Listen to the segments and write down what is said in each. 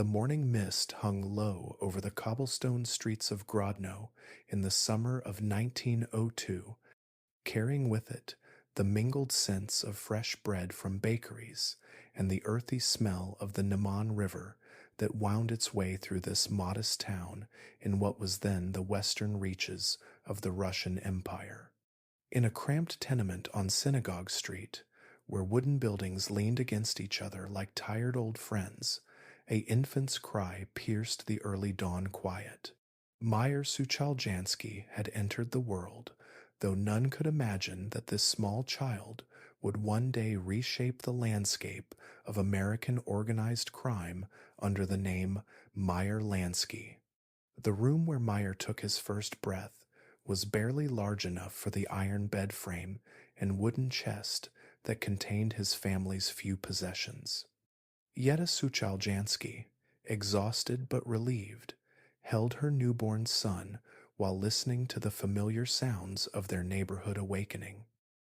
The morning mist hung low over the cobblestone streets of Grodno in the summer of 1902, carrying with it the mingled scents of fresh bread from bakeries and the earthy smell of the Neman River that wound its way through this modest town in what was then the western reaches of the Russian Empire. In a cramped tenement on Synagogue Street, where wooden buildings leaned against each other like tired old friends, a infant's cry pierced the early dawn quiet. Meyer Lansky had entered the world, though none could imagine that this small child would one day reshape the landscape of American organized crime under the name Meyer Lansky. The room where Meyer took his first breath was barely large enough for the iron bed frame and wooden chest that contained his family's few possessions. Yetta Suchaljansky, exhausted but relieved, held her newborn son while listening to the familiar sounds of their neighborhood awakening.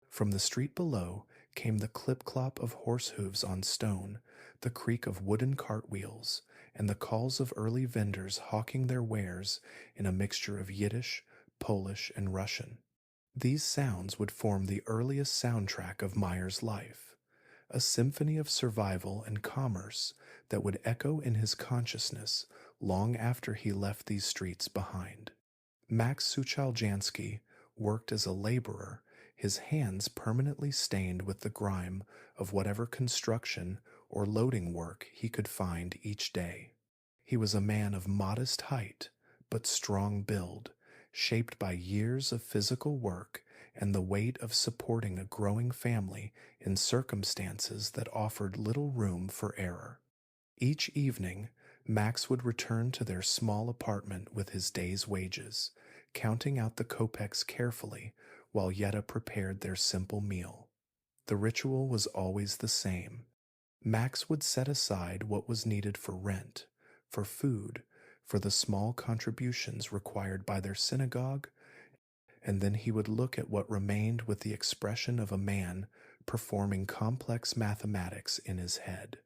From the street below came the clip-clop of horse hooves on stone, the creak of wooden cartwheels, and the calls of early vendors hawking their wares in a mixture of Yiddish, Polish, and Russian. These sounds would form the earliest soundtrack of Meyer's life, a symphony of survival and commerce that would echo in his consciousness long after he left these streets behind. Max Suchaljansky worked as a laborer, his hands permanently stained with the grime of whatever construction or loading work he could find each day. He was a man of modest height but strong build, shaped by years of physical work and the weight of supporting a growing family in circumstances that offered little room for error. Each evening, Max would return to their small apartment with his day's wages, counting out the kopecks carefully while Yetta prepared their simple meal. The ritual was always the same. Max would set aside what was needed for rent, for food, for the small contributions required by their synagogue, and then he would look at what remained with the expression of a man performing complex mathematics in his head.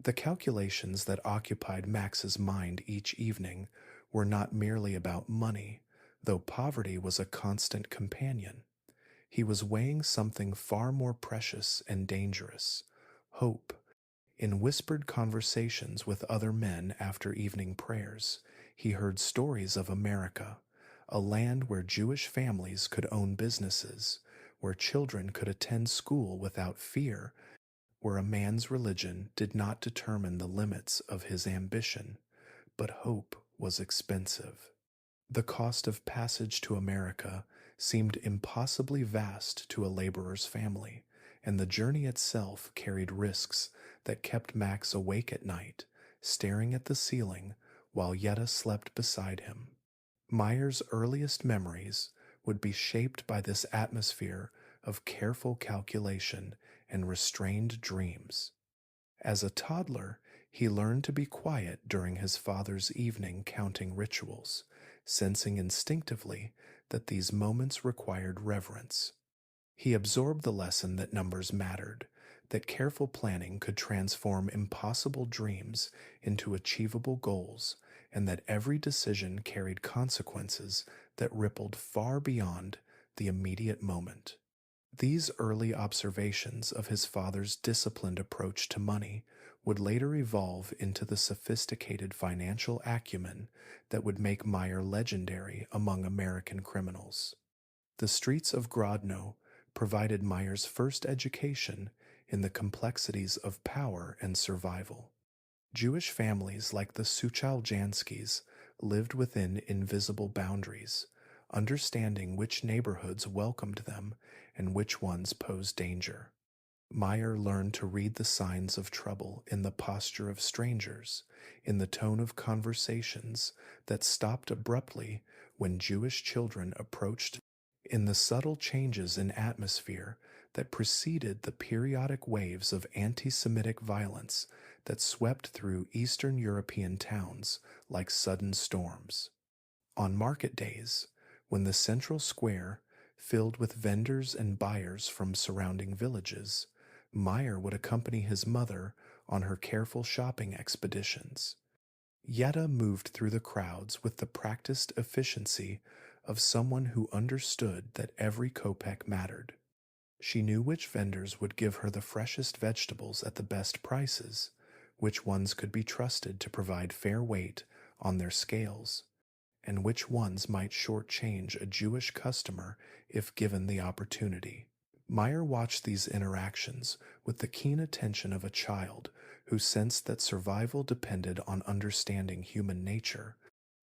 The calculations that occupied Max's mind each evening were not merely about money, though poverty was a constant companion. He was weighing something far more precious and dangerous: hope. In whispered conversations with other men after evening prayers, he heard stories of America, a land where Jewish families could own businesses, where children could attend school without fear, where a man's religion did not determine the limits of his ambition, but hope was expensive. The cost of passage to America seemed impossibly vast to a laborer's family, and the journey itself carried risks that kept Max awake at night, staring at the ceiling while Yetta slept beside him. Meyer's earliest memories would be shaped by this atmosphere of careful calculation and restrained dreams. As a toddler, he learned to be quiet during his father's evening counting rituals, sensing instinctively that these moments required reverence. He absorbed the lesson that numbers mattered, that careful planning could transform impossible dreams into achievable goals, and that every decision carried consequences that rippled far beyond the immediate moment. These early observations of his father's disciplined approach to money would later evolve into the sophisticated financial acumen that would make Meyer legendary among American criminals. The streets of Grodno provided Meyer's first education in the complexities of power and survival. Jewish families like the Suchaljanskys lived within invisible boundaries, understanding which neighborhoods welcomed them and which ones posed danger. Meyer learned to read the signs of trouble in the posture of strangers, in the tone of conversations that stopped abruptly when Jewish children approached, in the subtle changes in atmosphere that preceded the periodic waves of anti-Semitic violence that swept through Eastern European towns like sudden storms. On market days, when the central square filled with vendors and buyers from surrounding villages, Meyer would accompany his mother on her careful shopping expeditions. Yetta moved through the crowds with the practiced efficiency of someone who understood that every kopeck mattered. She knew which vendors would give her the freshest vegetables at the best prices, which ones could be trusted to provide fair weight on their scales, and which ones might shortchange a Jewish customer if given the opportunity. Meyer watched these interactions with the keen attention of a child who sensed that survival depended on understanding human nature.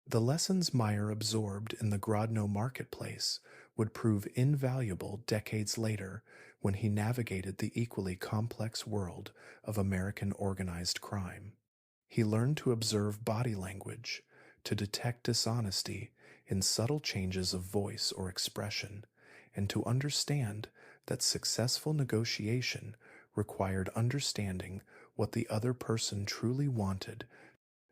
The lessons Meyer absorbed in the Grodno marketplace would prove invaluable decades later when he navigated the equally complex world of American organized crime. He learned to observe body language, to detect dishonesty in subtle changes of voice or expression, and to understand that successful negotiation required understanding what the other person truly wanted,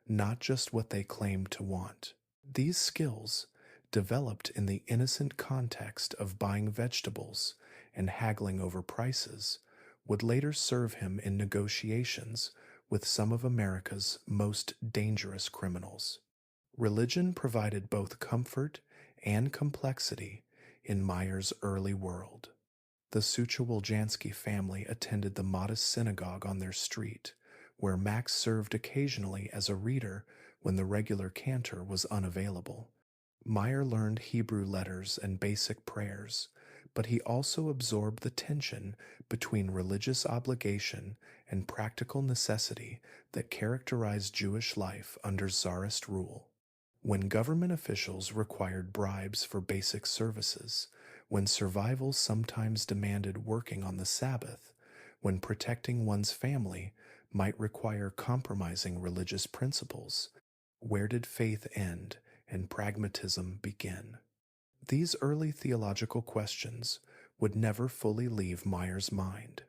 not just what they claimed to want. These skills, developed in the innocent context of buying vegetables and haggling over prices, would later serve him in negotiations with some of America's most dangerous criminals. Religion provided both comfort and complexity in Meyer's early world. The Sucha-Woljansky family attended the modest synagogue on their street, where Max served occasionally as a reader when the regular cantor was unavailable. Meyer learned Hebrew letters and basic prayers, but he also absorbed the tension between religious obligation and practical necessity that characterized Jewish life under Tsarist rule. When government officials required bribes for basic services, when survival sometimes demanded working on the Sabbath, when protecting one's family might require compromising religious principles, where did faith end and pragmatism begin? These early theological questions would never fully leave Meyer's mind.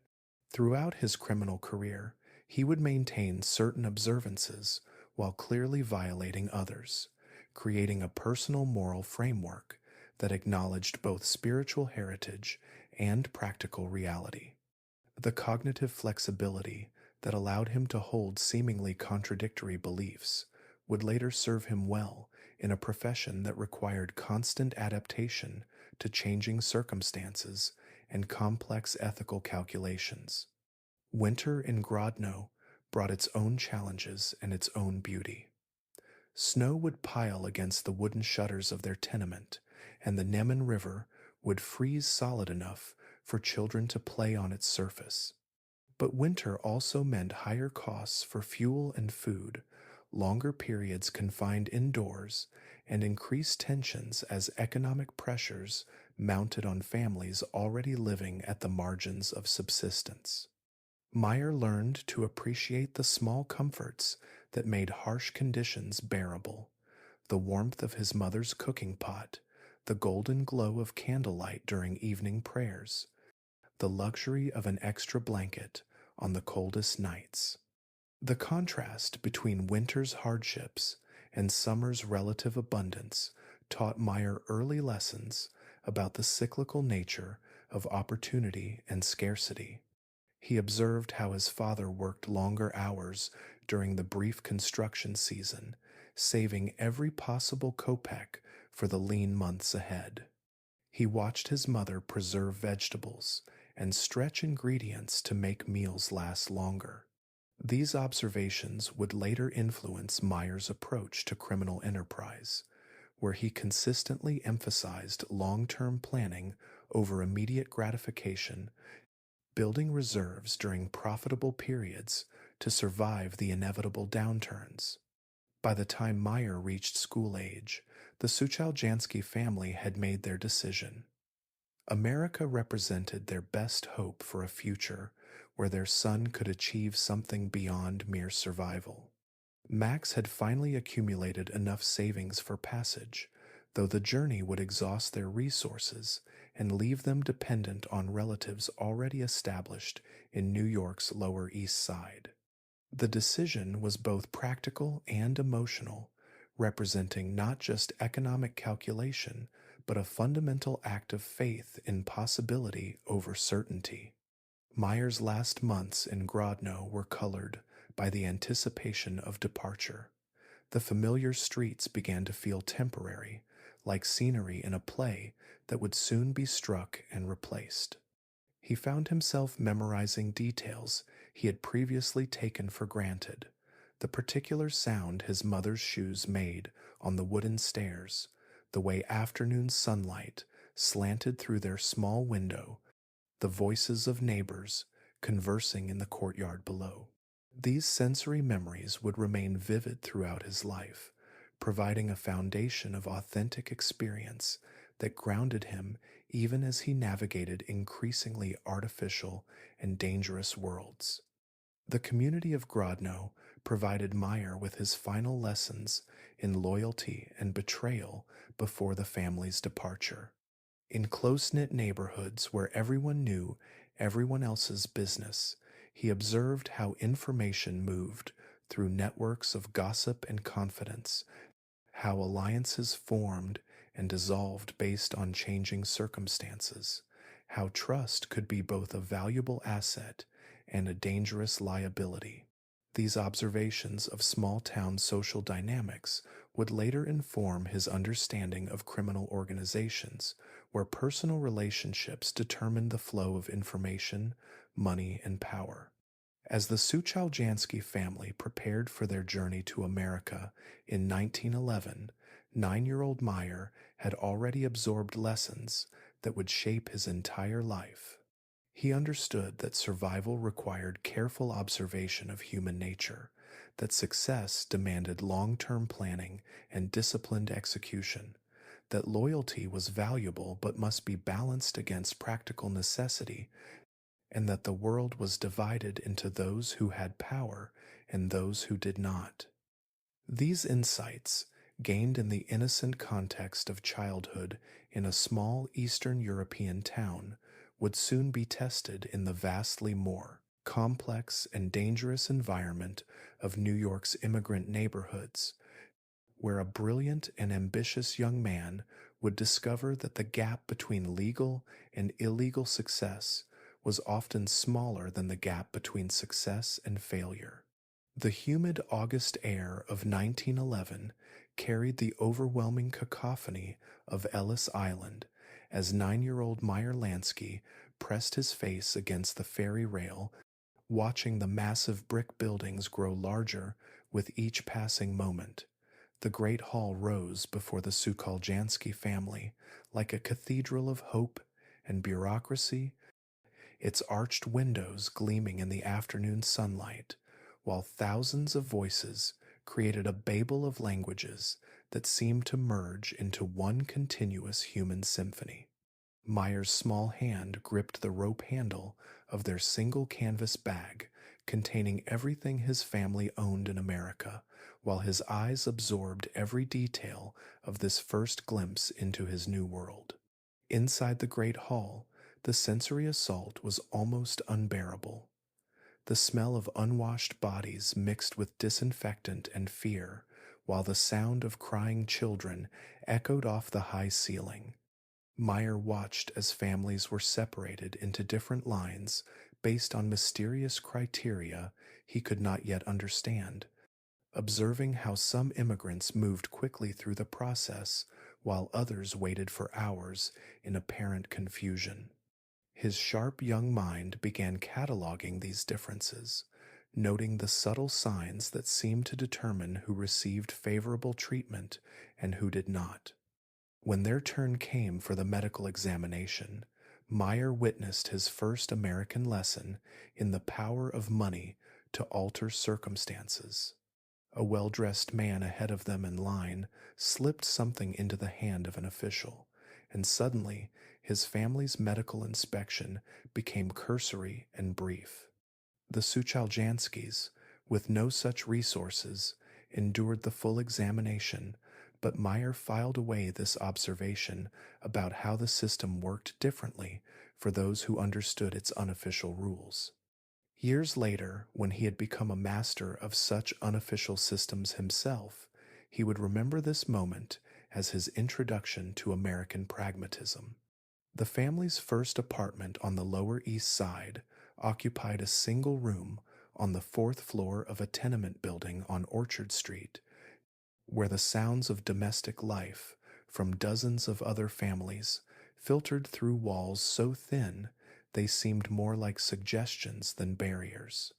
Throughout his criminal career, he would maintain certain observances while clearly violating others, creating a personal moral framework that acknowledged both spiritual heritage and practical reality. The cognitive flexibility that allowed him to hold seemingly contradictory beliefs would later serve him well in a profession that required constant adaptation to changing circumstances and complex ethical calculations. Winter in Grodno brought its own challenges and its own beauty. Snow would pile against the wooden shutters of their tenement, and the Neman River would freeze solid enough for children to play on its surface. But winter also meant higher costs for fuel and food, longer periods confined indoors, and increased tensions as economic pressures mounted on families already living at the margins of subsistence. Meyer learned to appreciate the small comforts that made harsh conditions bearable: the warmth of his mother's cooking pot, the golden glow of candlelight during evening prayers, the luxury of an extra blanket on the coldest nights. The contrast between winter's hardships and summer's relative abundance taught Meyer early lessons about the cyclical nature of opportunity and scarcity. He observed how his father worked longer hours during the brief construction season, saving every possible kopeck for the lean months ahead. He watched his mother preserve vegetables and stretch ingredients to make meals last longer. These observations would later influence Meyer's approach to criminal enterprise, where he consistently emphasized long-term planning over immediate gratification, building reserves during profitable periods to survive the inevitable downturns. By the time Meyer reached school age, the Sucha-Woljansky family had made their decision. America represented their best hope for a future where their son could achieve something beyond mere survival. Max had finally accumulated enough savings for passage, though the journey would exhaust their resources and leave them dependent on relatives already established in New York's Lower East Side. The decision was both practical and emotional, representing not just economic calculation, but a fundamental act of faith in possibility over certainty. Meyer's last months in Grodno were colored by the anticipation of departure. The familiar streets began to feel temporary, like scenery in a play that would soon be struck and replaced. He found himself memorizing details he had previously taken for granted. The particular sound his mother's shoes made on the wooden stairs, the way afternoon sunlight slanted through their small window, the voices of neighbors conversing in the courtyard below. These sensory memories would remain vivid throughout his life, providing a foundation of authentic experience that grounded him even as he navigated increasingly artificial and dangerous worlds. The community of Grodno provided Meyer with his final lessons in loyalty and betrayal before the family's departure. In close knit neighborhoods where everyone knew everyone else's business, he observed how information moved through networks of gossip and confidence, how alliances formed and dissolved based on changing circumstances, how trust could be both a valuable asset and a dangerous liability. These observations of small town social dynamics would later inform his understanding of criminal organizations, where personal relationships determined the flow of information, money, and power. As the Suchaljansky family prepared for their journey to America in 1911, 9-year-old Meyer had already absorbed lessons that would shape his entire life. He understood that survival required careful observation of human nature, that success demanded long-term planning and disciplined execution, that loyalty was valuable but must be balanced against practical necessity, and that the world was divided into those who had power and those who did not. These insights, gained in the innocent context of childhood in a small Eastern European town, would soon be tested in the vastly more complex and dangerous environment of New York's immigrant neighborhoods, where a brilliant and ambitious young man would discover that the gap between legal and illegal success was often smaller than the gap between success and failure. The humid August air of 1911 carried the overwhelming cacophony of Ellis Island as 9-year-old Meyer Lansky pressed his face against the ferry rail, watching the massive brick buildings grow larger with each passing moment. The great hall rose before the Suchaljansky family like a cathedral of hope and bureaucracy, its arched windows gleaming in the afternoon sunlight, while thousands of voices created a babel of languages that seemed to merge into one continuous human symphony. Meyer's small hand gripped the rope handle of their single canvas bag containing everything his family owned in America, while his eyes absorbed every detail of this first glimpse into his new world. Inside the great hall, the sensory assault was almost unbearable. The smell of unwashed bodies mixed with disinfectant and fear, while the sound of crying children echoed off the high ceiling. Meyer watched as families were separated into different lines based on mysterious criteria he could not yet understand, observing how some immigrants moved quickly through the process while others waited for hours in apparent confusion. His sharp young mind began cataloging these differences, noting the subtle signs that seemed to determine who received favorable treatment and who did not. When their turn came for the medical examination, Meyer witnessed his first American lesson in the power of money to alter circumstances. A well-dressed man ahead of them in line slipped something into the hand of an official, and suddenly his family's medical inspection became cursory and brief. The Suchaljanskys, with no such resources, endured the full examination, but Meyer filed away this observation about how the system worked differently for those who understood its unofficial rules. Years later, when he had become a master of such unofficial systems himself, he would remember this moment as his introduction to American pragmatism. The family's first apartment on the Lower East Side occupied a single room on the fourth floor of a tenement building on Orchard Street, where the sounds of domestic life from dozens of other families filtered through walls so thin they seemed more like suggestions than barriers.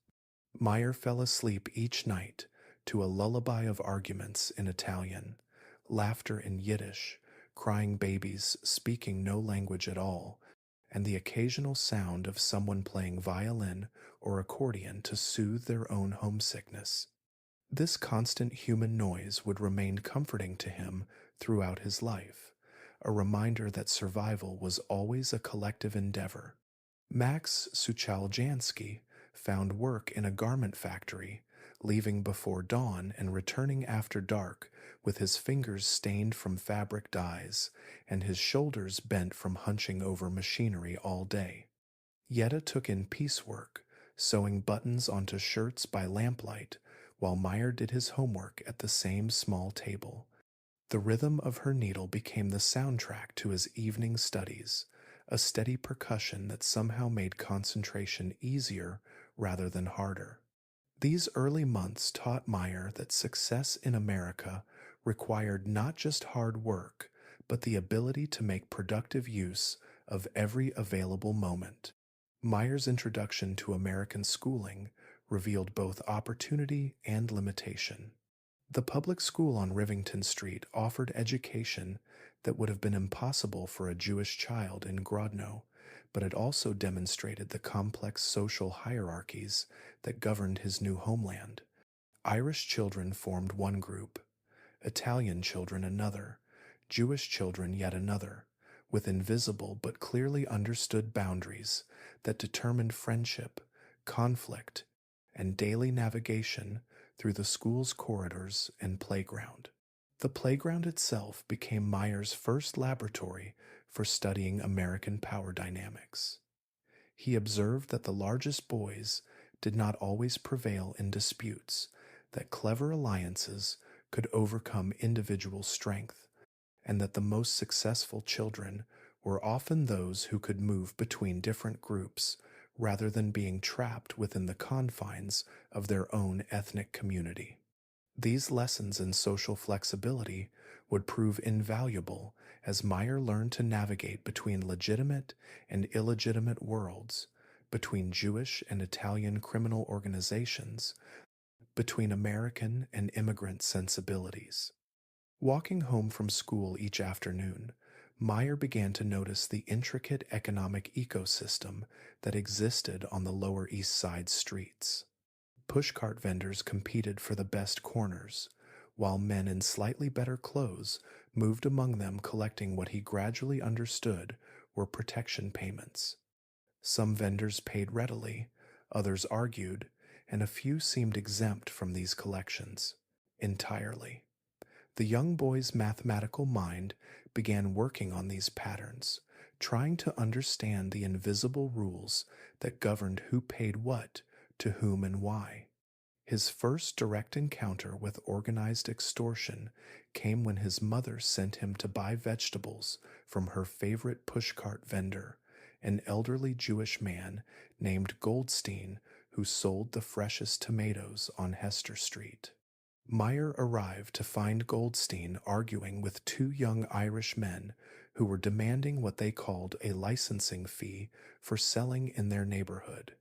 Meyer fell asleep each night to a lullaby of arguments in Italian, laughter in Yiddish, crying babies speaking no language at all, and the occasional sound of someone playing violin or accordion to soothe their own homesickness. This constant human noise would remain comforting to him throughout his life, a reminder that survival was always a collective endeavor. Max Suchaljansky found work in a garment factory, leaving before dawn and returning after dark with his fingers stained from fabric dyes and his shoulders bent from hunching over machinery all day. Yetta took in piecework, sewing buttons onto shirts by lamplight, while Meyer did his homework at the same small table. The rhythm of her needle became the soundtrack to his evening studies, a steady percussion that somehow made concentration easier rather than harder. These early months taught Meyer that success in America required not just hard work, but the ability to make productive use of every available moment. Meyer's introduction to American schooling revealed both opportunity and limitation. The public school on Rivington Street offered education that would have been impossible for a Jewish child in Grodno, but it also demonstrated the complex social hierarchies that governed his new homeland. Irish children formed one group, Italian children another, Jewish children yet another, with invisible but clearly understood boundaries that determined friendship, conflict, and daily navigation through the school's corridors and playground. The playground itself became Meyer's first laboratory for studying American power dynamics. He observed that the largest boys did not always prevail in disputes, that clever alliances could overcome individual strength, and that the most successful children were often those who could move between different groups rather than being trapped within the confines of their own ethnic community. These lessons in social flexibility would prove invaluable as Meyer learned to navigate between legitimate and illegitimate worlds, between Jewish and Italian criminal organizations, between American and immigrant sensibilities. Walking home from school each afternoon, Meyer began to notice the intricate economic ecosystem that existed on the Lower East Side streets. Pushcart vendors competed for the best corners, while men in slightly better clothes moved among them collecting what he gradually understood were protection payments. Some vendors paid readily, others argued, and a few seemed exempt from these collections entirely. The young boy's mathematical mind began working on these patterns, trying to understand the invisible rules that governed who paid what to whom and why. His first direct encounter with organized extortion came when his mother sent him to buy vegetables from her favorite pushcart vendor, an elderly Jewish man named Goldstein who sold the freshest tomatoes on Hester Street. Meyer arrived to find Goldstein arguing with two young Irish men who were demanding what they called a licensing fee for selling in their neighborhood.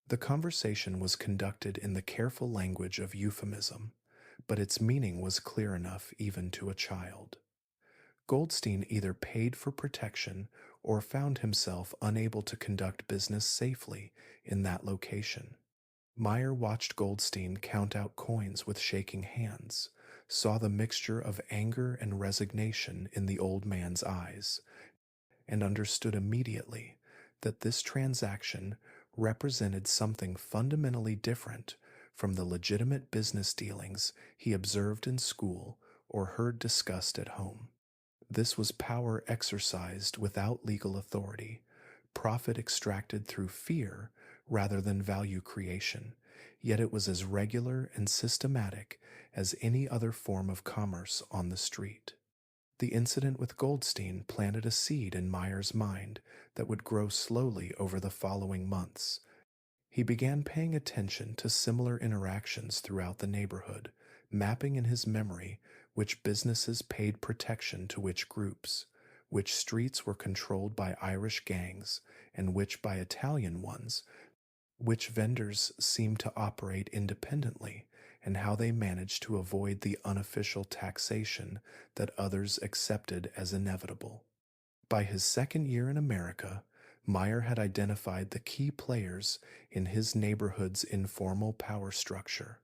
The conversation was conducted in the careful language of euphemism, but its meaning was clear enough even to a child. Goldstein either paid for protection or found himself unable to conduct business safely in that location. Meyer watched Goldstein count out coins with shaking hands, saw the mixture of anger and resignation in the old man's eyes, and understood immediately that this transaction represented something fundamentally different from the legitimate business dealings he observed in school or heard discussed at home. This was power exercised without legal authority, profit extracted through fear rather than value creation, yet it was as regular and systematic as any other form of commerce on the street. The incident with Goldstein planted a seed in Meyer's mind that would grow slowly over the following months. He began paying attention to similar interactions throughout the neighborhood, mapping in his memory which businesses paid protection to which groups, which streets were controlled by Irish gangs and which by Italian ones, which vendors seemed to operate independently, and how they managed to avoid the unofficial taxation that others accepted as inevitable. By his second year in America, Meyer had identified the key players in his neighborhood's informal power structure.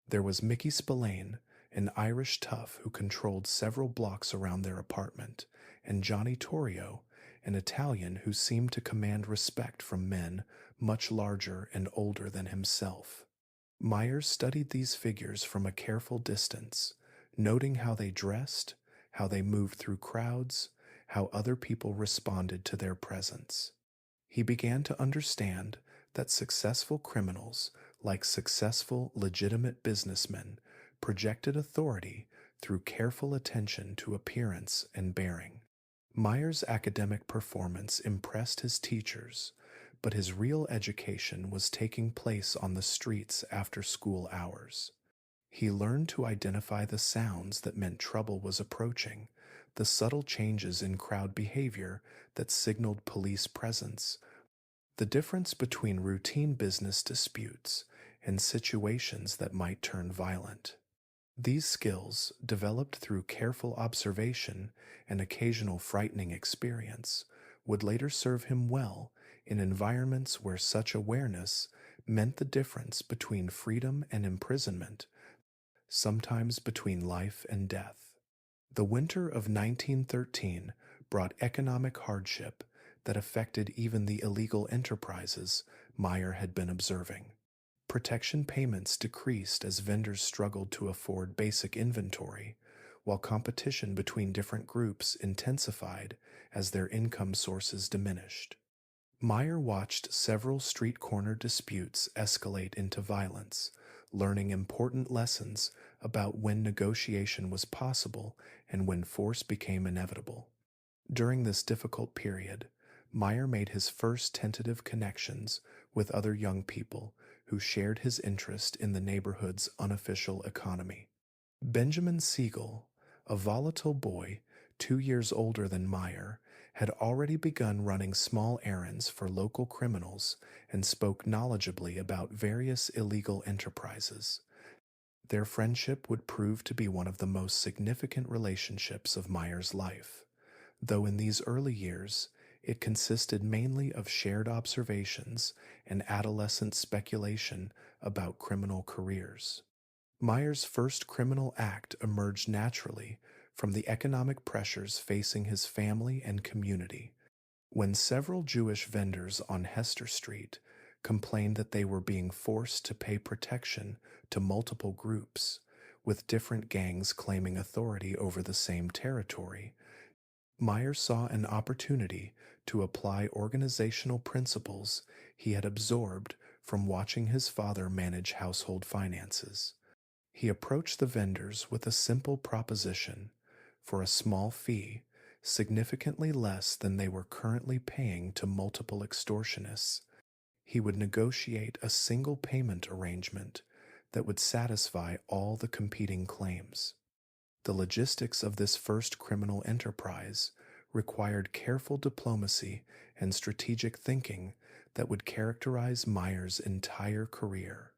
There was Mickey Spillane, an Irish tough who controlled several blocks around their apartment, and Johnny Torrio, an Italian who seemed to command respect from men much larger and older than himself. Myers studied these figures from a careful distance, noting how they dressed, how they moved through crowds, how other people responded to their presence. He began to understand that successful criminals, like successful, legitimate businessmen, projected authority through careful attention to appearance and bearing. Meyer's academic performance impressed his teachers, but his real education was taking place on the streets after school hours. He learned to identify the sounds that meant trouble was approaching, the subtle changes in crowd behavior that signaled police presence, the difference between routine business disputes and situations that might turn violent. These skills, developed through careful observation and occasional frightening experience, would later serve him well in environments where such awareness meant the difference between freedom and imprisonment, sometimes between life and death. The winter of 1913 brought economic hardship that affected even the illegal enterprises Meyer had been observing. Protection payments decreased as vendors struggled to afford basic inventory, while competition between different groups intensified as their income sources diminished. Meyer watched several street corner disputes escalate into violence, learning important lessons about when negotiation was possible and when force became inevitable. During this difficult period, Meyer made his first tentative connections with other young people who shared his interest in the neighborhood's unofficial economy. Benjamin Siegel, a volatile boy 2 years older than Meyer, had already begun running small errands for local criminals and spoke knowledgeably about various illegal enterprises. Their friendship would prove to be one of the most significant relationships of Meyer's life, though in these early years it consisted mainly of shared observations and adolescent speculation about criminal careers. Meyer's first criminal act emerged naturally from the economic pressures facing his family and community. When several Jewish vendors on Hester Street complained that they were being forced to pay protection to multiple groups, with different gangs claiming authority over the same territory, Meyer saw an opportunity to apply organizational principles he had absorbed from watching his father manage household finances. He approached the vendors with a simple proposition: for a small fee, significantly less than they were currently paying to multiple extortionists, he would negotiate a single payment arrangement that would satisfy all the competing claims. The logistics of this first criminal enterprise required careful diplomacy and strategic thinking that would characterize Meyer's entire career.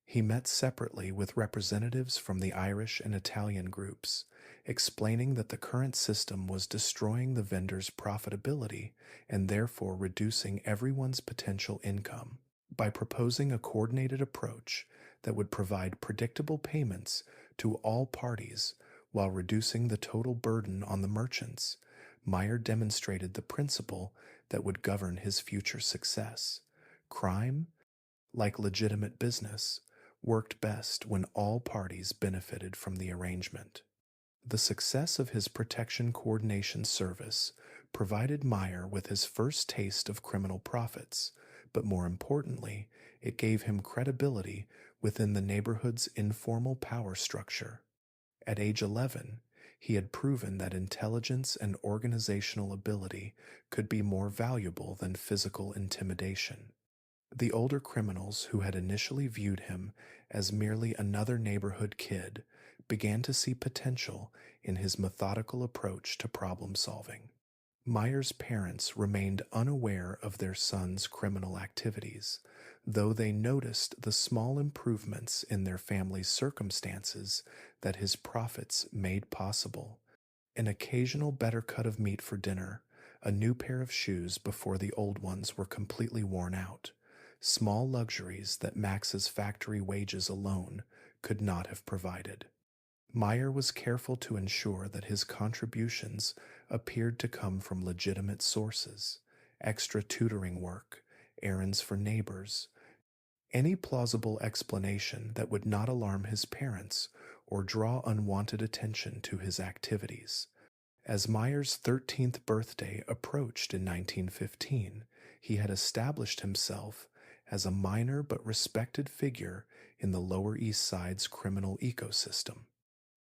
He met separately with representatives from the Irish and Italian groups, explaining that the current system was destroying the vendors' profitability and therefore reducing everyone's potential income. By proposing a coordinated approach that would provide predictable payments to all parties while reducing the total burden on the merchants, Meyer demonstrated the principle that would govern his future success. Crime, like legitimate business, worked best when all parties benefited from the arrangement. The success of his protection coordination service provided Meyer with his first taste of criminal profits, but more importantly, it gave him credibility within the neighborhood's informal power structure. At age 11, he had proven that intelligence and organizational ability could be more valuable than physical intimidation. The older criminals who had initially viewed him as merely another neighborhood kid began to see potential in his methodical approach to problem solving. Meyer's parents remained unaware of their son's criminal activities, though they noticed the small improvements in their family's circumstances that his profits made possible. An occasional better cut of meat for dinner, a new pair of shoes before the old ones were completely worn out, small luxuries that Max's factory wages alone could not have provided. Meyer was careful to ensure that his contributions appeared to come from legitimate sources: extra tutoring work, errands for neighbors, any plausible explanation that would not alarm his parents or draw unwanted attention to his activities. As Meyer's 13th birthday approached in 1915, he had established himself as a minor but respected figure in the Lower East Side's criminal ecosystem.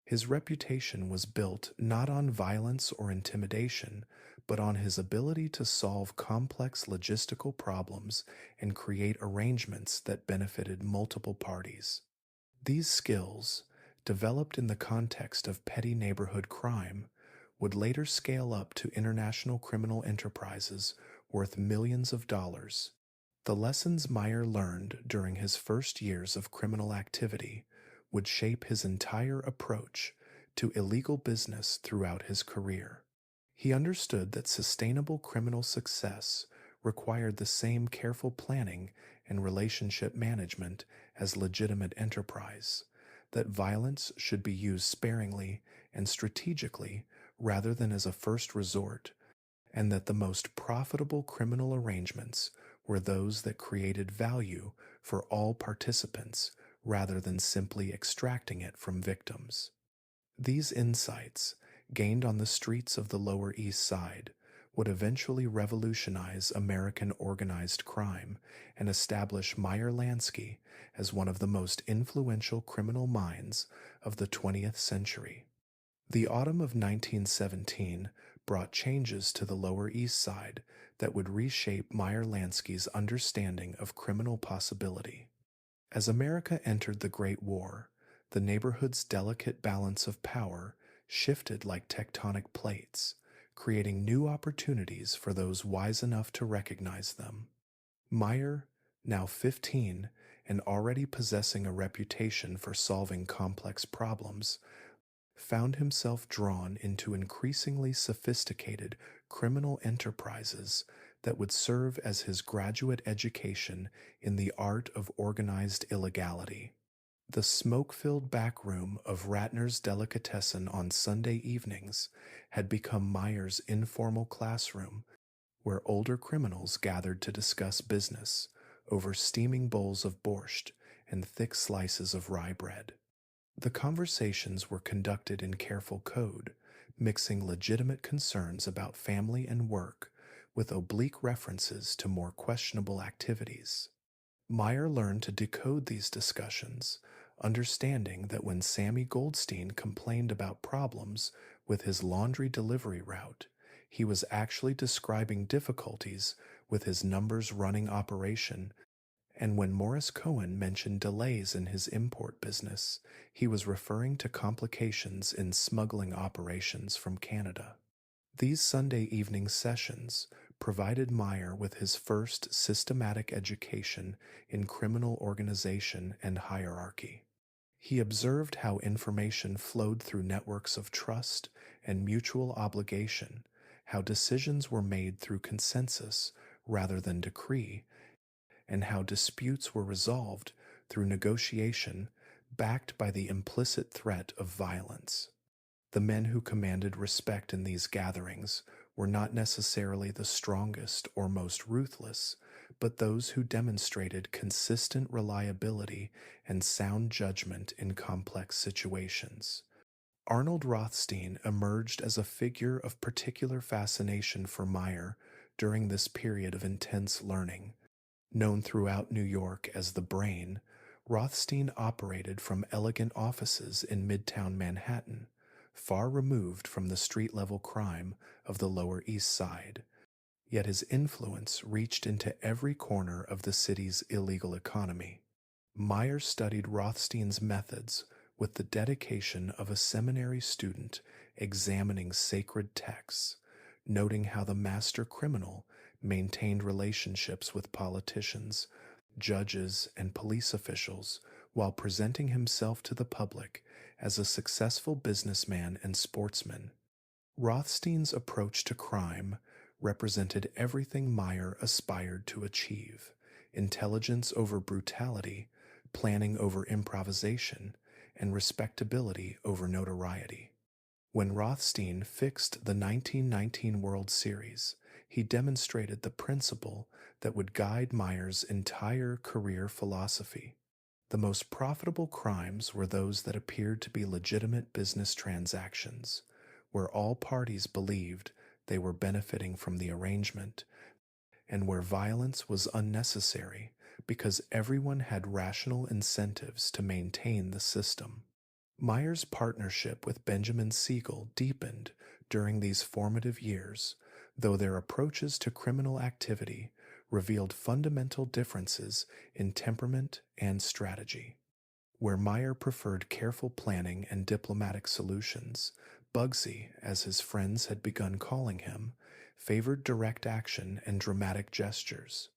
His reputation was built not on violence or intimidation, but on his ability to solve complex logistical problems and create arrangements that benefited multiple parties. These skills, developed in the context of petty neighborhood crime, would later scale up to international criminal enterprises worth millions of dollars. The lessons Meyer learned during his first years of criminal activity would shape his entire approach to illegal business throughout his career. He understood that sustainable criminal success required the same careful planning and relationship management as legitimate enterprise, that violence should be used sparingly and strategically rather than as a first resort, and that the most profitable criminal arrangements were those that created value for all participants rather than simply extracting it from victims. These insights, gained on the streets of the Lower East Side, would eventually revolutionize American organized crime and establish Meyer Lansky as one of the most influential criminal minds of the 20th century. The autumn of 1917 brought changes to the Lower East Side that would reshape Meyer Lansky's understanding of criminal possibility. As America entered the Great War, the neighborhood's delicate balance of power shifted like tectonic plates, creating new opportunities for those wise enough to recognize them. Meyer, now 15 and already possessing a reputation for solving complex problems, found himself drawn into increasingly sophisticated criminal enterprises that would serve as his graduate education in the art of organized illegality. The smoke-filled back room of Ratner's Delicatessen on Sunday evenings had become Meyer's informal classroom, where older criminals gathered to discuss business over steaming bowls of borscht and thick slices of rye bread. The conversations were conducted in careful code, mixing legitimate concerns about family and work with oblique references to more questionable activities. Meyer learned to decode these discussions, understanding that when Sammy Goldstein complained about problems with his laundry delivery route, he was actually describing difficulties with his numbers running operation, and when Morris Cohen mentioned delays in his import business, he was referring to complications in smuggling operations from Canada. These Sunday evening sessions provided Meyer with his first systematic education in criminal organization and hierarchy. He observed how information flowed through networks of trust and mutual obligation, how decisions were made through consensus rather than decree, and how disputes were resolved through negotiation backed by the implicit threat of violence. The men who commanded respect in these gatherings were not necessarily the strongest or most ruthless, but those who demonstrated consistent reliability and sound judgment in complex situations. Arnold Rothstein emerged as a figure of particular fascination for Meyer during this period of intense learning. Known throughout New York as the Brain, Rothstein operated from elegant offices in Midtown Manhattan, far removed from the street-level crime of the Lower East Side. Yet his influence reached into every corner of the city's illegal economy. Meyer studied Rothstein's methods with the dedication of a seminary student examining sacred texts, noting how the master criminal maintained relationships with politicians, judges, and police officials while presenting himself to the public as a successful businessman and sportsman. Rothstein's approach to crime represented everything Meyer aspired to achieve: intelligence over brutality, planning over improvisation, and respectability over notoriety. When Rothstein fixed the 1919 World Series, he demonstrated the principle that would guide Meyer's entire career philosophy. The most profitable crimes were those that appeared to be legitimate business transactions, where all parties believed they were benefiting from the arrangement, and where violence was unnecessary because everyone had rational incentives to maintain the system. Meyer's partnership with Benjamin Siegel deepened during these formative years, though their approaches to criminal activity revealed fundamental differences in temperament and strategy. Where Meyer preferred careful planning and diplomatic solutions, Bugsy, as his friends had begun calling him, favored direct action and dramatic gestures.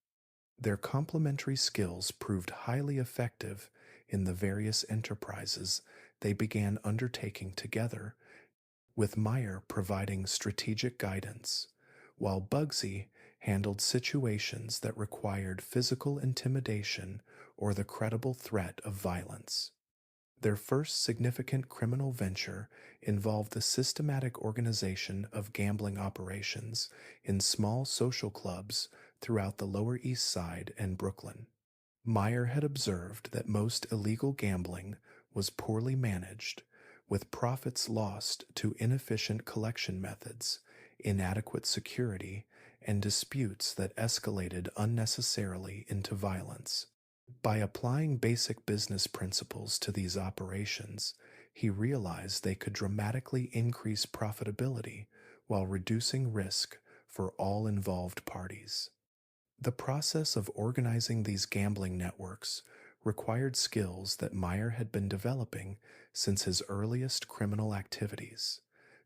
Their complementary skills proved highly effective in the various enterprises they began undertaking together, with Meyer providing strategic guidance, while Bugsy handled situations that required physical intimidation or the credible threat of violence. Their first significant criminal venture involved the systematic organization of gambling operations in small social clubs throughout the Lower East Side and Brooklyn. Meyer had observed that most illegal gambling was poorly managed, with profits lost to inefficient collection methods, inadequate security, and disputes that escalated unnecessarily into violence. By applying basic business principles to these operations, he realized they could dramatically increase profitability while reducing risk for all involved parties. The process of organizing these gambling networks required skills that Meyer had been developing since his earliest criminal activities: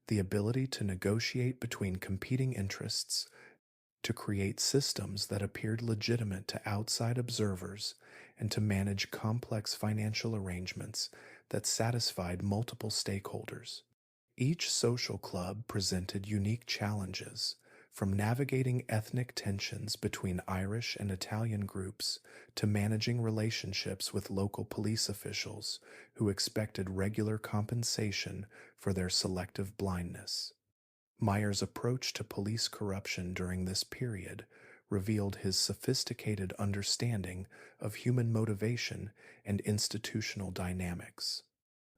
the ability to negotiate between competing interests, to create systems that appeared legitimate to outside observers, and to manage complex financial arrangements that satisfied multiple stakeholders. Each social club presented unique challenges, from navigating ethnic tensions between Irish and Italian groups to managing relationships with local police officials who expected regular compensation for their selective blindness. Meyer's approach to police corruption during this period revealed his sophisticated understanding of human motivation and institutional dynamics.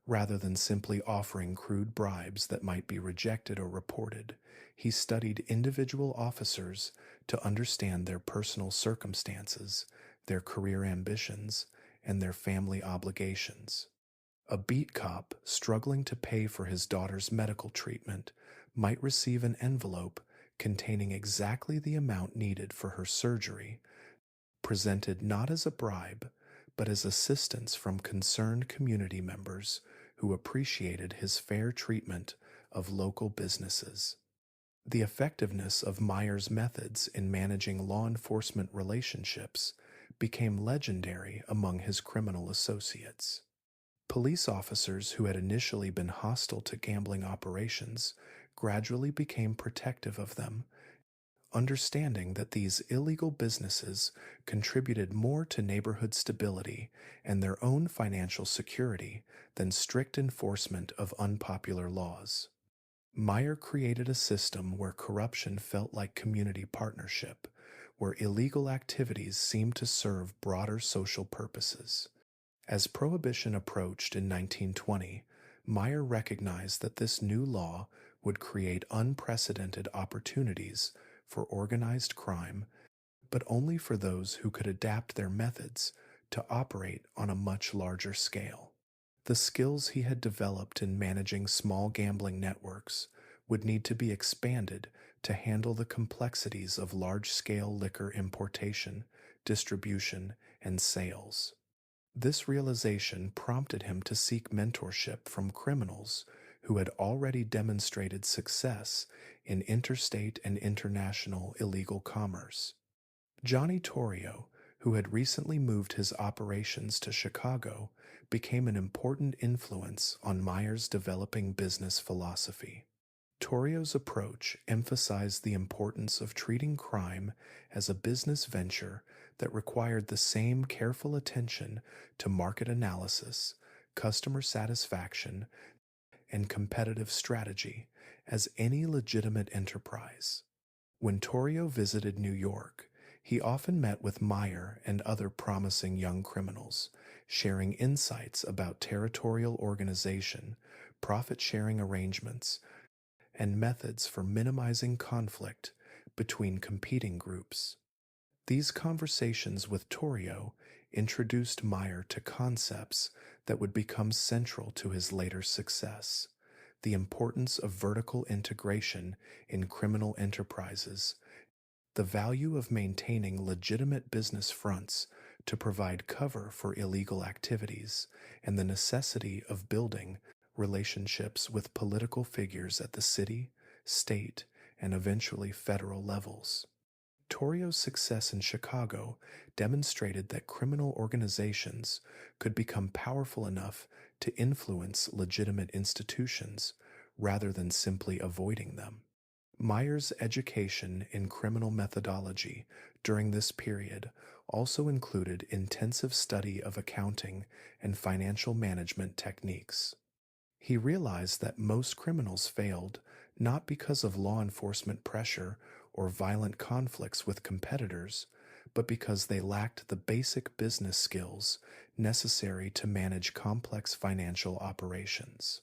Rather than simply offering crude bribes that might be rejected or reported, he studied individual officers to understand their personal circumstances, their career ambitions, and their family obligations. A beat cop struggling to pay for his daughter's medical treatment might receive an envelope containing exactly the amount needed for her surgery, presented not as a bribe, but as assistance from concerned community members who appreciated his fair treatment of local businesses. The effectiveness of Meyer's methods in managing law enforcement relationships became legendary among his criminal associates. Police officers who had initially been hostile to gambling operations gradually became protective of them, understanding that these illegal businesses contributed more to neighborhood stability and their own financial security than strict enforcement of unpopular laws. Meyer created a system where corruption felt like community partnership, where illegal activities seemed to serve broader social purposes. As Prohibition approached in 1920, Meyer recognized that this new law would create unprecedented opportunities for organized crime, but only for those who could adapt their methods to operate on a much larger scale. The skills he had developed in managing small gambling networks would need to be expanded to handle the complexities of large-scale liquor importation, distribution, and sales. This realization prompted him to seek mentorship from criminals who had already demonstrated success in interstate and international illegal commerce. Johnny Torrio, who had recently moved his operations to Chicago, became an important influence on Meyer's developing business philosophy. Torrio's approach emphasized the importance of treating crime as a business venture that required the same careful attention to market analysis, customer satisfaction, and competitive strategy as any legitimate enterprise. When Torrio visited New York, he often met with Meyer and other promising young criminals, sharing insights about territorial organization, profit sharing arrangements, and methods for minimizing conflict between competing groups. These conversations with Torrio introduced Meyer to concepts that would become central to his later success: the importance of vertical integration in criminal enterprises, the value of maintaining legitimate business fronts to provide cover for illegal activities, and the necessity of building relationships with political figures at the city, state, and eventually federal levels. Torrio's success in Chicago demonstrated that criminal organizations could become powerful enough to influence legitimate institutions rather than simply avoiding them. Meyer's education in criminal methodology during this period also included intensive study of accounting and financial management techniques. He realized that most criminals failed not because of law enforcement pressure or violent conflicts with competitors, but because they lacked the basic business skills necessary to manage complex financial operations.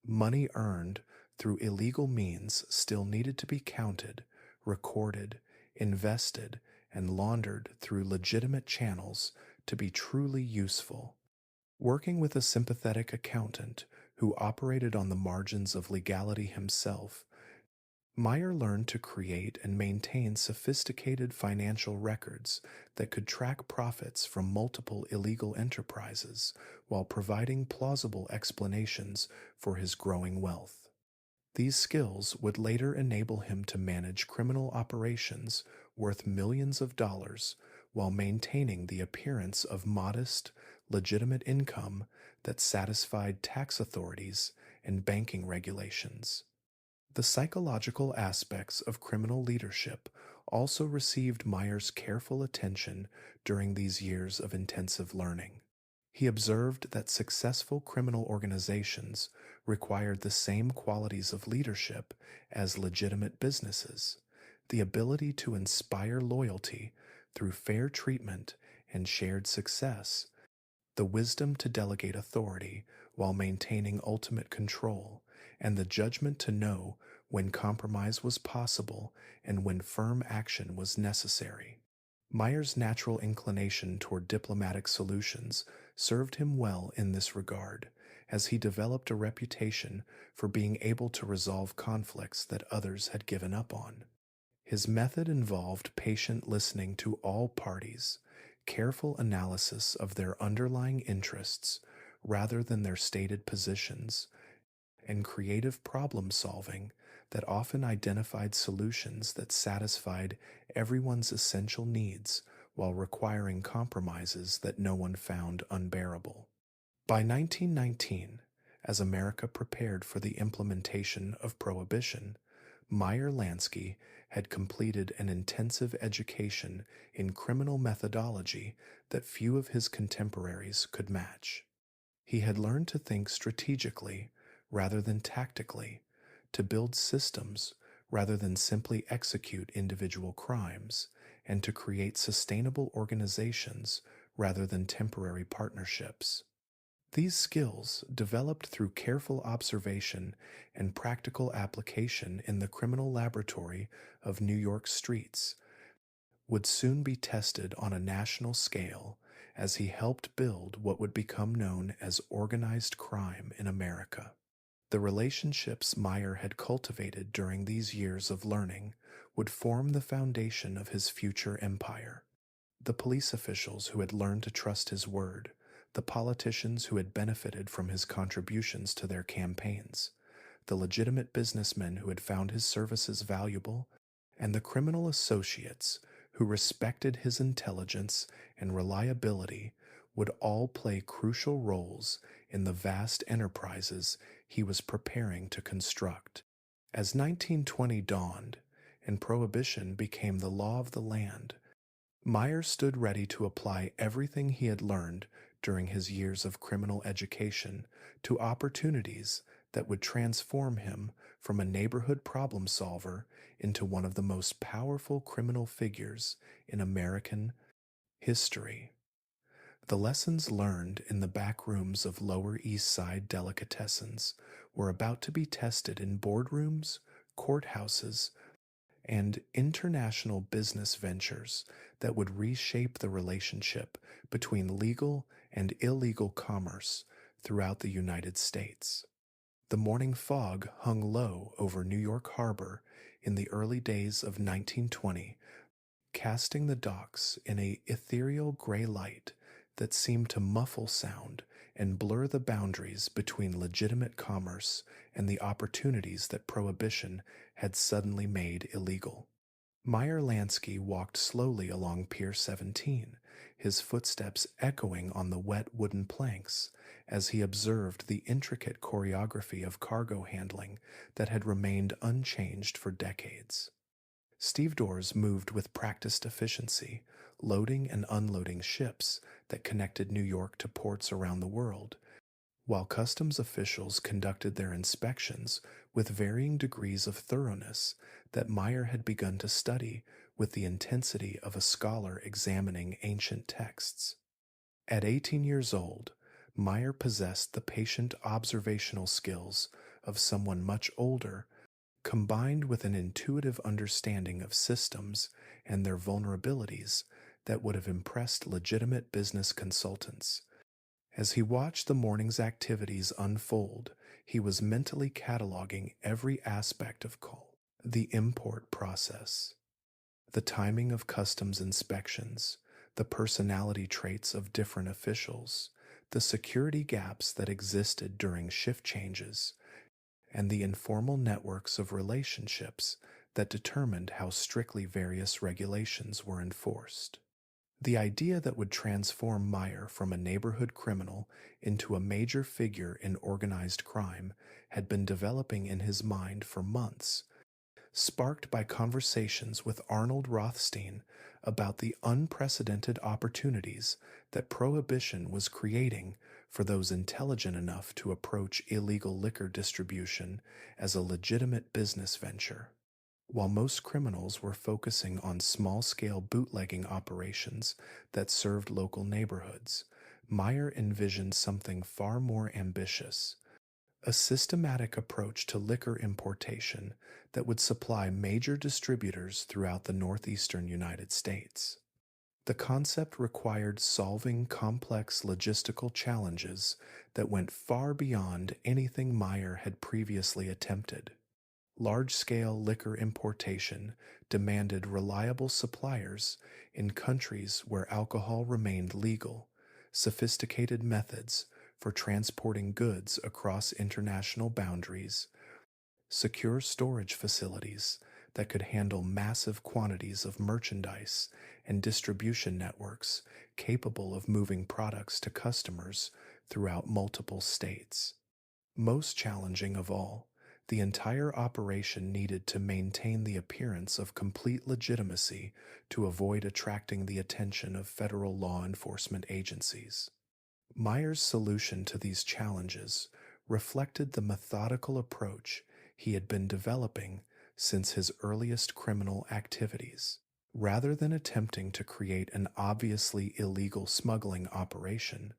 Money earned through illegal means still needed to be counted, recorded, invested, and laundered through legitimate channels to be truly useful. Working with a sympathetic accountant who operated on the margins of legality himself, Meyer learned to create and maintain sophisticated financial records that could track profits from multiple illegal enterprises while providing plausible explanations for his growing wealth. These skills would later enable him to manage criminal operations worth millions of dollars while maintaining the appearance of modest, legitimate income that satisfied tax authorities and banking regulations. The psychological aspects of criminal leadership also received Meyer's careful attention during these years of intensive learning. He observed that successful criminal organizations required the same qualities of leadership as legitimate businesses: the ability to inspire loyalty through fair treatment and shared success, the wisdom to delegate authority while maintaining ultimate control, and the judgment to know when compromise was possible and when firm action was necessary. Meyer's natural inclination toward diplomatic solutions served him well in this regard, as he developed a reputation for being able to resolve conflicts that others had given up on. His method involved patient listening to all parties, careful analysis of their underlying interests rather than their stated positions, and creative problem solving that often identified solutions that satisfied everyone's essential needs while requiring compromises that no one found unbearable. By 1919, as America prepared for the implementation of Prohibition, Meyer Lansky had completed an intensive education in criminal methodology that few of his contemporaries could match. He had learned to think strategically rather than tactically, to build systems rather than simply execute individual crimes, and to create sustainable organizations rather than temporary partnerships. These skills, developed through careful observation and practical application in the criminal laboratory of New York streets, would soon be tested on a national scale as he helped build what would become known as organized crime in America. The relationships Meyer had cultivated during these years of learning would form the foundation of his future empire. The police officials who had learned to trust his word, the politicians who had benefited from his contributions to their campaigns, the legitimate businessmen who had found his services valuable, and the criminal associates who respected his intelligence and reliability would all play crucial roles in the vast enterprises he was preparing to construct. As 1920 dawned and Prohibition became the law of the land, Meyer stood ready to apply everything he had learned during his years of criminal education to opportunities that would transform him from a neighborhood problem solver into one of the most powerful criminal figures in American history. The lessons learned in the back rooms of Lower East Side delicatessens were about to be tested in boardrooms, courthouses, and international business ventures that would reshape the relationship between legal and illegal commerce throughout the United States. The morning fog hung low over New York Harbor in the early days of 1920, casting the docks in a ethereal gray light that seemed to muffle sound and blur the boundaries between legitimate commerce and the opportunities that Prohibition had suddenly made illegal. Meyer Lansky walked slowly along Pier 17, his footsteps echoing on the wet wooden planks as he observed the intricate choreography of cargo handling that had remained unchanged for decades. Stevedores moved with practiced efficiency, loading and unloading ships that connected New York to ports around the world, while customs officials conducted their inspections with varying degrees of thoroughness that Meyer had begun to study with the intensity of a scholar examining ancient texts. At 18 years old, Meyer possessed the patient observational skills of someone much older, combined with an intuitive understanding of systems and their vulnerabilities that would have impressed legitimate business consultants. As he watched the morning's activities unfold, he was mentally cataloging every aspect of the import process, the timing of customs inspections, the personality traits of different officials, the security gaps that existed during shift changes, and the informal networks of relationships that determined how strictly various regulations were enforced. The idea that would transform Meyer from a neighborhood criminal into a major figure in organized crime had been developing in his mind for months, sparked by conversations with Arnold Rothstein about the unprecedented opportunities that Prohibition was creating for those intelligent enough to approach illegal liquor distribution as a legitimate business venture. While most criminals were focusing on small-scale bootlegging operations that served local neighborhoods, Meyer envisioned something far more ambitious, a systematic approach to liquor importation that would supply major distributors throughout the northeastern United States. The concept required solving complex logistical challenges that went far beyond anything Meyer had previously attempted. Large-scale liquor importation demanded reliable suppliers in countries where alcohol remained legal, sophisticated methods for transporting goods across international boundaries, secure storage facilities that could handle massive quantities of merchandise, and distribution networks capable of moving products to customers throughout multiple states. Most challenging of all, the entire operation needed to maintain the appearance of complete legitimacy to avoid attracting the attention of federal law enforcement agencies. Meyer's solution to these challenges reflected the methodical approach he had been developing since his earliest criminal activities. Rather than attempting to create an obviously illegal smuggling operation,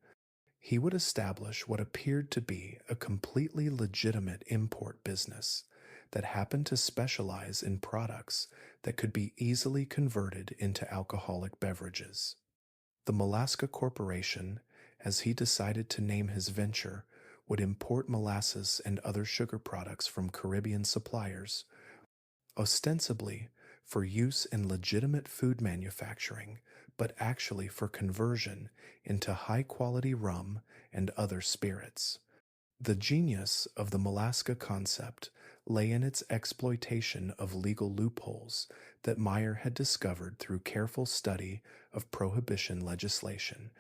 he would establish what appeared to be a completely legitimate import business that happened to specialize in products that could be easily converted into alcoholic beverages. The Malaska Corporation, as he decided to name his venture, would import molasses and other sugar products from Caribbean suppliers, ostensibly for use in legitimate food manufacturing, but actually for conversion into high quality rum and other spirits. The genius of the Malaska concept lay in its exploitation of legal loopholes that Meyer had discovered through careful study of prohibition legislation.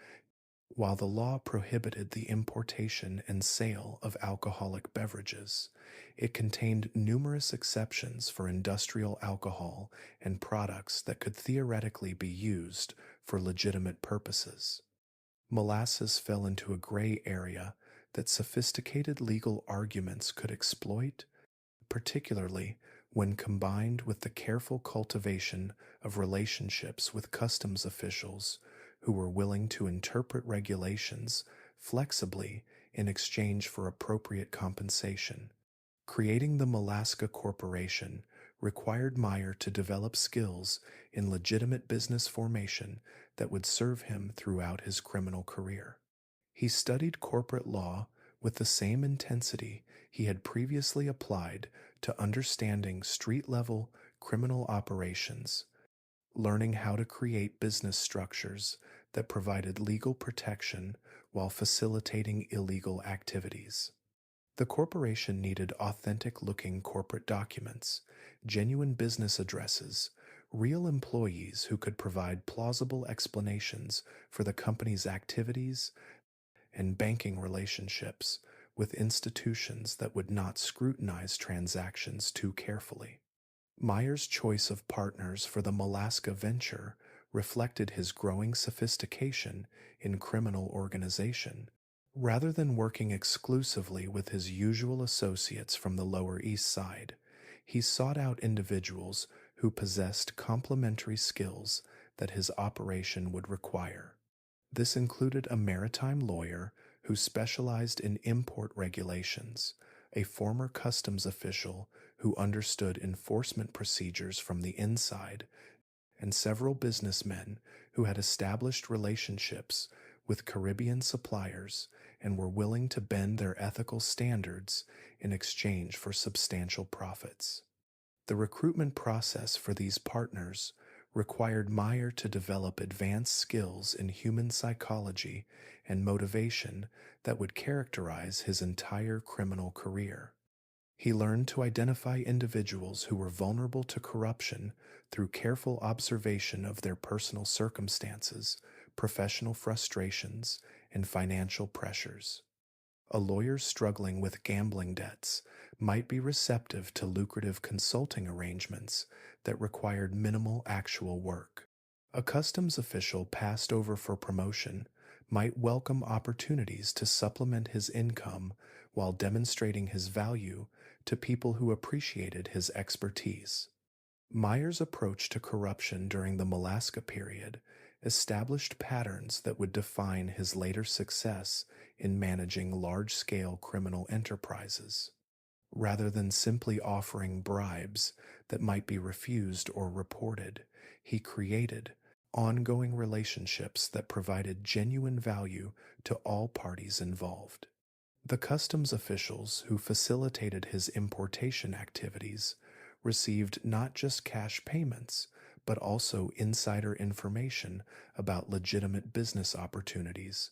While the law prohibited the importation and sale of alcoholic beverages, it contained numerous exceptions for industrial alcohol and products that could theoretically be used for legitimate purposes. Molasses fell into a gray area that sophisticated legal arguments could exploit, particularly when combined with the careful cultivation of relationships with customs officials who were willing to interpret regulations flexibly in exchange for appropriate compensation. Creating the Malaska Corporation required Meyer to develop skills in legitimate business formation that would serve him throughout his criminal career. He studied corporate law with the same intensity he had previously applied to understanding street level criminal operations, learning how to create business structures that provided legal protection while facilitating illegal activities. The corporation needed authentic looking corporate documents, genuine business addresses, real employees who could provide plausible explanations for the company's activities, and banking relationships with institutions that would not scrutinize transactions too carefully. Meyer's choice of partners for the Malaska venture reflected his growing sophistication in criminal organization. Rather than working exclusively with his usual associates from the Lower East Side, he sought out individuals who possessed complementary skills that his operation would require. This included a maritime lawyer who specialized in import regulations, a former customs official who understood enforcement procedures from the inside, and several businessmen who had established relationships with Caribbean suppliers and were willing to bend their ethical standards in exchange for substantial profits. The recruitment process for these partners required Meyer to develop advanced skills in human psychology and motivation that would characterize his entire criminal career. He learned to identify individuals who were vulnerable to corruption through careful observation of their personal circumstances, professional frustrations, and financial pressures. A lawyer struggling with gambling debts might be receptive to lucrative consulting arrangements that required minimal actual work. A customs official passed over for promotion might welcome opportunities to supplement his income while demonstrating his value to people who appreciated his expertise. Meyer's approach to corruption during the Malaska period established patterns that would define his later success in managing large-scale criminal enterprises. Rather than simply offering bribes that might be refused or reported, he created ongoing relationships that provided genuine value to all parties involved. The customs officials who facilitated his importation activities received not just cash payments, but also insider information about legitimate business opportunities,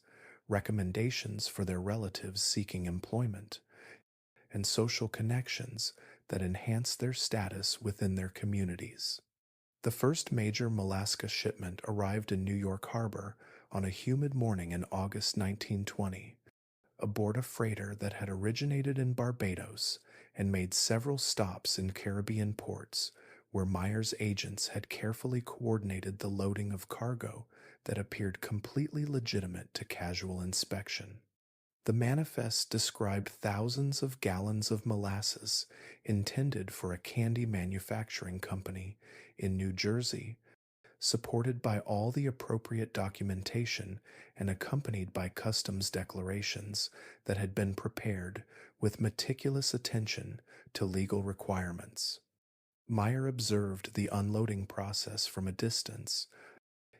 recommendations for their relatives seeking employment, and social connections that enhanced their status within their communities. The first major Malaska shipment arrived in New York Harbor on a humid morning in August 1920. Aboard a freighter that had originated in Barbados and made several stops in Caribbean ports where Meyer's agents had carefully coordinated the loading of cargo that appeared completely legitimate to casual inspection. The manifest described thousands of gallons of molasses intended for a candy manufacturing company in New Jersey, supported by all the appropriate documentation and accompanied by customs declarations that had been prepared with meticulous attention to legal requirements. Meyer observed the unloading process from a distance,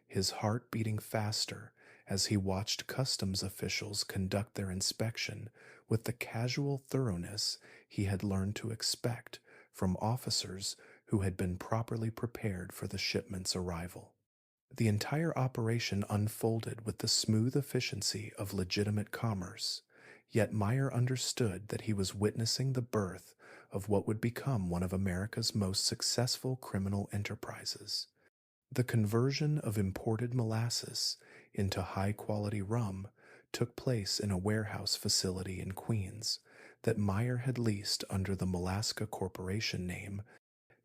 his heart beating faster as he watched customs officials conduct their inspection with the casual thoroughness he had learned to expect from officers who had been properly prepared for the shipment's arrival. The entire operation unfolded with the smooth efficiency of legitimate commerce, yet Meyer understood that he was witnessing the birth of what would become one of America's most successful criminal enterprises. The conversion of imported molasses into high quality rum took place in a warehouse facility in Queens that Meyer had leased under the Malaska Corporation name,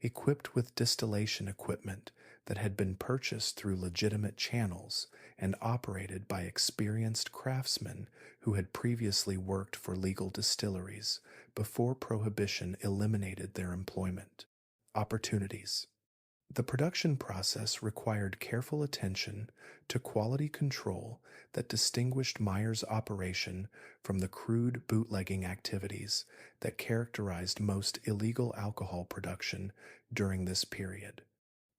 equipped with distillation equipment that had been purchased through legitimate channels and operated by experienced craftsmen who had previously worked for legal distilleries before Prohibition eliminated their employment opportunities. The production process required careful attention to quality control that distinguished Meyer's operation from the crude bootlegging activities that characterized most illegal alcohol production during this period.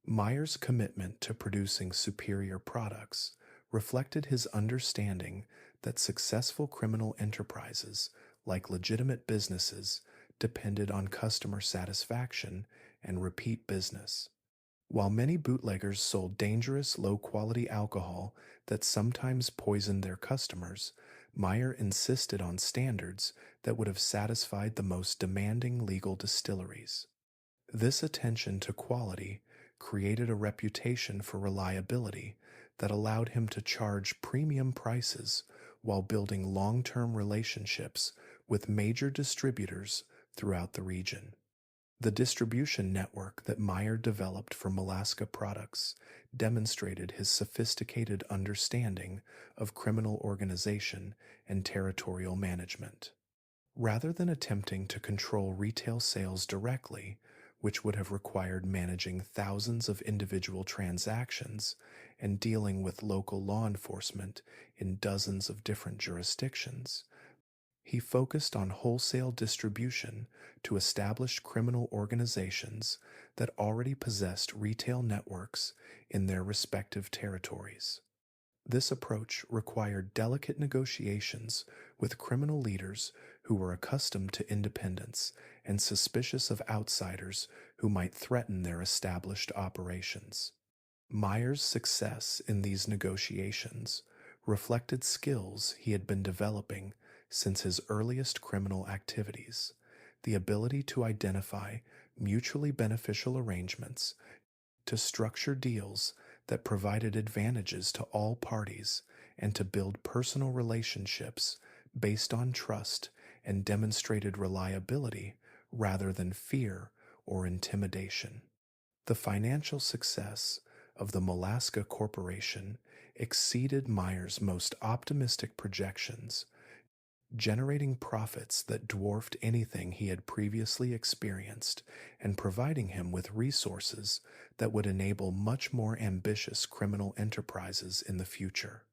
Meyer's commitment to producing superior products reflected his understanding that successful criminal enterprises, like legitimate businesses, depended on customer satisfaction and repeat business. While many bootleggers sold dangerous, low quality alcohol that sometimes poisoned their customers, Meyer insisted on standards that would have satisfied the most demanding legal distilleries. This attention to quality created a reputation for reliability that allowed him to charge premium prices while building long term relationships with major distributors throughout the region. The distribution network that Meyer developed for Malaska products demonstrated his sophisticated understanding of criminal organization and territorial management. Rather than attempting to control retail sales directly, which would have required managing thousands of individual transactions and dealing with local law enforcement in dozens of different jurisdictions, he focused on wholesale distribution to established criminal organizations that already possessed retail networks in their respective territories. This approach required delicate negotiations with criminal leaders who were accustomed to independence and suspicious of outsiders who might threaten their established operations. Meyer's success in these negotiations reflected skills he had been developing since his earliest criminal activities, the ability to identify mutually beneficial arrangements, to structure deals that provided advantages to all parties, and to build personal relationships based on trust and demonstrated reliability rather than fear or intimidation. The financial success of the Malaska Corporation exceeded Meyer's most optimistic projections, generating profits that dwarfed anything he had previously experienced and providing him with resources that would enable much more ambitious criminal enterprises in the future.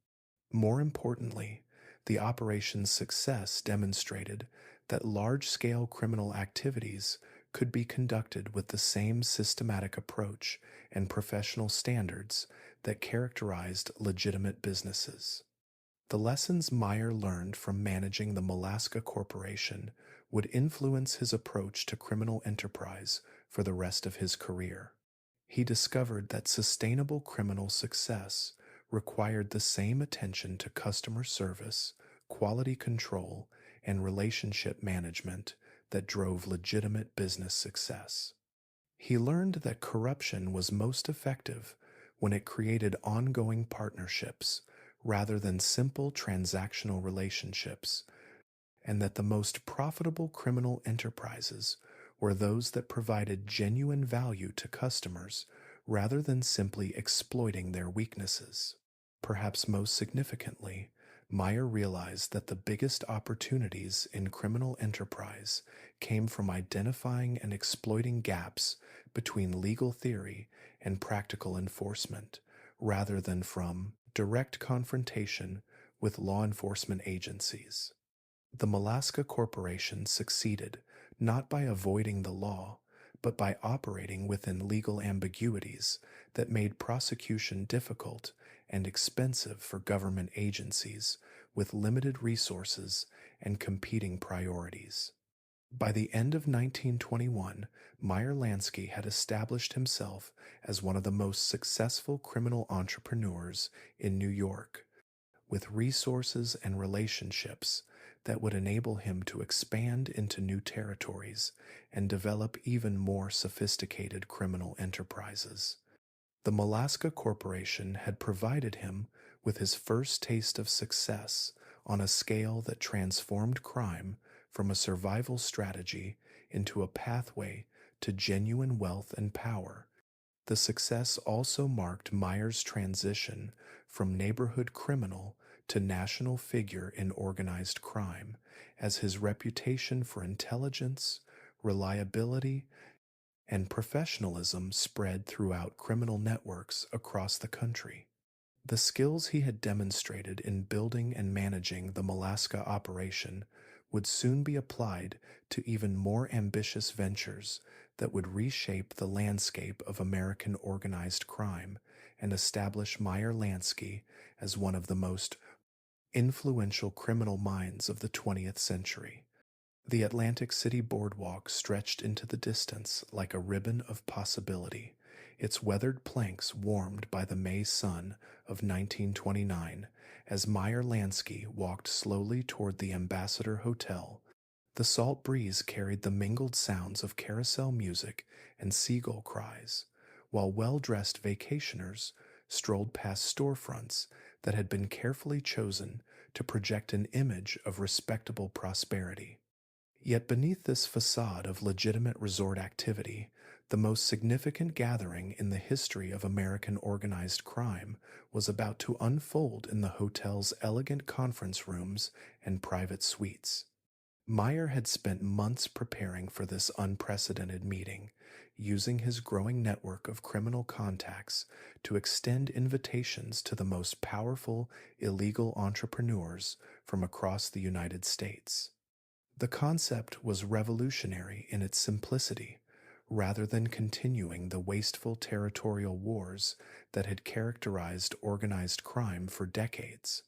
More importantly, the operation's success demonstrated that large-scale criminal activities could be conducted with the same systematic approach and professional standards that characterized legitimate businesses. The lessons Meyer learned from managing the Malaska Corporation would influence his approach to criminal enterprise for the rest of his career. He discovered that sustainable criminal success required the same attention to customer service, quality control, and relationship management that drove legitimate business success. He learned that corruption was most effective when it created ongoing partnerships rather than simple transactional relationships, and that the most profitable criminal enterprises were those that provided genuine value to customers rather than simply exploiting their weaknesses. Perhaps most significantly, Meyer realized that the biggest opportunities in criminal enterprise came from identifying and exploiting gaps between legal theory and practical enforcement, rather than from direct confrontation with law enforcement agencies. The Malaska Corporation succeeded not by avoiding the law, but by operating within legal ambiguities that made prosecution difficult and expensive for government agencies with limited resources and competing priorities. By the end of 1921, Meyer Lansky had established himself as one of the most successful criminal entrepreneurs in New York, with resources and relationships that would enable him to expand into new territories and develop even more sophisticated criminal enterprises. The Malaska Corporation had provided him with his first taste of success on a scale that transformed crime from a survival strategy into a pathway to genuine wealth and power. The success also marked Meyer's transition from neighborhood criminal to national figure in organized crime, as his reputation for intelligence, reliability, and professionalism spread throughout criminal networks across the country. The skills he had demonstrated in building and managing the Malaska operation would soon be applied to even more ambitious ventures that would reshape the landscape of American organized crime and establish Meyer Lansky as one of the most influential criminal minds of the 20th century. The Atlantic City boardwalk stretched into the distance like a ribbon of possibility, its weathered planks warmed by the May sun of 1929 as Meyer Lansky walked slowly toward the Ambassador Hotel. The salt breeze carried the mingled sounds of carousel music and seagull cries, while well-dressed vacationers strolled past storefronts that had been carefully chosen to project an image of respectable prosperity. Yet beneath this facade of legitimate resort activity, the most significant gathering in the history of American organized crime was about to unfold in the hotel's elegant conference rooms and private suites. Meyer had spent months preparing for this unprecedented meeting, using his growing network of criminal contacts to extend invitations to the most powerful illegal entrepreneurs from across the United States. The concept was revolutionary in its simplicity, rather than continuing the wasteful territorial wars that had characterized organized crime for decades.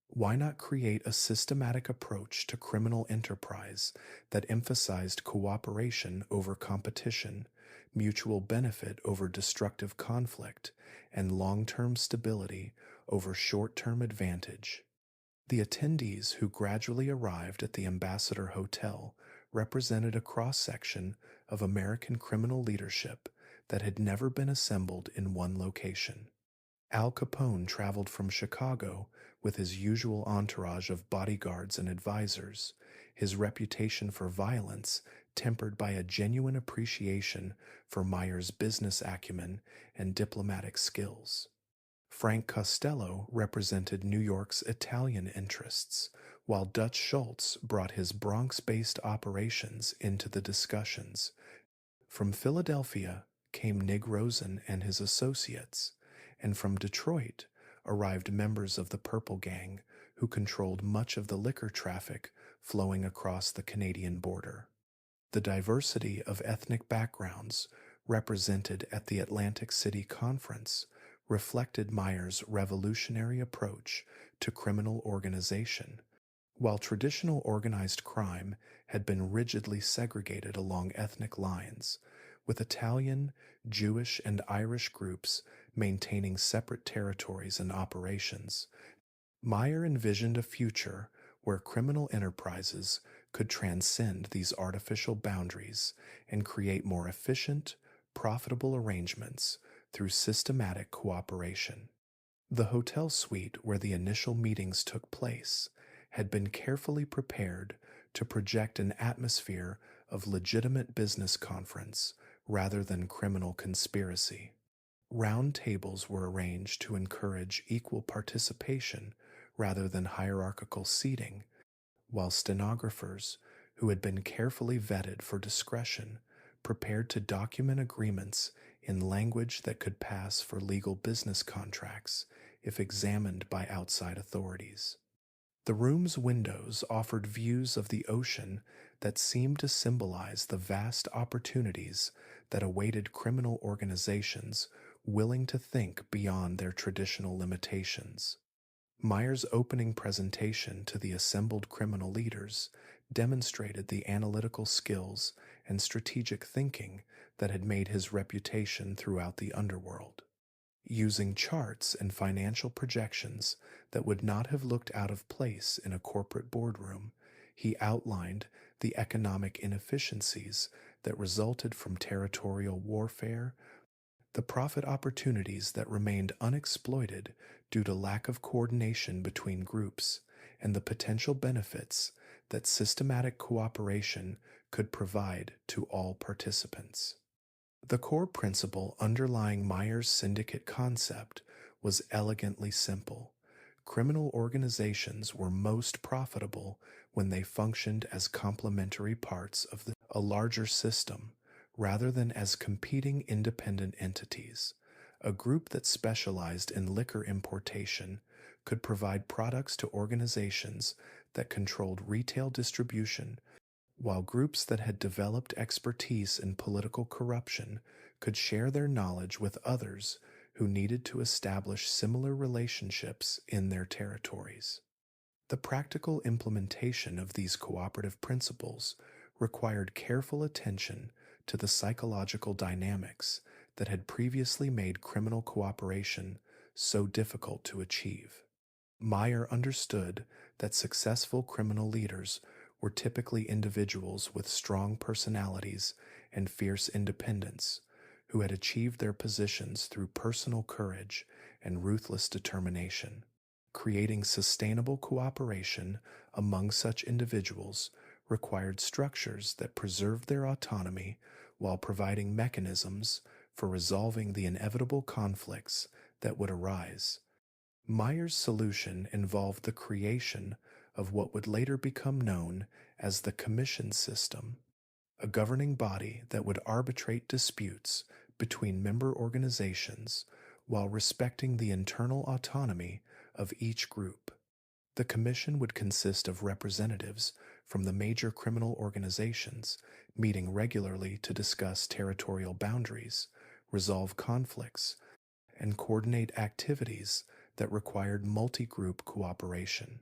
Why not create a systematic approach to criminal enterprise that emphasized cooperation over competition, mutual benefit over destructive conflict, and long-term stability over short-term advantage? The attendees who gradually arrived at the Ambassador Hotel represented a cross-section of American criminal leadership that had never been assembled in one location. Al Capone traveled from Chicago with his usual entourage of bodyguards and advisors, his reputation for violence tempered by a genuine appreciation for Meyer's business acumen and diplomatic skills. Frank Costello represented New York's Italian interests, while Dutch Schultz brought his Bronx-based operations into the discussions. From Philadelphia came Nig Rosen and his associates, and from Detroit arrived members of the Purple Gang, who controlled much of the liquor traffic flowing across the Canadian border. The diversity of ethnic backgrounds represented at the Atlantic City Conference reflected Meyer's revolutionary approach to criminal organization. While traditional organized crime had been rigidly segregated along ethnic lines, with Italian, Jewish, and Irish groups maintaining separate territories and operations, Meyer envisioned a future where criminal enterprises could transcend these artificial boundaries and create more efficient, profitable arrangements through systematic cooperation. The hotel suite where the initial meetings took place had been carefully prepared to project an atmosphere of legitimate business conference rather than criminal conspiracy. Round tables were arranged to encourage equal participation rather than hierarchical seating, while stenographers, who had been carefully vetted for discretion, prepared to document agreements in language that could pass for legal business contracts if examined by outside authorities. The room's windows offered views of the ocean that seemed to symbolize the vast opportunities that awaited criminal organizations willing to think beyond their traditional limitations. Meyer's opening presentation to the assembled criminal leaders demonstrated the analytical skills and strategic thinking that had made his reputation throughout the underworld. Using charts and financial projections that would not have looked out of place in a corporate boardroom, he outlined the economic inefficiencies that resulted from territorial warfare, the profit opportunities that remained unexploited due to lack of coordination between groups, and the potential benefits that systematic cooperation could provide to all participants. The core principle underlying Meyer's syndicate concept was elegantly simple. Criminal organizations were most profitable when they functioned as complementary parts of a larger system rather than as competing independent entities. A group that specialized in liquor importation could provide products to organizations that controlled retail distribution, while groups that had developed expertise in political corruption could share their knowledge with others who needed to establish similar relationships in their territories. The practical implementation of these cooperative principles required careful attention to the psychological dynamics that had previously made criminal cooperation so difficult to achieve. Meyer understood that successful criminal leaders were typically individuals with strong personalities and fierce independence, who had achieved their positions through personal courage and ruthless determination. Creating sustainable cooperation among such individuals required structures that preserved their autonomy while providing mechanisms for resolving the inevitable conflicts that would arise. Meyer's solution involved the creation of what would later become known as the commission system, a governing body that would arbitrate disputes between member organizations while respecting the internal autonomy of each group. The commission would consist of representatives from the major criminal organizations meeting regularly to discuss territorial boundaries, resolve conflicts, and coordinate activities that required multi-group cooperation.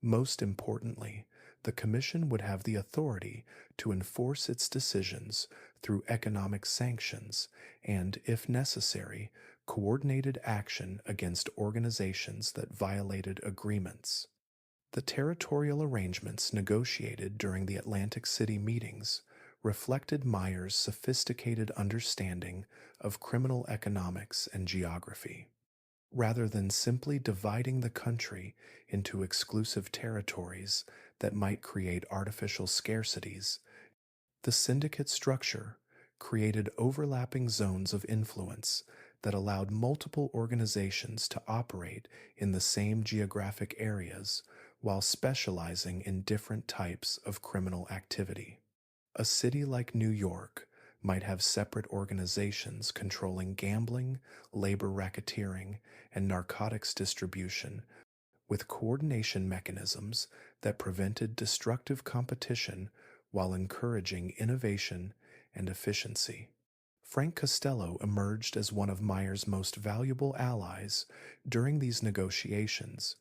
Most importantly, the Commission would have the authority to enforce its decisions through economic sanctions and, if necessary, coordinated action against organizations that violated agreements. The territorial arrangements negotiated during the Atlantic City meetings reflected Meyer's sophisticated understanding of criminal economics and geography. Rather than simply dividing the country into exclusive territories that might create artificial scarcities, the syndicate structure created overlapping zones of influence that allowed multiple organizations to operate in the same geographic areas while specializing in different types of criminal activity. A city like New York might have separate organizations controlling gambling, labor racketeering, and narcotics distribution, with coordination mechanisms that prevented destructive competition while encouraging innovation and efficiency. Frank Costello emerged as one of Meyer's most valuable allies during these negotiations,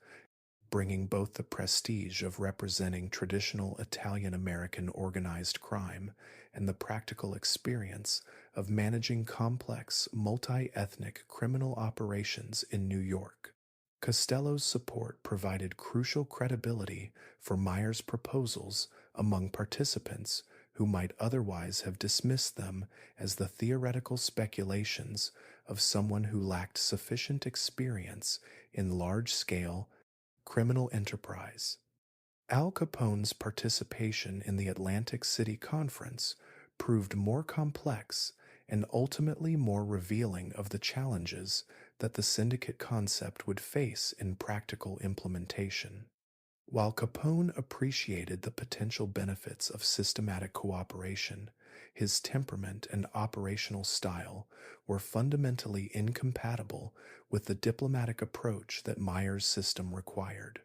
bringing both the prestige of representing traditional Italian-American organized crime and the practical experience of managing complex, multi-ethnic criminal operations in New York. Costello's support provided crucial credibility for Meyer's proposals among participants who might otherwise have dismissed them as the theoretical speculations of someone who lacked sufficient experience in large-scale criminal enterprise. Al Capone's participation in the Atlantic City Conference proved more complex and ultimately more revealing of the challenges that the syndicate concept would face in practical implementation. While Capone appreciated the potential benefits of systematic cooperation, his temperament and operational style were fundamentally incompatible with the diplomatic approach that Meyer's system required.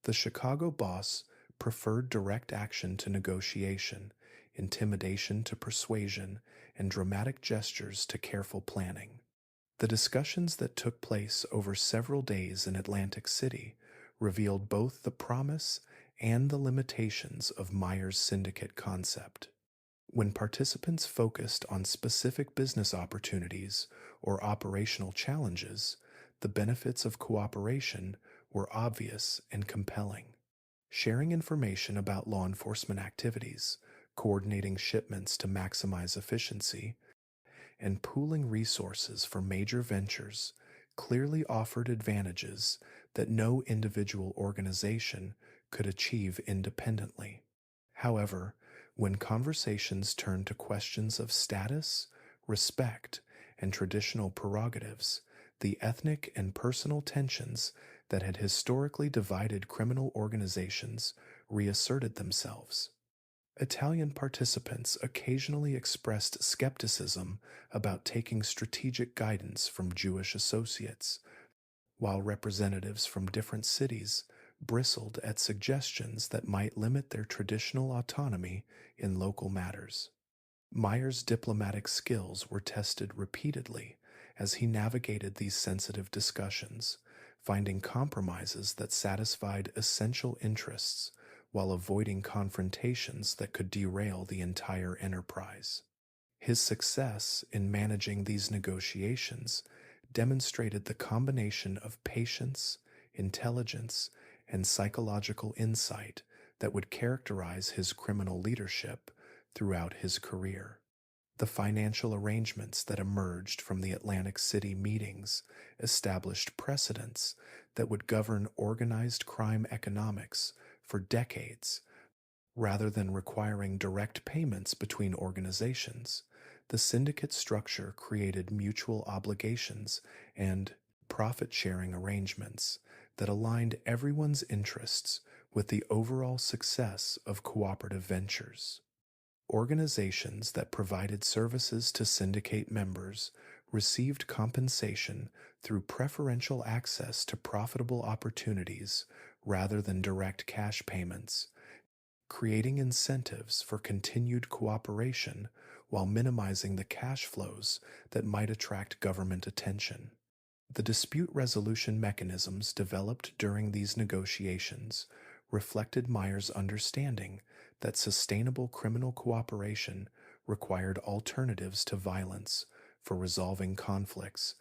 The Chicago boss preferred direct action to negotiation, intimidation to persuasion, and dramatic gestures to careful planning. The discussions that took place over several days in Atlantic City revealed both the promise and the limitations of Meyer's syndicate concept. When participants focused on specific business opportunities or operational challenges, the benefits of cooperation were obvious and compelling. Sharing information about law enforcement activities, coordinating shipments to maximize efficiency, and pooling resources for major ventures clearly offered advantages that no individual organization could achieve independently. However, when conversations turned to questions of status, respect, and traditional prerogatives, the ethnic and personal tensions that had historically divided criminal organizations reasserted themselves. Italian participants occasionally expressed skepticism about taking strategic guidance from Jewish associates, while representatives from different cities bristled at suggestions that might limit their traditional autonomy in local matters. Meyer's diplomatic skills were tested repeatedly as he navigated these sensitive discussions, finding compromises that satisfied essential interests while avoiding confrontations that could derail the entire enterprise. His success in managing these negotiations demonstrated the combination of patience, intelligence, and psychological insight that would characterize his criminal leadership throughout his career. The financial arrangements that emerged from the Atlantic City meetings established precedents that would govern organized crime economics for decades. Rather than requiring direct payments between organizations, the syndicate structure created mutual obligations and profit sharing arrangements that aligned everyone's interests with the overall success of cooperative ventures. Organizations that provided services to syndicate members received compensation through preferential access to profitable opportunities rather than direct cash payments, creating incentives for continued cooperation while minimizing the cash flows that might attract government attention. The dispute resolution mechanisms developed during these negotiations reflected Meyer's understanding that sustainable criminal cooperation required alternatives to violence for resolving conflicts.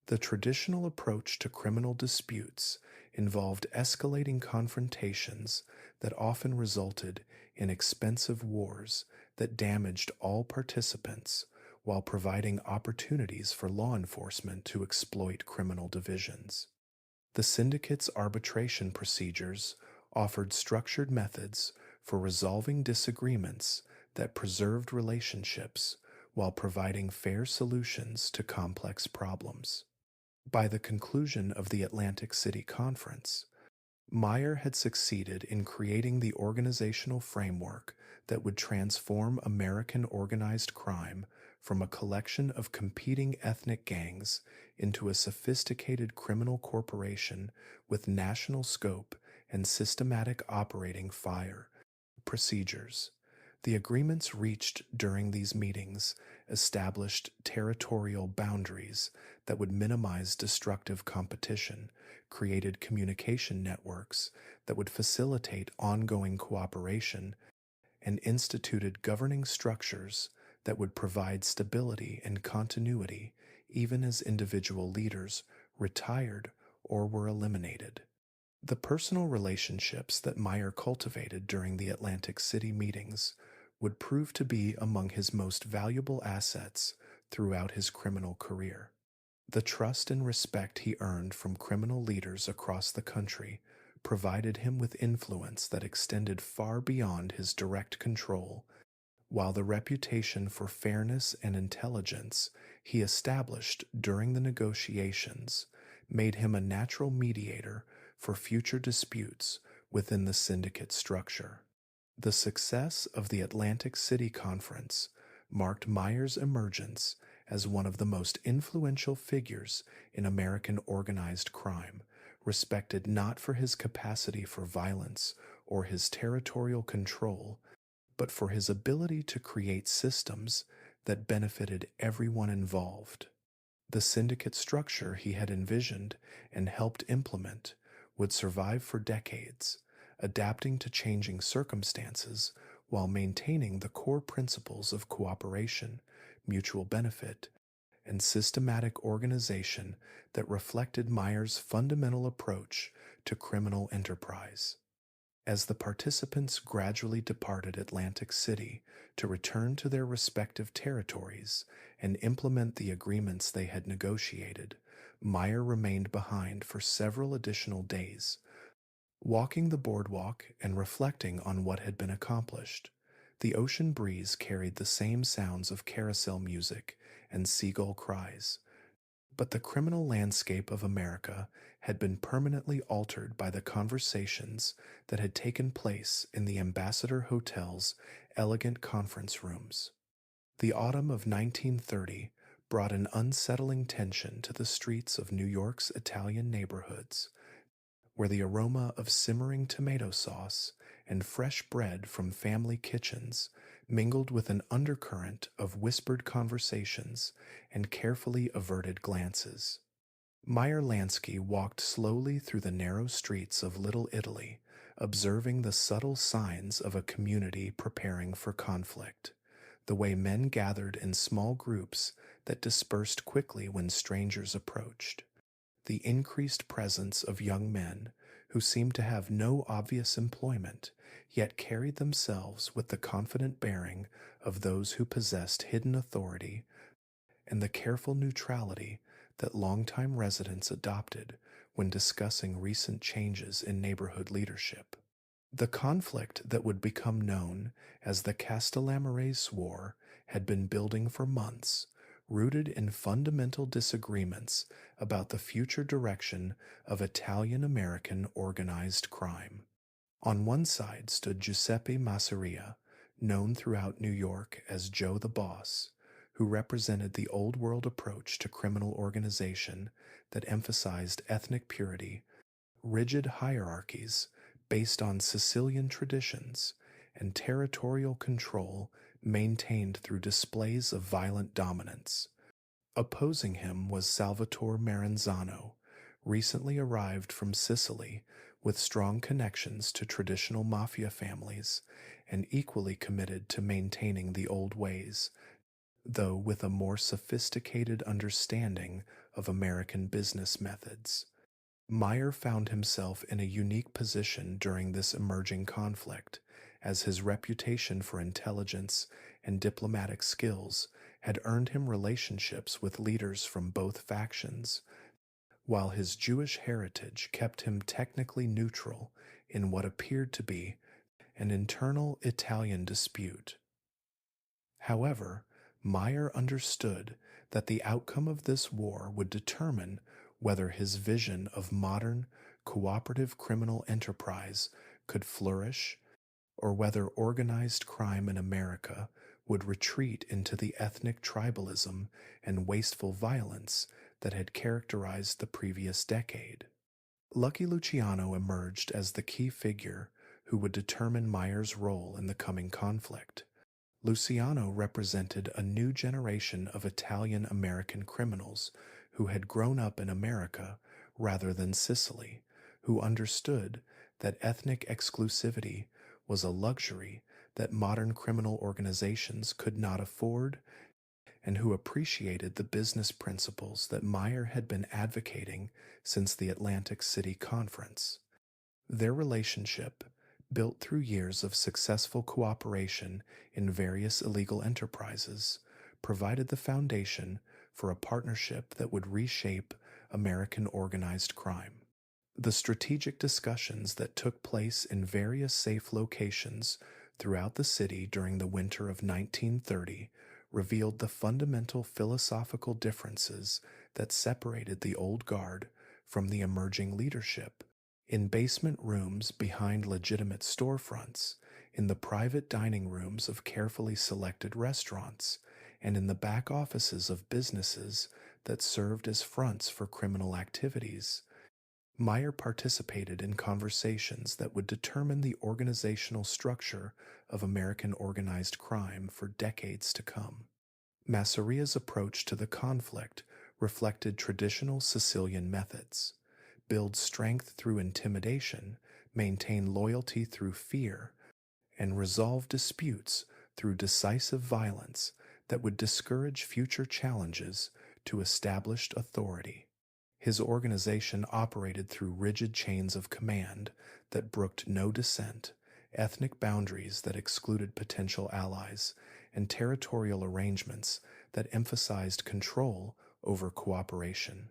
The traditional approach to criminal disputes involved escalating confrontations that often resulted in expensive wars that damaged all participants while providing opportunities for law enforcement to exploit criminal divisions. The syndicate's arbitration procedures offered structured methods for resolving disagreements that preserved relationships while providing fair solutions to complex problems. By the conclusion of the Atlantic City Conference, Meyer had succeeded in creating the organizational framework that would transform American organized crime from a collection of competing ethnic gangs into a sophisticated criminal corporation with national scope and systematic operating fire procedures. The agreements reached during these meetings established territorial boundaries that would minimize destructive competition, created communication networks that would facilitate ongoing cooperation, and instituted governing structures that would provide stability and continuity even as individual leaders retired or were eliminated. The personal relationships that Meyer cultivated during the Atlantic City meetings would prove to be among his most valuable assets throughout his criminal career. The trust and respect he earned from criminal leaders across the country provided him with influence that extended far beyond his direct control, while the reputation for fairness and intelligence he established during the negotiations made him a natural mediator for future disputes within the syndicate structure. The success of the Atlantic City Conference marked Meyer's emergence as one of the most influential figures in American organized crime, respected not for his capacity for violence or his territorial control, but for his ability to create systems that benefited everyone involved. The syndicate structure he had envisioned and helped implement would survive for decades, adapting to changing circumstances while maintaining the core principles of cooperation, mutual benefit, and systematic organization that reflected Meyer's fundamental approach to criminal enterprise. As the participants gradually departed Atlantic City to return to their respective territories and implement the agreements they had negotiated, Meyer remained behind for several additional days, walking the boardwalk and reflecting on what had been accomplished. The ocean breeze carried the same sounds of carousel music and seagull cries, but the criminal landscape of America had been permanently altered by the conversations that had taken place in the Ambassador Hotel's elegant conference rooms. The autumn of 1930 brought an unsettling tension to the streets of New York's Italian neighborhoods, where the aroma of simmering tomato sauce and fresh bread from family kitchens mingled with an undercurrent of whispered conversations and carefully averted glances. Meyer Lansky walked slowly through the narrow streets of Little Italy, observing the subtle signs of a community preparing for conflict. The way men gathered in small groups that dispersed quickly when strangers approached, the increased presence of young men who seemed to have no obvious employment, yet carried themselves with the confident bearing of those who possessed hidden authority, and the careful neutrality that longtime residents adopted when discussing recent changes in neighborhood leadership. The conflict that would become known as the Castellammarese War had been building for months, rooted in fundamental disagreements about the future direction of Italian American organized crime. On one side stood Giuseppe Masseria, known throughout New York as Joe the Boss, who represented the old world approach to criminal organization that emphasized ethnic purity, rigid hierarchies based on Sicilian traditions, and territorial control maintained through displays of violent dominance. Opposing him was Salvatore Maranzano, recently arrived from Sicily with strong connections to traditional mafia families and equally committed to maintaining the old ways, though with a more sophisticated understanding of American business methods. Meyer found himself in a unique position during this emerging conflict, as his reputation for intelligence and diplomatic skills had earned him relationships with leaders from both factions, while his Jewish heritage kept him technically neutral in what appeared to be an internal Italian dispute. However, Meyer understood that the outcome of this war would determine whether his vision of modern, cooperative criminal enterprise could flourish, or whether organized crime in America would retreat into the ethnic tribalism and wasteful violence that had characterized the previous decade. Lucky Luciano emerged as the key figure who would determine Meyer's role in the coming conflict. Luciano represented a new generation of Italian American criminals who had grown up in America rather than Sicily, who understood that ethnic exclusivity was a luxury that modern criminal organizations could not afford, and who appreciated the business principles that Meyer had been advocating since the Atlantic City Conference. Their relationship, built through years of successful cooperation in various illegal enterprises, provided the foundation for a partnership that would reshape American organized crime. The strategic discussions that took place in various safe locations throughout the city during the winter of 1930 revealed the fundamental philosophical differences that separated the old guard from the emerging leadership. In basement rooms behind legitimate storefronts, in the private dining rooms of carefully selected restaurants, and in the back offices of businesses that served as fronts for criminal activities, Meyer participated in conversations that would determine the organizational structure of American organized crime for decades to come. Masseria's approach to the conflict reflected traditional Sicilian methods: build strength through intimidation, maintain loyalty through fear, and resolve disputes through decisive violence that would discourage future challenges to established authority. His organization operated through rigid chains of command that brooked no dissent, ethnic boundaries that excluded potential allies, and territorial arrangements that emphasized control over cooperation.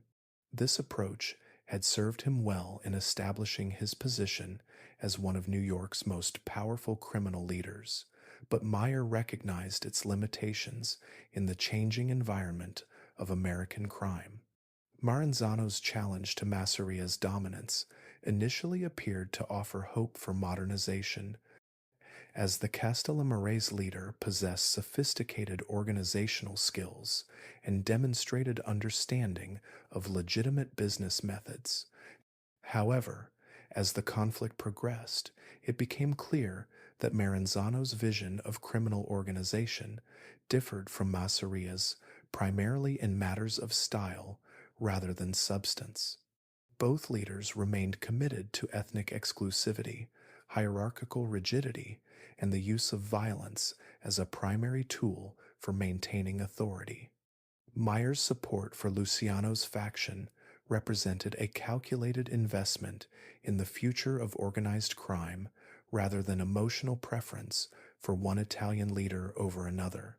This approach had served him well in establishing his position as one of New York's most powerful criminal leaders, but Meyer recognized its limitations in the changing environment of American crime. Maranzano's challenge to Masseria's dominance initially appeared to offer hope for modernization, as the Castellamarese leader possessed sophisticated organizational skills and demonstrated understanding of legitimate business methods. However, as the conflict progressed, it became clear that Maranzano's vision of criminal organization differed from Masseria's primarily in matters of style rather than substance. Both leaders remained committed to ethnic exclusivity, hierarchical rigidity, and the use of violence as a primary tool for maintaining authority. Meyer's support for Luciano's faction represented a calculated investment in the future of organized crime rather than emotional preference for one Italian leader over another.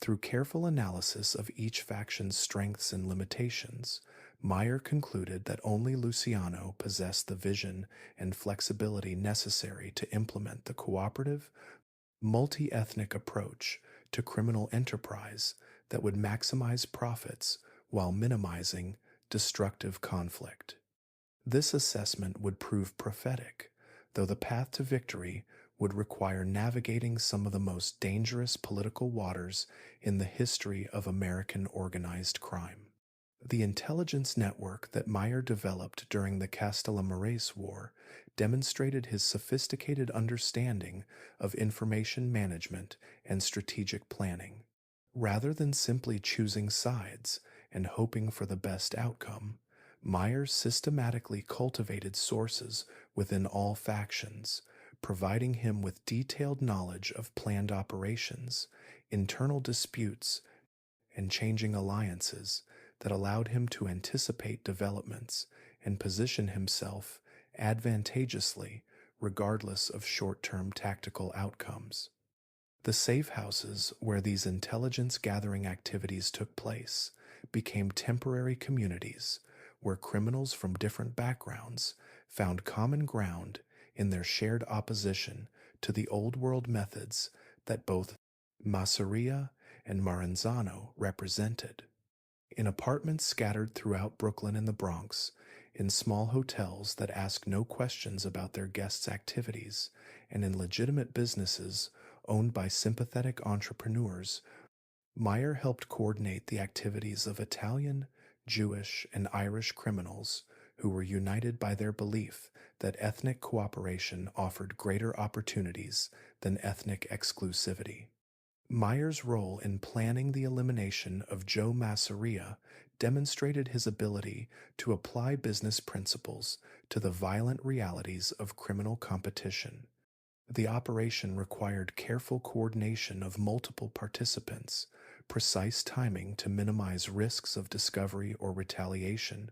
Through careful analysis of each faction's strengths and limitations, Meyer concluded that only Luciano possessed the vision and flexibility necessary to implement the cooperative, multi-ethnic approach to criminal enterprise that would maximize profits while minimizing destructive conflict. This assessment would prove prophetic, though the path to victory would require navigating some of the most dangerous political waters in the history of American organized crime. The intelligence network that Meyer developed during the Castellamarese War demonstrated his sophisticated understanding of information management and strategic planning. Rather than simply choosing sides and hoping for the best outcome, Meyer systematically cultivated sources within all factions, providing him with detailed knowledge of planned operations, internal disputes, and changing alliances that allowed him to anticipate developments and position himself advantageously regardless of short-term tactical outcomes. The safe houses where these intelligence gathering activities took place became temporary communities where criminals from different backgrounds found common ground in their shared opposition to the old world methods that both Masseria and Maranzano represented. In apartments scattered throughout Brooklyn and the Bronx, in small hotels that ask no questions about their guests' activities, and in legitimate businesses owned by sympathetic entrepreneurs, Meyer helped coordinate the activities of Italian, Jewish, and Irish criminals who were united by their belief that ethnic cooperation offered greater opportunities than ethnic exclusivity. Meyer's role in planning the elimination of Joe Masseria demonstrated his ability to apply business principles to the violent realities of criminal competition. The operation required careful coordination of multiple participants, precise timing to minimize risks of discovery or retaliation,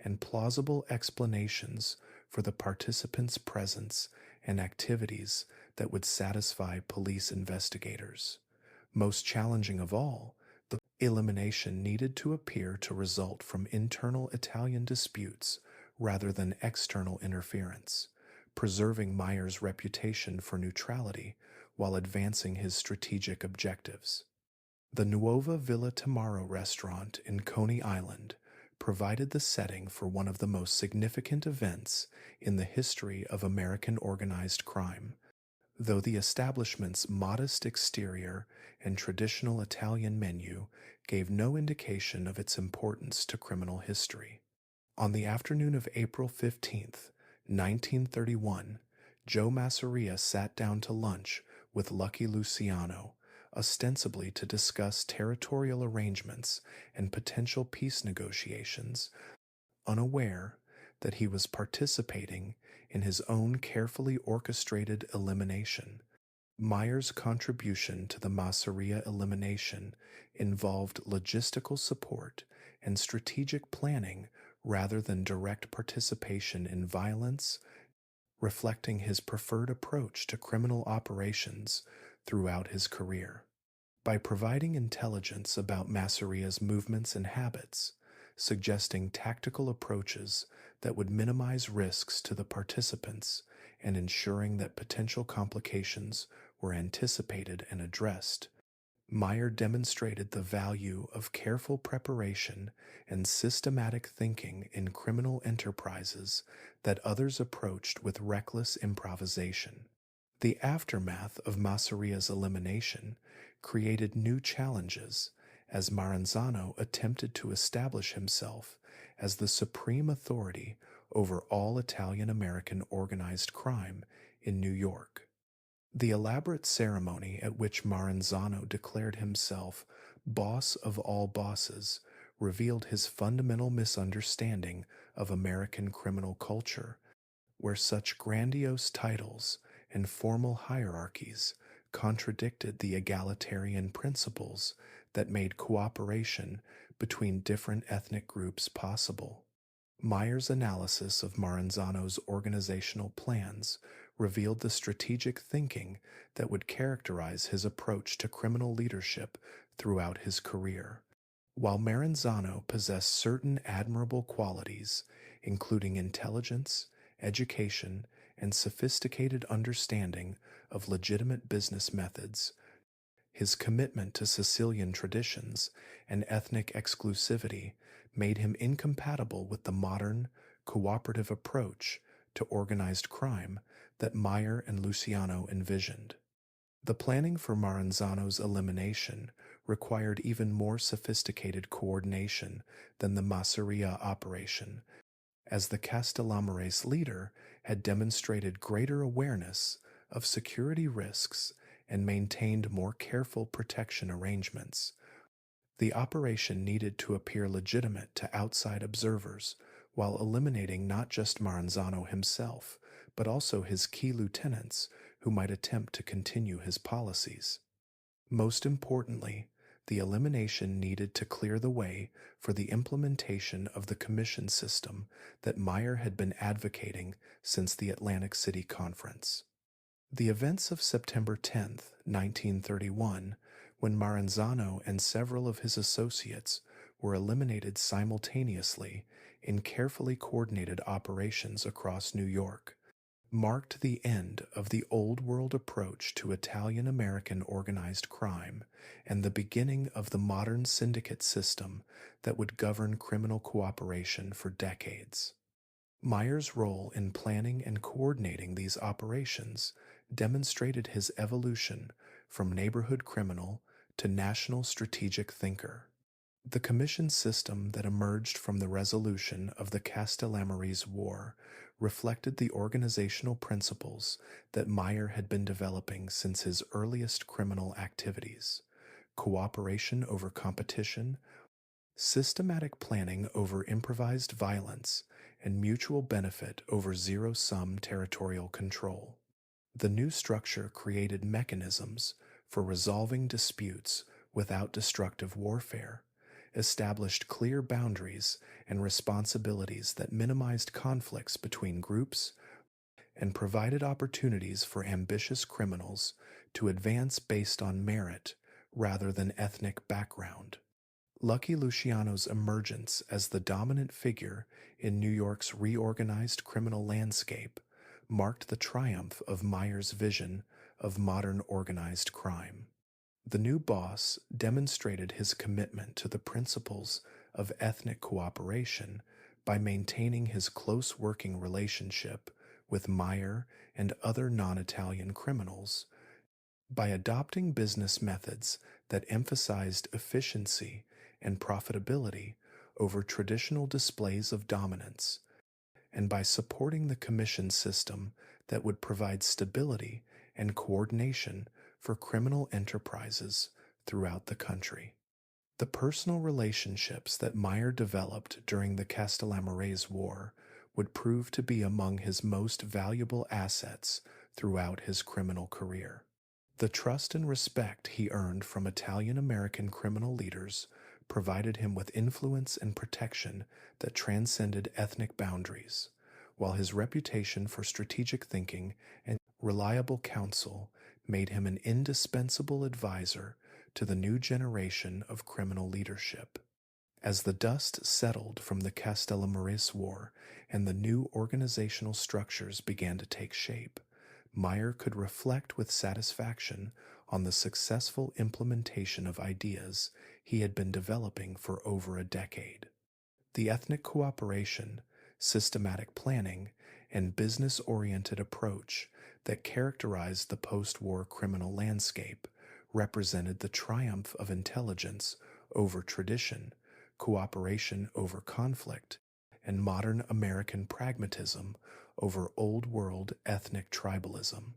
and plausible explanations for the participants' presence and activities that would satisfy police investigators. Most challenging of all, the elimination needed to appear to result from internal Italian disputes rather than external interference, preserving Meyer's reputation for neutrality while advancing his strategic objectives. The Nuova Villa Tamaro restaurant in Coney Island provided the setting for one of the most significant events in the history of American organized crime, though the establishment's modest exterior and traditional Italian menu gave no indication of its importance to criminal history. On the afternoon of April 15th, 1931, Joe Masseria sat down to lunch with Lucky Luciano, ostensibly to discuss territorial arrangements and potential peace negotiations, unaware that he was participating in his own carefully orchestrated elimination. Meyer's contribution to the Masseria elimination involved logistical support and strategic planning rather than direct participation in violence, reflecting his preferred approach to criminal operations throughout his career. By providing intelligence about Masseria's movements and habits, suggesting tactical approaches that would minimize risks to the participants and ensuring that potential complications were anticipated and addressed, Meyer demonstrated the value of careful preparation and systematic thinking in criminal enterprises that others approached with reckless improvisation. The aftermath of Masseria's elimination created new challenges as Maranzano attempted to establish himself as the supreme authority over all Italian American organized crime in New York. The elaborate ceremony at which Maranzano declared himself boss of all bosses revealed his fundamental misunderstanding of American criminal culture, where such grandiose titles and formal hierarchies contradicted the egalitarian principles that made cooperation between different ethnic groups possible. Meyer's analysis of Maranzano's organizational plans revealed the strategic thinking that would characterize his approach to criminal leadership throughout his career. While Maranzano possessed certain admirable qualities, including intelligence, education, and sophisticated understanding of legitimate business methods, his commitment to Sicilian traditions and ethnic exclusivity made him incompatible with the modern, cooperative approach to organized crime that Meyer and Luciano envisioned. The planning for Maranzano's elimination required even more sophisticated coordination than the Masseria operation, as the Castellamarese leader had demonstrated greater awareness of security risks and maintained more careful protection arrangements. The operation needed to appear legitimate to outside observers while eliminating not just Maranzano himself, but also his key lieutenants who might attempt to continue his policies. Most importantly, the elimination needed to clear the way for the implementation of the commission system that Meyer had been advocating since the Atlantic City Conference. The events of September 10, 1931, when Maranzano and several of his associates were eliminated simultaneously in carefully coordinated operations across New York, marked the end of the old world approach to Italian American organized crime and the beginning of the modern syndicate system that would govern criminal cooperation for decades. Meyer's role in planning and coordinating these operations demonstrated his evolution from neighborhood criminal to national strategic thinker. The commission system that emerged from the resolution of the Castellamarese War reflected the organizational principles that Meyer had been developing since his earliest criminal activities: cooperation over competition, systematic planning over improvised violence, and mutual benefit over zero-sum territorial control. The new structure created mechanisms for resolving disputes without destructive warfare, established clear boundaries and responsibilities that minimized conflicts between groups, and provided opportunities for ambitious criminals to advance based on merit rather than ethnic background. Lucky Luciano's emergence as the dominant figure in New York's reorganized criminal landscape marked the triumph of Meyer's vision of modern organized crime. The new boss demonstrated his commitment to the principles of ethnic cooperation by maintaining his close working relationship with Meyer and other non-Italian criminals. By adopting business methods that emphasized efficiency and profitability over traditional displays of dominance, and by supporting the commission system that would provide stability and coordination for criminal enterprises throughout the country. The personal relationships that Meyer developed during the Castellamarese War would prove to be among his most valuable assets throughout his criminal career. The trust and respect he earned from Italian American criminal leaders provided him with influence and protection that transcended ethnic boundaries, while his reputation for strategic thinking and reliable counsel made him an indispensable advisor to the new generation of criminal leadership. As the dust settled from the Castellamarese War and the new organizational structures began to take shape, Meyer could reflect with satisfaction on the successful implementation of ideas he had been developing for over a decade. The ethnic cooperation, systematic planning, and business oriented approach that characterized the post war criminal landscape represented the triumph of intelligence over tradition, cooperation over conflict, and modern American pragmatism over old world ethnic tribalism.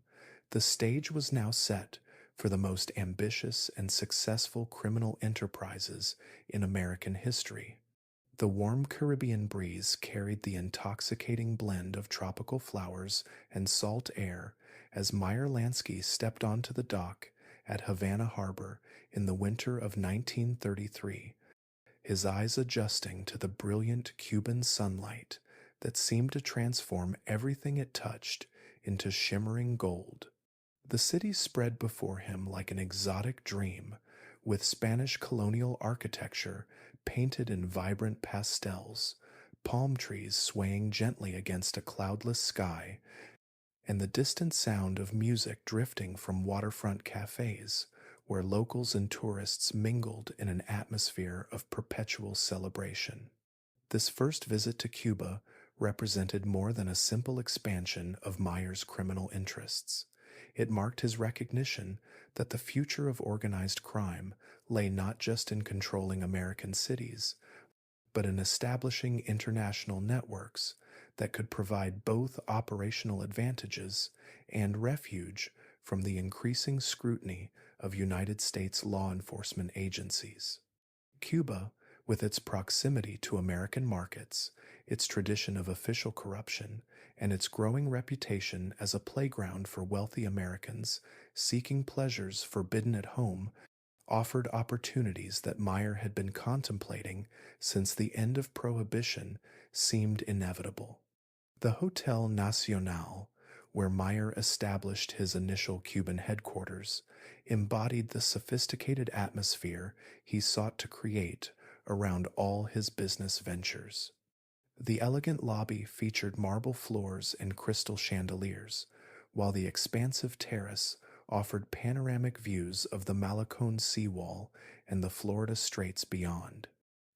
The stage was now set for the most ambitious and successful criminal enterprises in American history. The warm Caribbean breeze carried the intoxicating blend of tropical flowers and salt air as Meyer Lansky stepped onto the dock at Havana Harbor in the winter of 1933, his eyes adjusting to the brilliant Cuban sunlight that seemed to transform everything it touched into shimmering gold. The city spread before him like an exotic dream, with Spanish colonial architecture painted in vibrant pastels, palm trees swaying gently against a cloudless sky, and the distant sound of music drifting from waterfront cafes, where locals and tourists mingled in an atmosphere of perpetual celebration. This first visit to Cuba represented more than a simple expansion of Meyer's criminal interests. It marked his recognition that the future of organized crime lay not just in controlling American cities, but in establishing international networks that could provide both operational advantages and refuge from the increasing scrutiny of United States law enforcement agencies. Cuba, with its proximity to American markets, its tradition of official corruption, and its growing reputation as a playground for wealthy Americans seeking pleasures forbidden at home, offered opportunities that Meyer had been contemplating since the end of Prohibition seemed inevitable. The Hotel Nacional, where Meyer established his initial Cuban headquarters, embodied the sophisticated atmosphere he sought to create around all his business ventures. The elegant lobby featured marble floors and crystal chandeliers, while the expansive terrace offered panoramic views of the Malecón seawall and the Florida Straits beyond.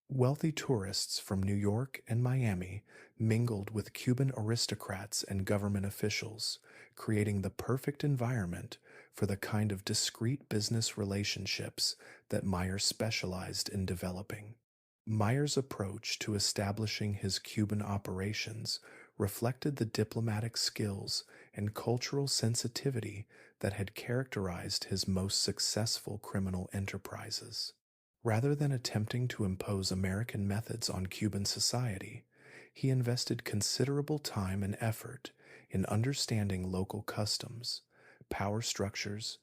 Wealthy tourists from New York and Miami mingled with Cuban aristocrats and government officials, creating the perfect environment for the kind of discreet business relationships that Meyer specialized in developing. Meyer's approach to establishing his Cuban operations reflected the diplomatic skills and cultural sensitivity that had characterized his most successful criminal enterprises. Rather than attempting to impose American methods on Cuban society, he invested considerable time and effort in understanding local customs, power structures,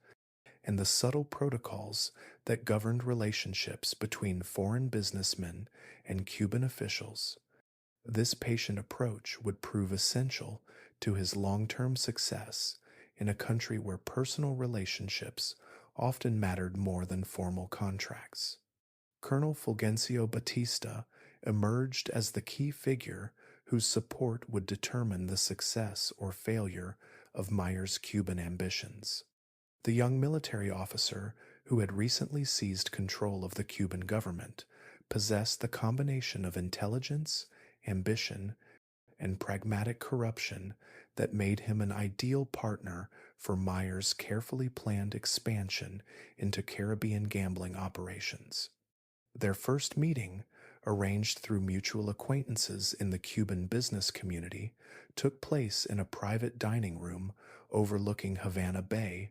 and the subtle protocols that governed relationships between foreign businessmen and Cuban officials. This patient approach would prove essential to his long-term success in a country where personal relationships often mattered more than formal contracts. Colonel Fulgencio Batista emerged as the key figure whose support would determine the success or failure of Meyer's Cuban ambitions. The young military officer who had recently seized control of the Cuban government possessed the combination of intelligence, ambition, and pragmatic corruption that made him an ideal partner for Meyer's carefully planned expansion into Caribbean gambling operations. Their first meeting, arranged through mutual acquaintances in the Cuban business community, took place in a private dining room overlooking Havana Bay,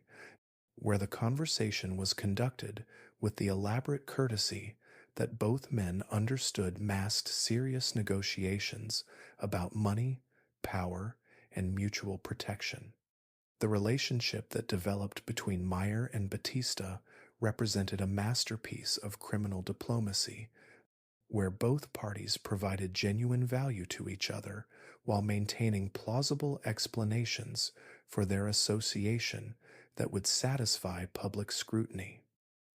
where the conversation was conducted with the elaborate courtesy that both men understood masked serious negotiations about money, power, and mutual protection. The relationship that developed between Meyer and Batista represented a masterpiece of criminal diplomacy, where both parties provided genuine value to each other while maintaining plausible explanations for their association that would satisfy public scrutiny.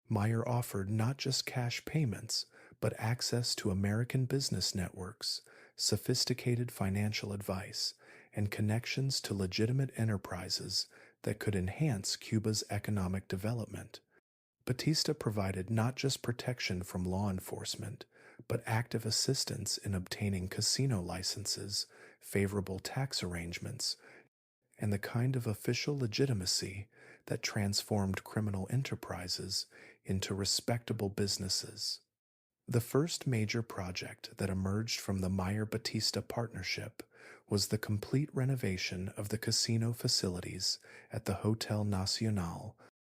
Meyer offered not just cash payments, but access to American business networks, sophisticated financial advice, and connections to legitimate enterprises that could enhance Cuba's economic development. Batista provided not just protection from law enforcement, but active assistance in obtaining casino licenses, favorable tax arrangements, and the kind of official legitimacy that transformed criminal enterprises into respectable businesses. The first major project that emerged from the Meyer Batista partnership was the complete renovation of the casino facilities at the Hotel Nacional,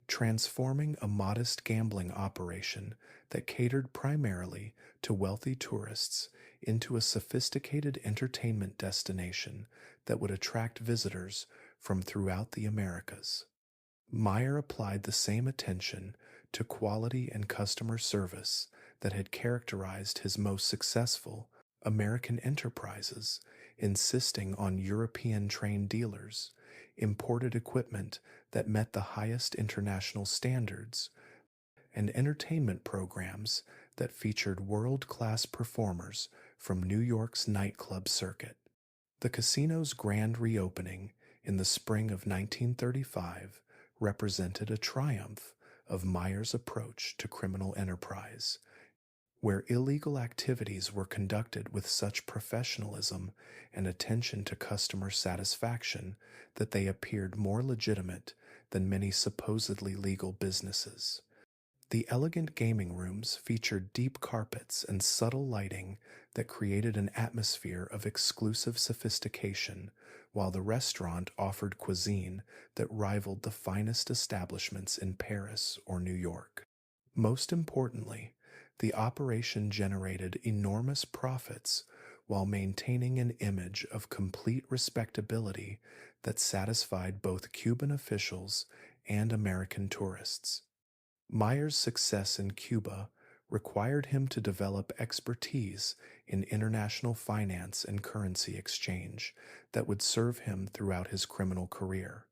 transforming a modest gambling operation that catered primarily to wealthy tourists into a sophisticated entertainment destination that would attract visitors from throughout the Americas. Meyer applied the same attention to quality and customer service that had characterized his most successful American enterprises, insisting on European trained dealers, imported equipment that met the highest international standards, and entertainment programs that featured world-class performers from New York's nightclub circuit. The casino's grand reopening in the spring of 1935 represented a triumph of Meyer's approach to criminal enterprise, where illegal activities were conducted with such professionalism and attention to customer satisfaction that they appeared more legitimate than many supposedly legal businesses. The elegant gaming rooms featured deep carpets and subtle lighting that created an atmosphere of exclusive sophistication, while the restaurant offered cuisine that rivaled the finest establishments in Paris or New York. Most importantly, the operation generated enormous profits while maintaining an image of complete respectability that satisfied both Cuban officials and American tourists. Meyer's success in Cuba required him to develop expertise in international finance and currency exchange that would serve him throughout his criminal career.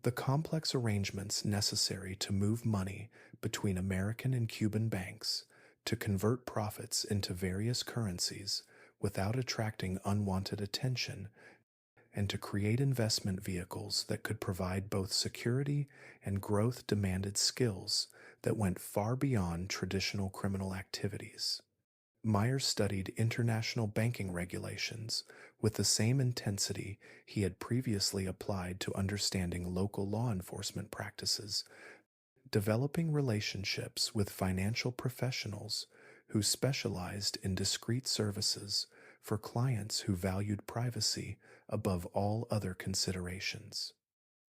The complex arrangements necessary to move money between American and Cuban banks, to convert profits into various currencies without attracting unwanted attention, and to create investment vehicles that could provide both security and growth demanded skills that went far beyond traditional criminal activities. Meyer studied international banking regulations with the same intensity he had previously applied to understanding local law enforcement practices, developing relationships with financial professionals who specialized in discreet services for clients who valued privacy above all other considerations.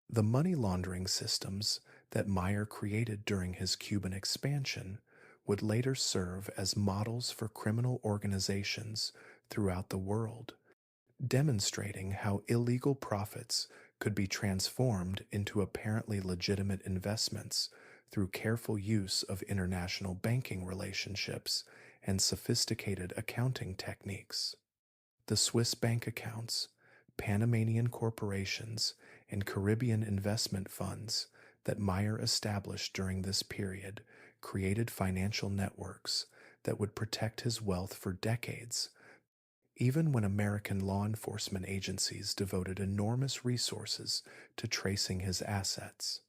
The money laundering systems that Meyer created during his Cuban expansion would later serve as models for criminal organizations throughout the world, demonstrating how illegal profits could be transformed into apparently legitimate investments through careful use of international banking relationships and sophisticated accounting techniques. The Swiss bank accounts, Panamanian corporations, and Caribbean investment funds that Meyer established during this period created financial networks that would protect his wealth for decades, even when American law enforcement agencies devoted enormous resources to tracing his assets.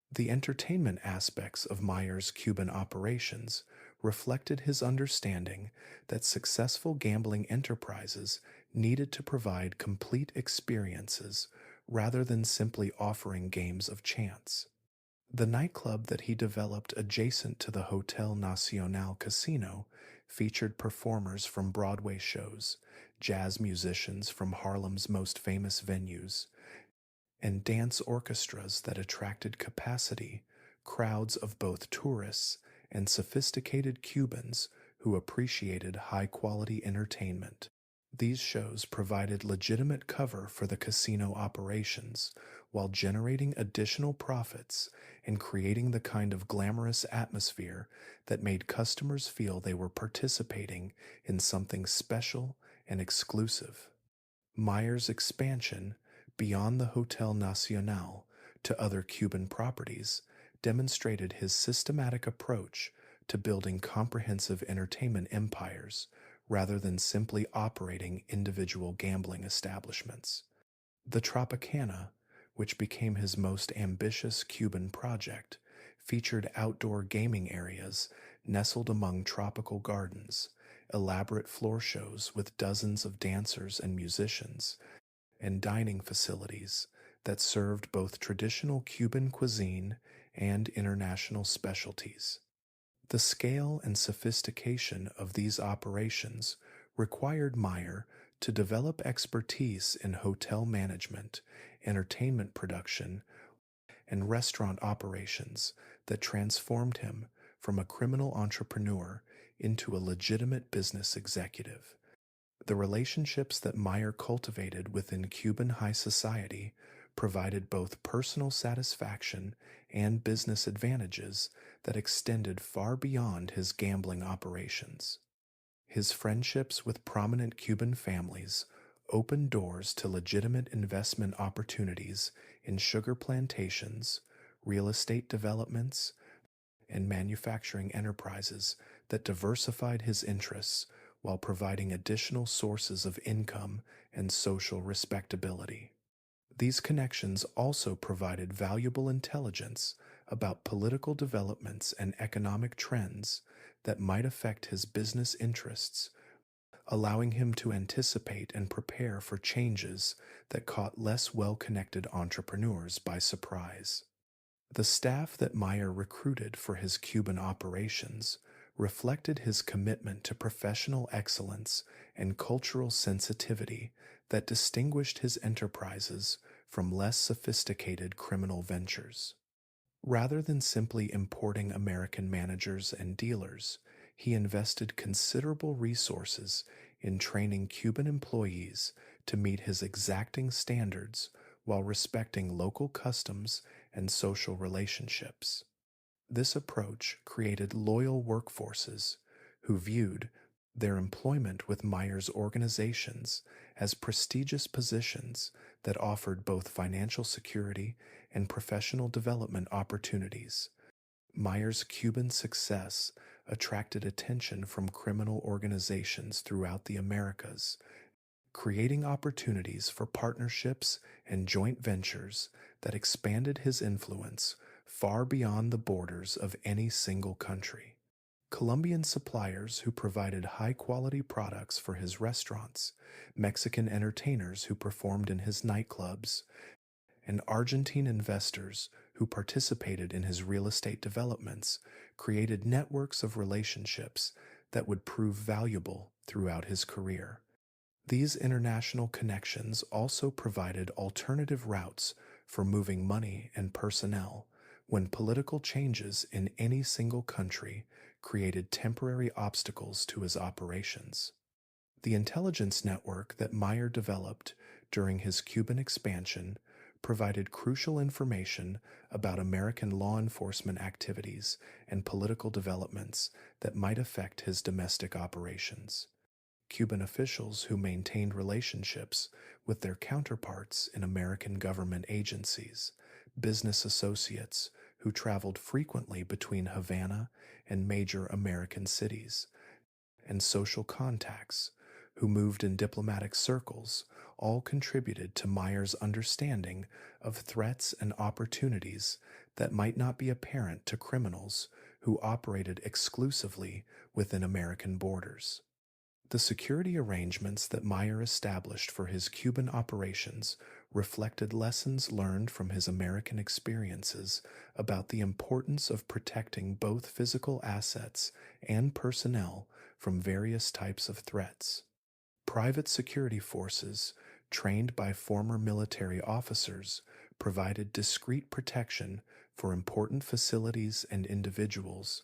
The entertainment aspects of Meyer's Cuban operations reflected his understanding that successful gambling enterprises needed to provide complete experiences rather than simply offering games of chance. The nightclub that he developed adjacent to the Hotel Nacional Casino featured performers from Broadway shows, jazz musicians from Harlem's most famous venues, and dance orchestras that attracted crowds of both tourists and sophisticated Cubans who appreciated high quality entertainment. These shows provided legitimate cover for the casino operations while generating additional profits and creating the kind of glamorous atmosphere that made customers feel they were participating in something special and exclusive. Meyer's expansion beyond the Hotel Nacional to other Cuban properties demonstrated his systematic approach to building comprehensive entertainment empires rather than simply operating individual gambling establishments. The Tropicana, which became his most ambitious Cuban project, featured outdoor gaming areas nestled among tropical gardens, elaborate floor shows with dozens of dancers and musicians, and dining facilities that served both traditional Cuban cuisine and international specialties. The scale and sophistication of these operations required Meyer to develop expertise in hotel management, entertainment production, and restaurant operations that transformed him from a criminal entrepreneur into a legitimate business executive. The relationships that Meyer cultivated within Cuban high society provided both personal satisfaction and business advantages that extended far beyond his gambling operations. His friendships with prominent Cuban families opened doors to legitimate investment opportunities in sugar plantations, real estate developments, and manufacturing enterprises that diversified his interests while providing additional sources of income and social respectability. These connections also provided valuable intelligence about political developments and economic trends that might affect his business interests, allowing him to anticipate and prepare for changes that caught less well connected entrepreneurs by surprise. The staff that Meyer recruited for his Cuban operations reflected his commitment to professional excellence and cultural sensitivity that distinguished his enterprises from less sophisticated criminal ventures. Rather than simply importing American managers and dealers, he invested considerable resources in training Cuban employees to meet his exacting standards while respecting local customs and social relationships. This approach created loyal workforces who viewed their employment with Meyer's organizations as prestigious positions that offered both financial security and professional development opportunities. Meyer's Cuban success attracted attention from criminal organizations throughout the Americas, creating opportunities for partnerships and joint ventures that expanded his influence far beyond the borders of any single country. Colombian suppliers who provided high quality products for his restaurants, Mexican entertainers who performed in his nightclubs, and Argentine investors who participated in his real estate developments created networks of relationships that would prove valuable throughout his career. These international connections also provided alternative routes for moving money and personnel when political changes in any single country created temporary obstacles to his operations. The intelligence network that Meyer developed during his Cuban expansion provided crucial information about American law enforcement activities and political developments that might affect his domestic operations. Cuban officials who maintained relationships with their counterparts in American government agencies, business associates who traveled frequently between Havana and major American cities, and social contacts who moved in diplomatic circles all contributed to Meyer's understanding of threats and opportunities that might not be apparent to criminals who operated exclusively within American borders. The security arrangements that Meyer established for his Cuban operations reflected lessons learned from his American experiences about the importance of protecting both physical assets and personnel from various types of threats. Private security forces, trained by former military officers, provided discreet protection for important facilities and individuals,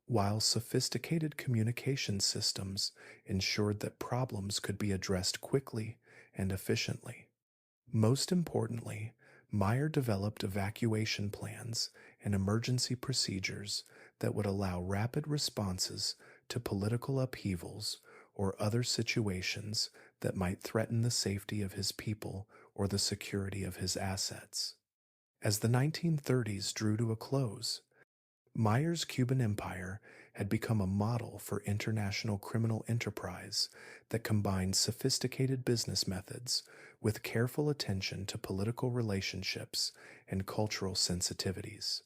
while sophisticated communication systems ensured that problems could be addressed quickly and efficiently. Most importantly, Meyer developed evacuation plans and emergency procedures that would allow rapid responses to political upheavals or other situations that might threaten the safety of his people or the security of his assets. As the 1930s drew to a close, Meyer's Cuban empire had become a model for international criminal enterprise that combined sophisticated business methods with careful attention to political relationships and cultural sensitivities.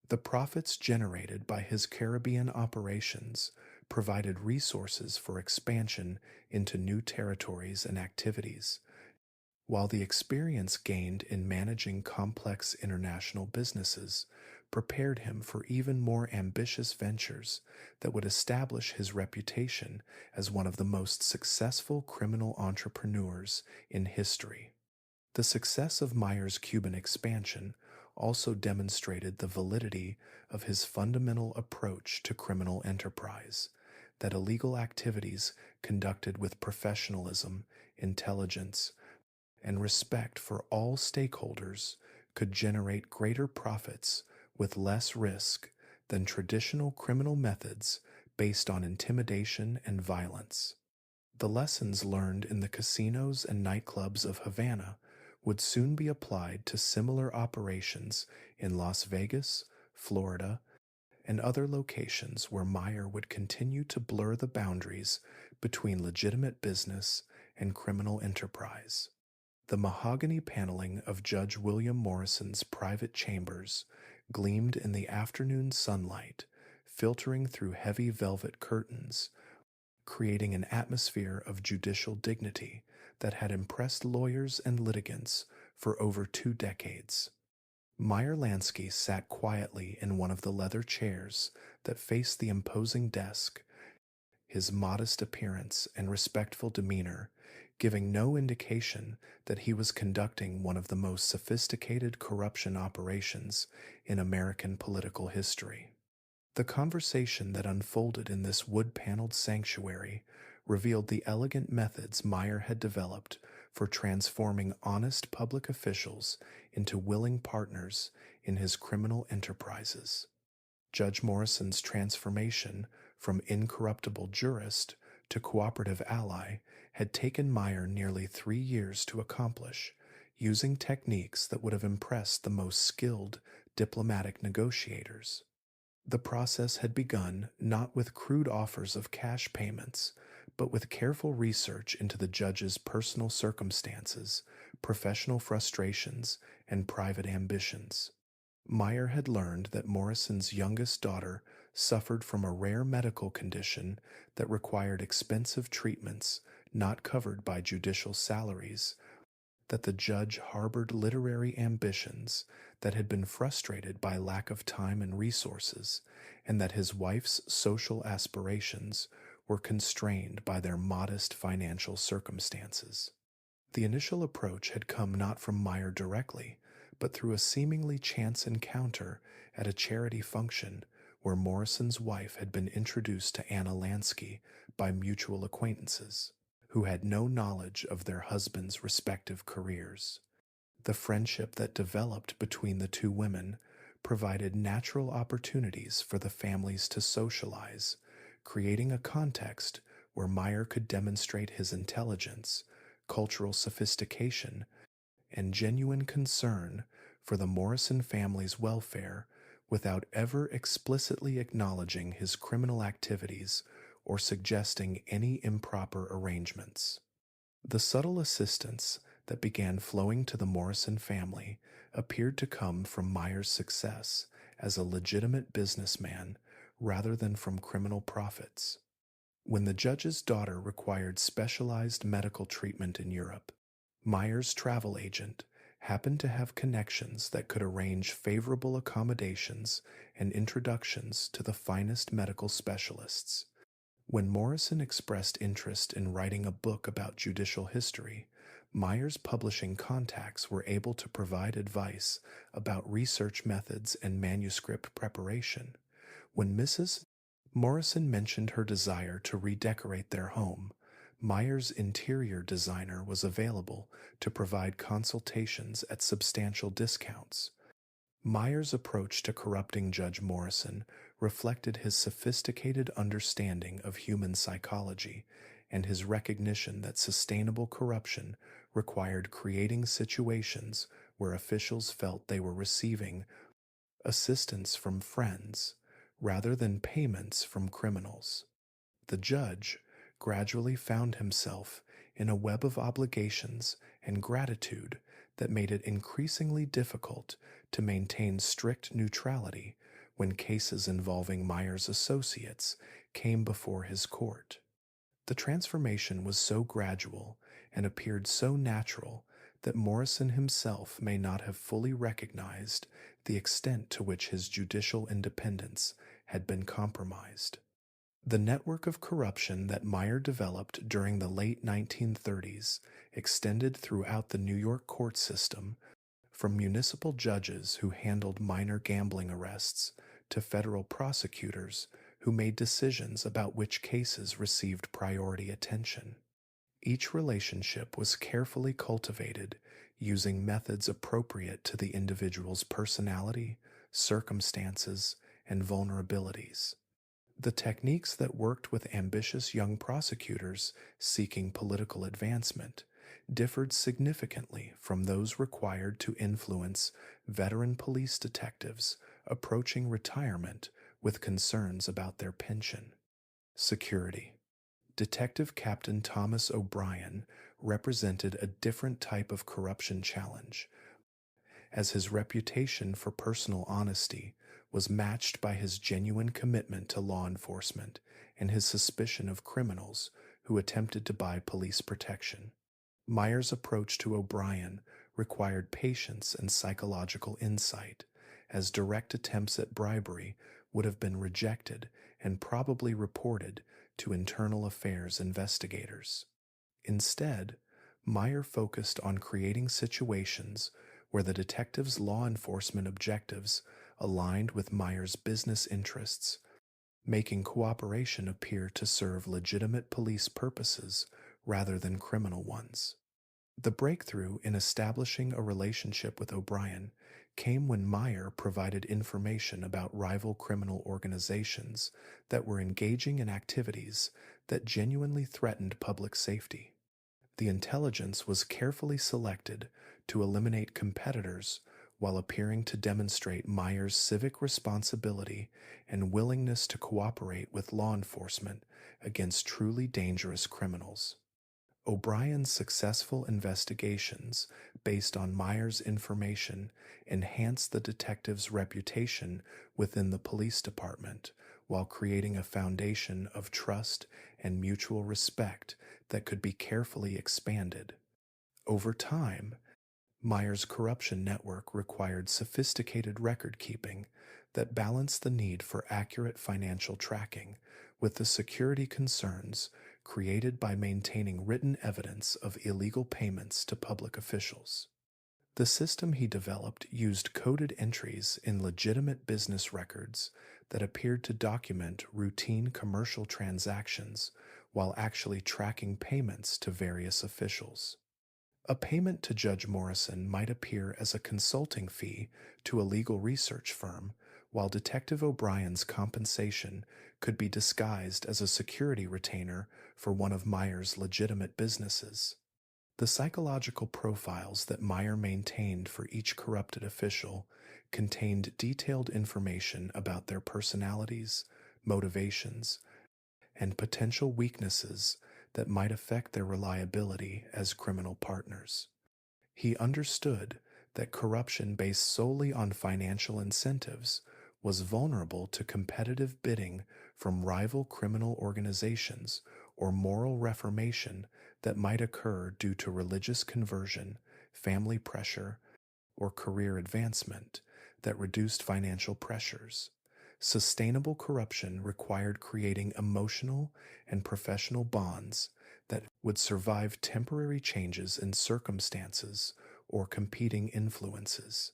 The profits generated by his Caribbean operations provided resources for expansion into new territories and activities, while the experience gained in managing complex international businesses prepared him for even more ambitious ventures that would establish his reputation as one of the most successful criminal entrepreneurs in history. The success of Meyer's Cuban expansion also demonstrated the validity of his fundamental approach to criminal enterprise, that illegal activities conducted with professionalism, intelligence, and respect for all stakeholders could generate greater profits with less risk than traditional criminal methods based on intimidation and violence. The lessons learned in the casinos and nightclubs of Havana would soon be applied to similar operations in Las Vegas, Florida, and other locations where Meyer would continue to blur the boundaries between legitimate business and criminal enterprise. The mahogany paneling of Judge William Morrison's private chambers gleamed in the afternoon sunlight, filtering through heavy velvet curtains, creating an atmosphere of judicial dignity that had impressed lawyers and litigants for over 2 decades. Meyer Lansky sat quietly in one of the leather chairs that faced the imposing desk, his modest appearance and respectful demeanor giving no indication that he was conducting one of the most sophisticated corruption operations in American political history. The conversation that unfolded in this wood-paneled sanctuary revealed the elegant methods Meyer had developed for transforming honest public officials into willing partners in his criminal enterprises. Judge Morrison's transformation from incorruptible jurist to cooperative ally had taken Meyer nearly 3 years to accomplish, using techniques that would have impressed the most skilled diplomatic negotiators. The process had begun not with crude offers of cash payments, but with careful research into the judge's personal circumstances, professional frustrations, and private ambitions. Meyer had learned that Morrison's youngest daughter suffered from a rare medical condition that required expensive treatments not covered by judicial salaries, that the judge harbored literary ambitions that had been frustrated by lack of time and resources, and that his wife's social aspirations were constrained by their modest financial circumstances. The initial approach had come not from Meyer directly, but through a seemingly chance encounter at a charity function where Morrison's wife had been introduced to Anna Lansky by mutual acquaintances, who had no knowledge of their husbands' respective careers. The friendship that developed between the two women provided natural opportunities for the families to socialize, creating a context where Meyer could demonstrate his intelligence, cultural sophistication, and genuine concern for the Morrison family's welfare without ever explicitly acknowledging his criminal activities or suggesting any improper arrangements. The subtle assistance that began flowing to the Morrison family appeared to come from Meyer's success as a legitimate businessman rather than from criminal profits. When the judge's daughter required specialized medical treatment in Europe, Meyer's travel agent happened to have connections that could arrange favorable accommodations and introductions to the finest medical specialists. When Morrison expressed interest in writing a book about judicial history, Meyer's publishing contacts were able to provide advice about research methods and manuscript preparation. When Mrs. Morrison mentioned her desire to redecorate their home. Meyer's interior designer was available to provide consultations at substantial discounts. Meyer's approach to corrupting Judge Morrison reflected his sophisticated understanding of human psychology and his recognition that sustainable corruption required creating situations where officials felt they were receiving assistance from friends rather than payments from criminals. The judge gradually found himself in a web of obligations and gratitude that made it increasingly difficult to maintain strict neutrality when cases involving Meyer's associates came before his court. The transformation was so gradual and appeared so natural that Morrison himself may not have fully recognized the extent to which his judicial independence had been compromised. The network of corruption that Meyer developed during the late 1930s extended throughout the New York court system, from municipal judges who handled minor gambling arrests to federal prosecutors who made decisions about which cases received priority attention. Each relationship was carefully cultivated using methods appropriate to the individual's personality, circumstances, and vulnerabilities. The techniques that worked with ambitious young prosecutors seeking political advancement differed significantly from those required to influence veteran police detectives approaching retirement with concerns about their pension. Security. Detective Captain Thomas O'Brien represented a different type of corruption challenge, as his reputation for personal honesty was matched by his genuine commitment to law enforcement and his suspicion of criminals who attempted to buy police protection. Meyer's approach to O'Brien required patience and psychological insight, as direct attempts at bribery would have been rejected and probably reported to internal affairs investigators. Instead, Meyer focused on creating situations where the detective's law enforcement objectives aligned with Meyer's business interests, making cooperation appear to serve legitimate police purposes rather than criminal ones. The breakthrough in establishing a relationship with O'Brien came when Meyer provided information about rival criminal organizations that were engaging in activities that genuinely threatened public safety. The intelligence was carefully selected to eliminate competitors while appearing to demonstrate Meyer's civic responsibility and willingness to cooperate with law enforcement against truly dangerous criminals. O'Brien's successful investigations based on Meyer's information enhanced the detective's reputation within the police department while creating a foundation of trust and mutual respect that could be carefully expanded. Over time, Meyer's corruption network required sophisticated record keeping that balanced the need for accurate financial tracking with the security concerns created by maintaining written evidence of illegal payments to public officials. The system he developed used coded entries in legitimate business records that appeared to document routine commercial transactions while actually tracking payments to various officials. A payment to Judge Morrison might appear as a consulting fee to a legal research firm, while Detective O'Brien's compensation could be disguised as a security retainer for one of Meyer's legitimate businesses. The psychological profiles that Meyer maintained for each corrupted official contained detailed information about their personalities, motivations, and potential weaknesses that might affect their reliability as criminal partners. He understood that corruption based solely on financial incentives was vulnerable to competitive bidding from rival criminal organizations or moral reformation that might occur due to religious conversion, family pressure, or career advancement that reduced financial pressures. Sustainable corruption required creating emotional and professional bonds that would survive temporary changes in circumstances or competing influences.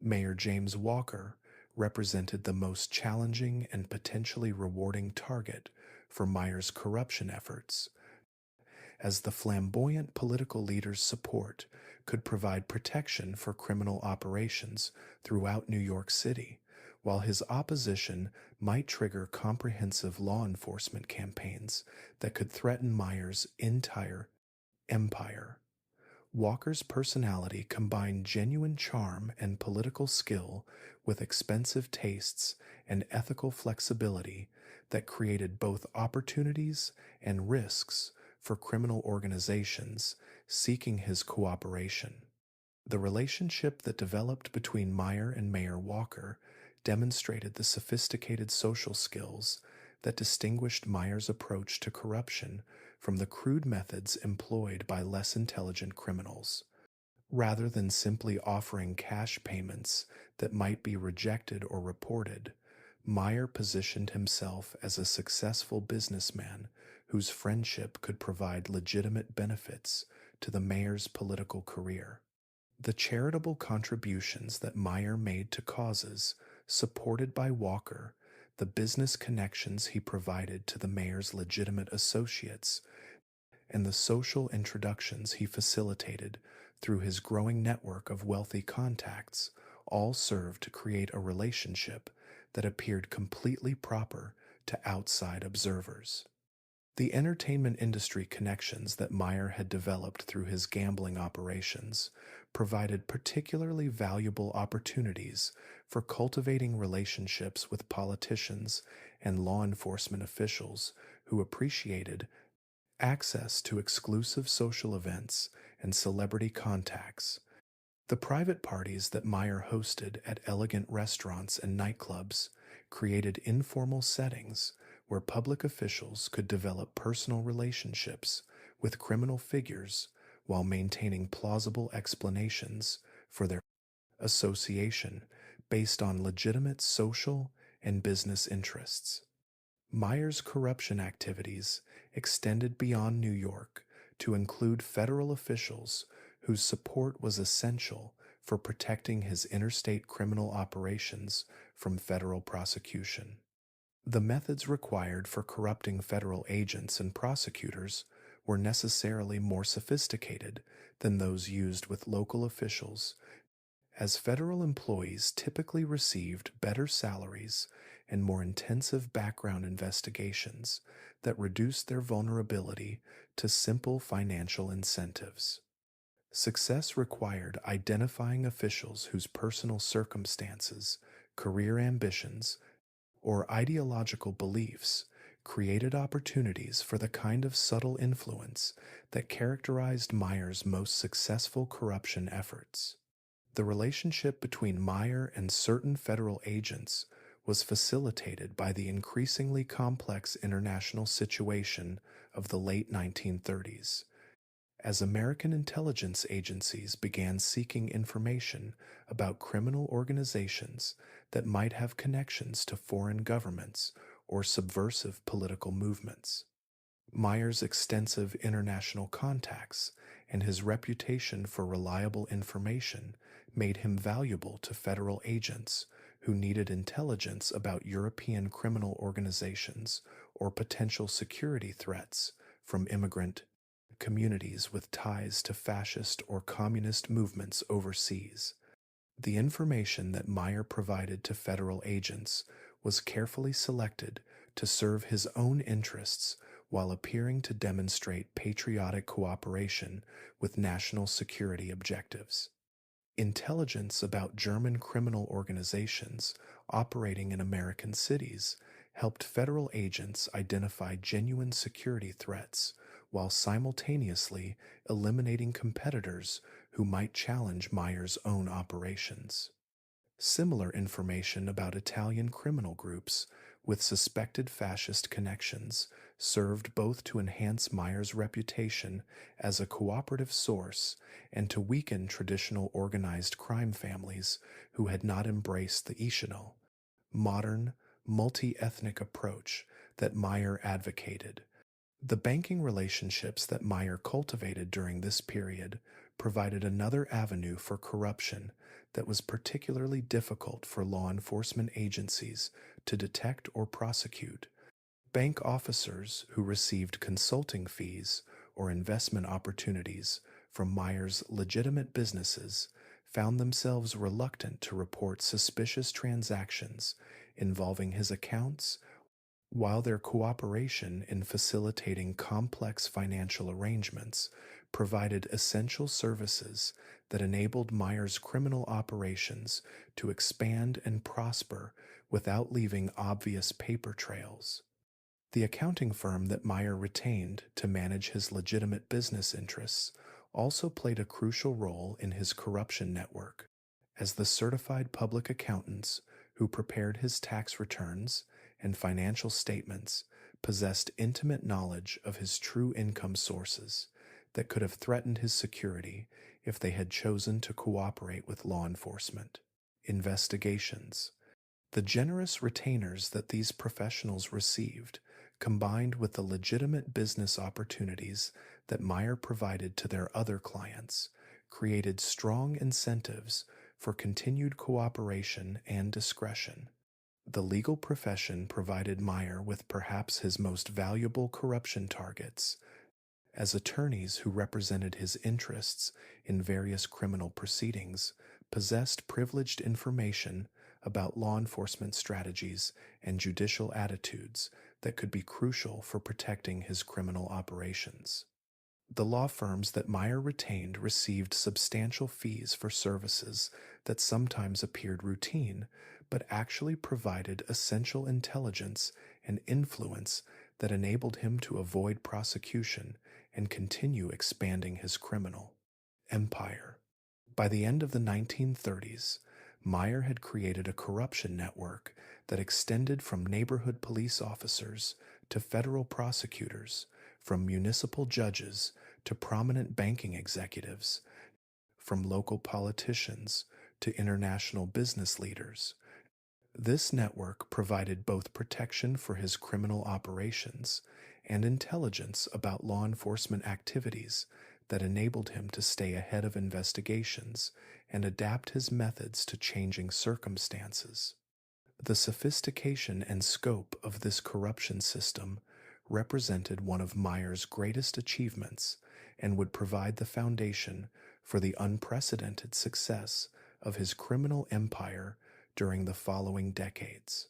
Mayor James Walker represented the most challenging and potentially rewarding target for Meyer's corruption efforts, as the flamboyant political leader's support could provide protection for criminal operations throughout New York City, while his opposition might trigger comprehensive law enforcement campaigns that could threaten Meyer's entire empire. Walker's personality combined genuine charm and political skill with expensive tastes and ethical flexibility that created both opportunities and risks for criminal organizations seeking his cooperation. The relationship that developed between Meyer and Mayor Walker demonstrated the sophisticated social skills that distinguished Meyer's approach to corruption from the crude methods employed by less intelligent criminals. Rather than simply offering cash payments that might be rejected or reported, Meyer positioned himself as a successful businessman whose friendship could provide legitimate benefits to the mayor's political career. The charitable contributions that Meyer made to causes supported by Walker, the business connections he provided to the mayor's legitimate associates, and the social introductions he facilitated through his growing network of wealthy contacts all served to create a relationship that appeared completely proper to outside observers. The entertainment industry connections that Meyer had developed through his gambling operations provided particularly valuable opportunities for cultivating relationships with politicians and law enforcement officials who appreciated access to exclusive social events and celebrity contacts. The private parties that Meyer hosted at elegant restaurants and nightclubs created informal settings where public officials could develop personal relationships with criminal figures while maintaining plausible explanations for their association based on legitimate social and business interests. Meyer's corruption activities extended beyond New York to include federal officials whose support was essential for protecting his interstate criminal operations from federal prosecution. The methods required for corrupting federal agents and prosecutors were necessarily more sophisticated than those used with local officials, as federal employees typically received better salaries and more intensive background investigations that reduced their vulnerability to simple financial incentives. Success required identifying officials whose personal circumstances, career ambitions, or ideological beliefs created opportunities for the kind of subtle influence that characterized Meyer's most successful corruption efforts. The relationship between Meyer and certain federal agents was facilitated by the increasingly complex international situation of the late 1930s. As American intelligence agencies began seeking information about criminal organizations that might have connections to foreign governments or subversive political movements. Meyer's extensive international contacts and his reputation for reliable information made him valuable to federal agents who needed intelligence about European criminal organizations or potential security threats from immigrant communities with ties to fascist or communist movements overseas. The information that Meyer provided to federal agents was carefully selected to serve his own interests while appearing to demonstrate patriotic cooperation with national security objectives. Intelligence about German criminal organizations operating in American cities helped federal agents identify genuine security threats while simultaneously eliminating competitors who might challenge Meyer's own operations. Similar information about Italian criminal groups with suspected fascist connections served both to enhance Meyer's reputation as a cooperative source and to weaken traditional organized crime families who had not embraced the Ishino, modern, multi-ethnic approach that Meyer advocated. The banking relationships that Meyer cultivated during this period provided another avenue for corruption that was particularly difficult for law enforcement agencies to detect or prosecute. Bank officers who received consulting fees or investment opportunities from Meyer's legitimate businesses found themselves reluctant to report suspicious transactions involving his accounts, while their cooperation in facilitating complex financial arrangements provided essential services that enabled Meyer's criminal operations to expand and prosper without leaving obvious paper trails. The accounting firm that Meyer retained to manage his legitimate business interests also played a crucial role in his corruption network, as the certified public accountants who prepared his tax returns and financial statements possessed intimate knowledge of his true income sources that could have threatened his security if they had chosen to cooperate with law enforcement investigations. The generous retainers that these professionals received, combined with the legitimate business opportunities that Meyer provided to their other clients, created strong incentives for continued cooperation and discretion. The legal profession provided Meyer with perhaps his most valuable corruption targets, as attorneys who represented his interests in various criminal proceedings possessed privileged information about law enforcement strategies and judicial attitudes that could be crucial for protecting his criminal operations. The law firms that Meyer retained received substantial fees for services that sometimes appeared routine, but actually provided essential intelligence and influence that enabled him to avoid prosecution and continue expanding his criminal empire. By the end of the 1930s, Meyer had created a corruption network that extended from neighborhood police officers to federal prosecutors, from municipal judges to prominent banking executives, from local politicians to international business leaders. This network provided both protection for his criminal operations and intelligence about law enforcement activities that enabled him to stay ahead of investigations and adapt his methods to changing circumstances. The sophistication and scope of this corruption system represented one of Meyer's greatest achievements and would provide the foundation for the unprecedented success of his criminal empire during the following decades.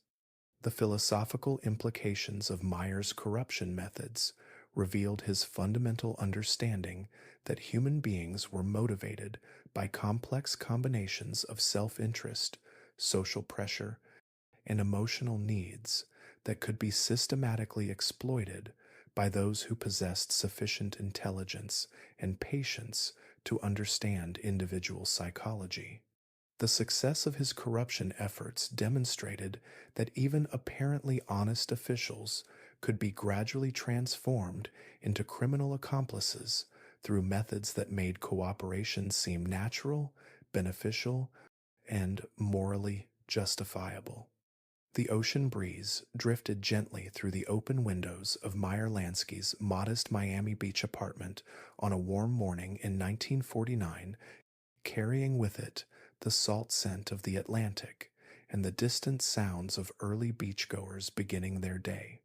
The philosophical implications of Meyer's corruption methods revealed his fundamental understanding that human beings were motivated by complex combinations of self-interest, social pressure, and emotional needs that could be systematically exploited by those who possessed sufficient intelligence and patience to understand individual psychology. The success of his corruption efforts demonstrated that even apparently honest officials could be gradually transformed into criminal accomplices through methods that made cooperation seem natural, beneficial, and morally justifiable. The ocean breeze drifted gently through the open windows of Meyer Lansky's modest Miami Beach apartment on a warm morning in 1949, carrying with it the salt scent of the Atlantic and the distant sounds of early beachgoers beginning their day.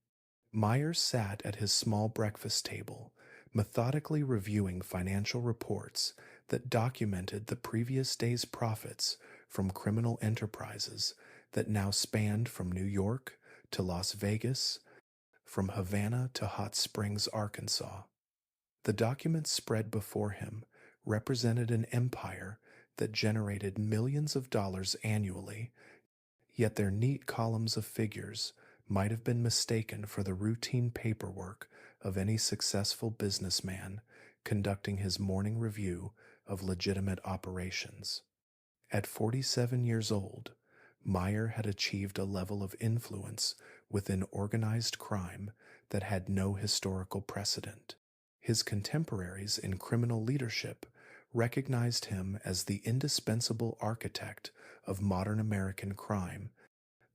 Meyer sat at his small breakfast table, methodically reviewing financial reports that documented the previous day's profits from criminal enterprises that now spanned from New York to Las Vegas, from Havana to Hot Springs, Arkansas. The documents spread before him represented an empire that generated millions of dollars annually, yet their neat columns of figures might have been mistaken for the routine paperwork of any successful businessman conducting his morning review of legitimate operations. At 47 years old, Meyer had achieved a level of influence within organized crime that had no historical precedent. His contemporaries in criminal leadership recognized him as the indispensable architect of modern American crime,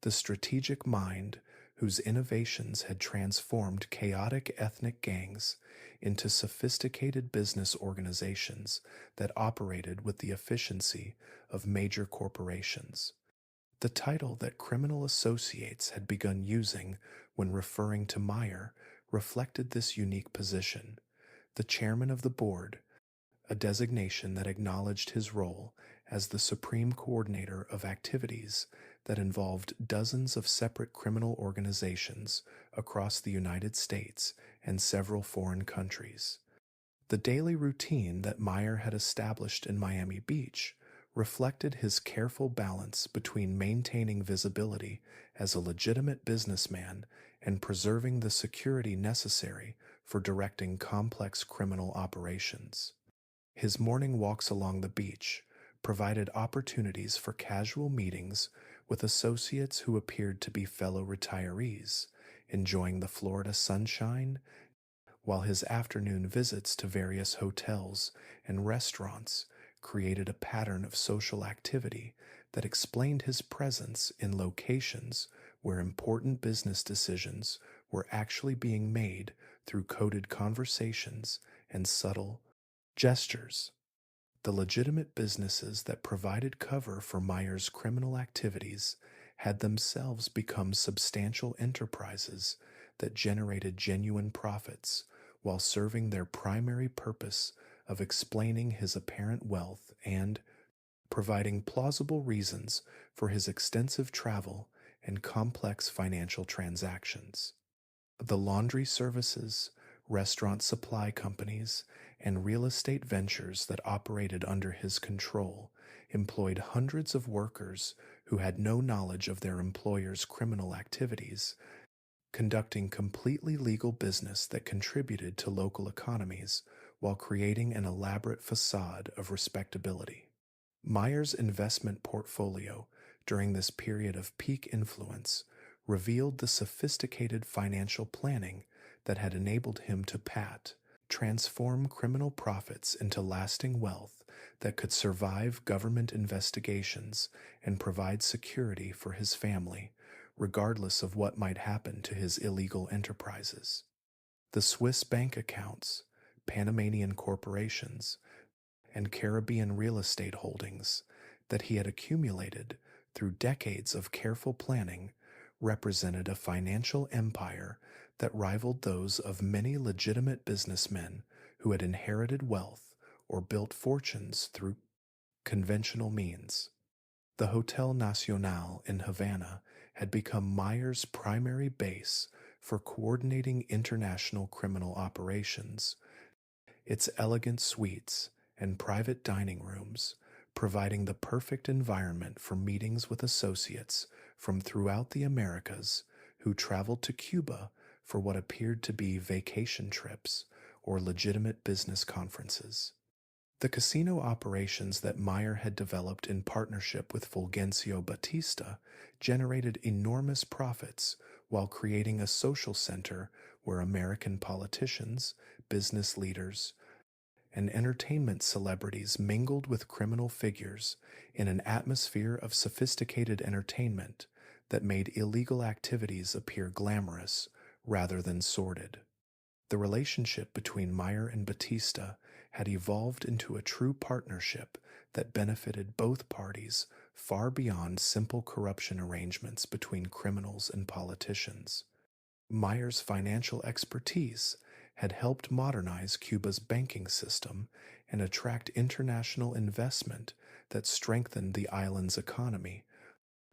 the strategic mind whose innovations had transformed chaotic ethnic gangs into sophisticated business organizations that operated with the efficiency of major corporations. The title that criminal associates had begun using when referring to Meyer reflected this unique position. The chairman of the board, a designation that acknowledged his role as the supreme coordinator of activities that involved dozens of separate criminal organizations across the United States and several foreign countries. The daily routine that Meyer had established in Miami Beach reflected his careful balance between maintaining visibility as a legitimate businessman and preserving the security necessary for directing complex criminal operations. His morning walks along the beach provided opportunities for casual meetings with associates who appeared to be fellow retirees, enjoying the Florida sunshine, while his afternoon visits to various hotels and restaurants created a pattern of social activity that explained his presence in locations where important business decisions were actually being made through coded conversations and subtle gestures. The legitimate businesses that provided cover for Meyer's criminal activities had themselves become substantial enterprises that generated genuine profits while serving their primary purpose of explaining his apparent wealth and providing plausible reasons for his extensive travel and complex financial transactions. The laundry services, restaurant supply companies, and real estate ventures that operated under his control employed hundreds of workers who had no knowledge of their employer's criminal activities, conducting completely legal business that contributed to local economies while creating an elaborate facade of respectability. Meyer's investment portfolio during this period of peak influence revealed the sophisticated financial planning that had enabled him to transform criminal profits into lasting wealth that could survive government investigations and provide security for his family, regardless of what might happen to his illegal enterprises. The Swiss bank accounts, Panamanian corporations, and Caribbean real estate holdings that he had accumulated through decades of careful planning represented a financial empire that rivaled those of many legitimate businessmen who had inherited wealth or built fortunes through conventional means. The Hotel Nacional in Havana had become Meyer's primary base for coordinating international criminal operations, its elegant suites and private dining rooms providing the perfect environment for meetings with associates from throughout the Americas who traveled to Cuba for what appeared to be vacation trips or legitimate business conferences. The casino operations that Meyer had developed in partnership with Fulgencio Batista generated enormous profits while creating a social center where American politicians, business leaders, and entertainment celebrities mingled with criminal figures in an atmosphere of sophisticated entertainment that made illegal activities appear glamorous rather than sordid. The relationship between Meyer and Batista had evolved into a true partnership that benefited both parties far beyond simple corruption arrangements between criminals and politicians. Meyer's financial expertise had helped modernize Cuba's banking system and attract international investment that strengthened the island's economy,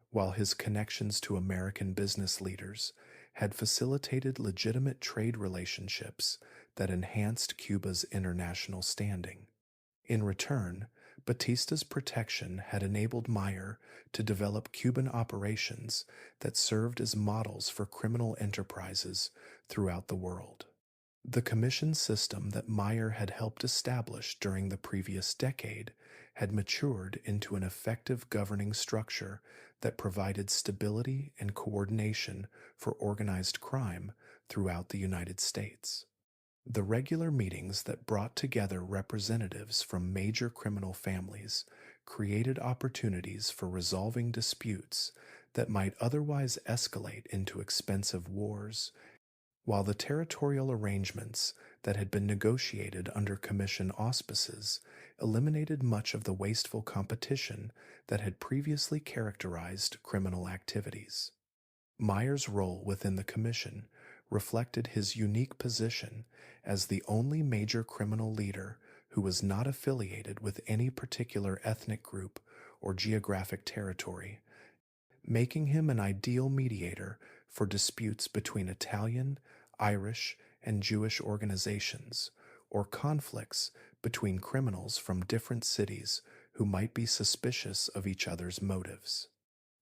while his connections to American business leaders had facilitated legitimate trade relationships that enhanced Cuba's international standing. In return, Batista's protection had enabled Meyer to develop Cuban operations that served as models for criminal enterprises throughout the world. The commission system that Meyer had helped establish during the previous decade had matured into an effective governing structure that provided stability and coordination for organized crime throughout the United States. The regular meetings that brought together representatives from major criminal families created opportunities for resolving disputes that might otherwise escalate into expensive wars, while the territorial arrangements that had been negotiated under commission auspices eliminated much of the wasteful competition that had previously characterized criminal activities. Meyer's role within the commission reflected his unique position as the only major criminal leader who was not affiliated with any particular ethnic group or geographic territory, making him an ideal mediator for disputes between Italian, Irish, and Jewish organizations, or conflicts between criminals from different cities who might be suspicious of each other's motives.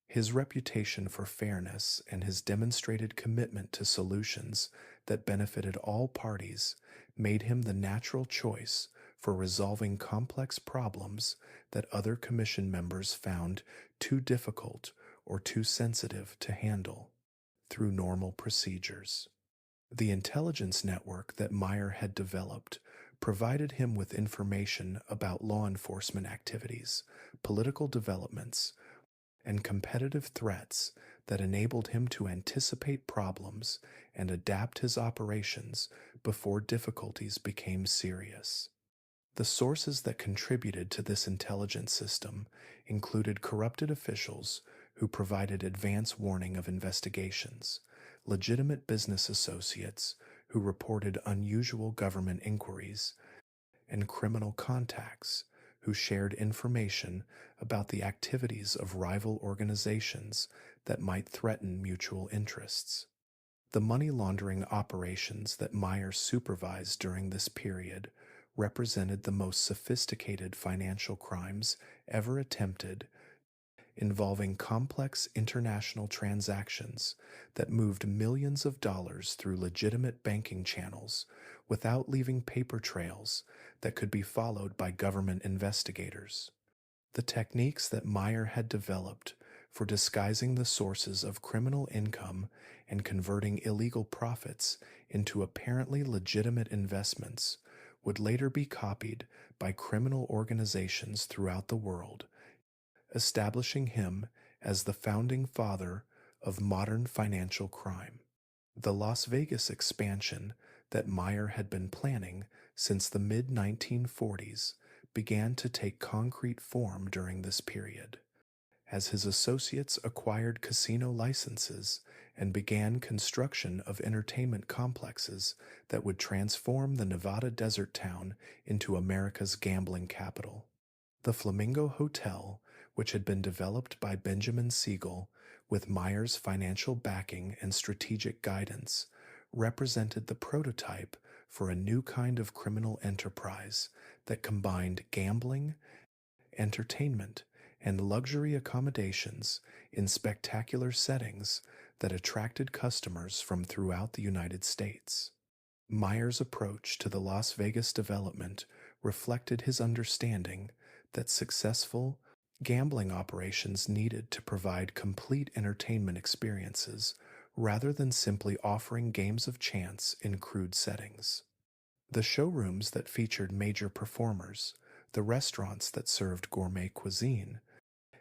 His reputation for fairness and his demonstrated commitment to solutions that benefited all parties made him the natural choice for resolving complex problems that other commission members found too difficult or too sensitive to handle through normal procedures. The intelligence network that Meyer had developed provided him with information about law enforcement activities, political developments, and competitive threats that enabled him to anticipate problems and adapt his operations before difficulties became serious. The sources that contributed to this intelligence system included corrupted officials who provided advance warning of investigations, legitimate business associates who reported unusual government inquiries, and criminal contacts who shared information about the activities of rival organizations that might threaten mutual interests. The money laundering operations that Meyer supervised during this period represented the most sophisticated financial crimes ever attempted, involving complex international transactions that moved millions of dollars through legitimate banking channels without leaving paper trails that could be followed by government investigators. The techniques that Meyer had developed for disguising the sources of criminal income and converting illegal profits into apparently legitimate investments would later be copied by criminal organizations throughout the world, establishing him as the founding father of modern financial crime. The Las Vegas expansion that Meyer had been planning since the mid 1940s began to take concrete form during this period. As his associates acquired casino licenses and began construction of entertainment complexes that would transform the Nevada desert town into America's gambling capital. The Flamingo Hotel, which had been developed by Benjamin Siegel with Meyer's financial backing and strategic guidance, represented the prototype for a new kind of criminal enterprise that combined gambling, entertainment, and luxury accommodations in spectacular settings that attracted customers from throughout the United States. Meyer's approach to the Las Vegas development reflected his understanding that successful gambling operations needed to provide complete entertainment experiences rather than simply offering games of chance in crude settings. The showrooms that featured major performers, the restaurants that served gourmet cuisine,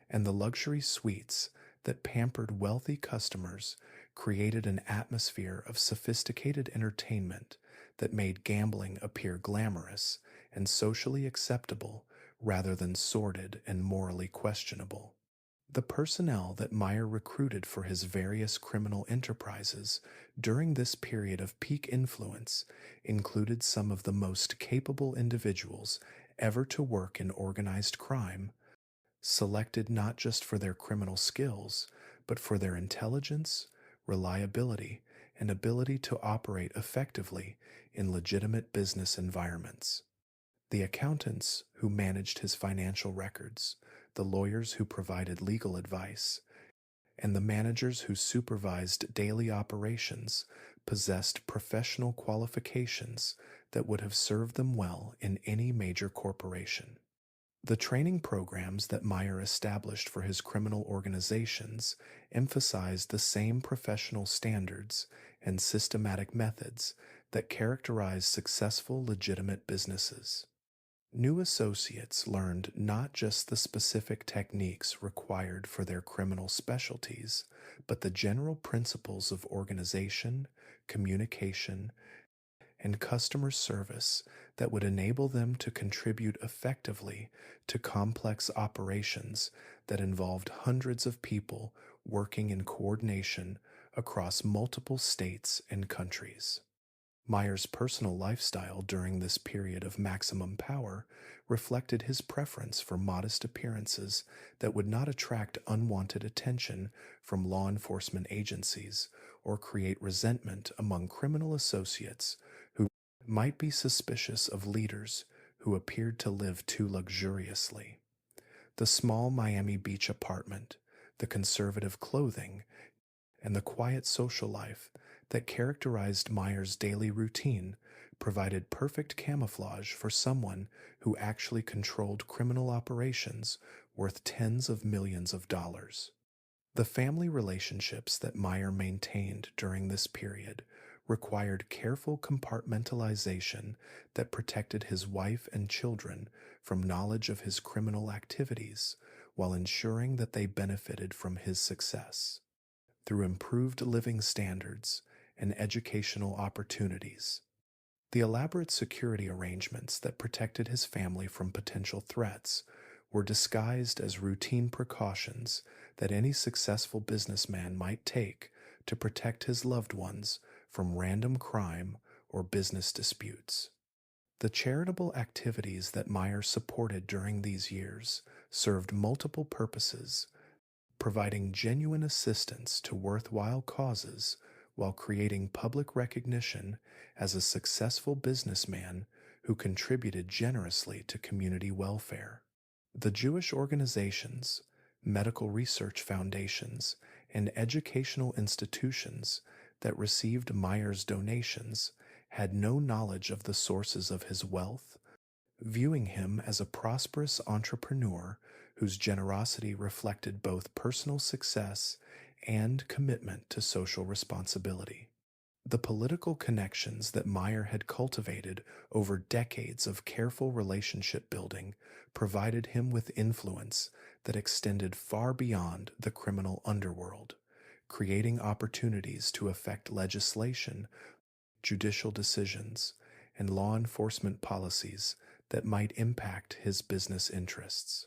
and the luxury suites that pampered wealthy customers created an atmosphere of sophisticated entertainment that made gambling appear glamorous and socially acceptable rather than sordid and morally questionable. The personnel that Meyer recruited for his various criminal enterprises during this period of peak influence included some of the most capable individuals ever to work in organized crime, selected not just for their criminal skills, but for their intelligence, reliability, and ability to operate effectively in legitimate business environments. The accountants who managed his financial records, the lawyers who provided legal advice, and the managers who supervised daily operations possessed professional qualifications that would have served them well in any major corporation. The training programs that Meyer established for his criminal organizations emphasized the same professional standards and systematic methods that characterize successful legitimate businesses. New associates learned not just the specific techniques required for their criminal specialties, but the general principles of organization, communication, and customer service that would enable them to contribute effectively to complex operations that involved hundreds of people working in coordination across multiple states and countries. Meyer's personal lifestyle during this period of maximum power reflected his preference for modest appearances that would not attract unwanted attention from law enforcement agencies or create resentment among criminal associates who might be suspicious of leaders who appeared to live too luxuriously. The small Miami Beach apartment, the conservative clothing, and the quiet social life that characterized Meyer's daily routine provided perfect camouflage for someone who actually controlled criminal operations worth tens of millions of dollars. The family relationships that Meyer maintained during this period required careful compartmentalization that protected his wife and children from knowledge of his criminal activities while ensuring that they benefited from his success. Through improved living standards and educational opportunities, the elaborate security arrangements that protected his family from potential threats were disguised as routine precautions that any successful businessman might take to protect his loved ones from random crime or business disputes. The charitable activities that Meyer supported during these years served multiple purposes, providing genuine assistance to worthwhile causes while creating public recognition as a successful businessman who contributed generously to community welfare. The Jewish organizations, medical research foundations, and educational institutions that received Meyer's donations had no knowledge of the sources of his wealth, viewing him as a prosperous entrepreneur whose generosity reflected both personal success and commitment to social responsibility. The political connections that Meyer had cultivated over decades of careful relationship building provided him with influence that extended far beyond the criminal underworld, creating opportunities to affect legislation, judicial decisions, and law enforcement policies that might impact his business interests.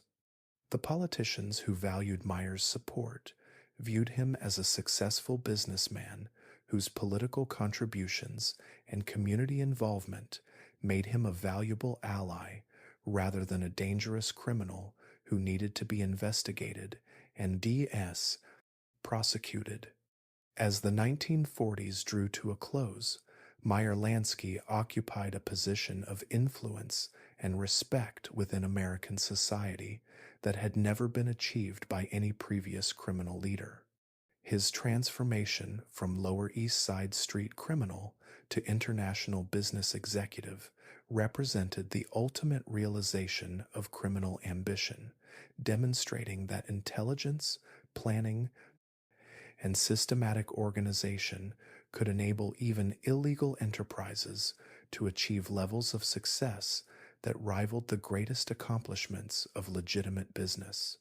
The politicians who valued Meyer's support viewed him as a successful businessman whose political contributions and community involvement made him a valuable ally rather than a dangerous criminal who needed to be investigated and D.S. prosecuted. As the 1940s drew to a close, Meyer Lansky occupied a position of influence and respect within American society that had never been achieved by any previous criminal leader. His transformation from Lower East Side street criminal to international business executive represented the ultimate realization of criminal ambition, demonstrating that intelligence, planning, and systematic organization could enable even illegal enterprises to achieve levels of success that rivaled the greatest accomplishments of legitimate business.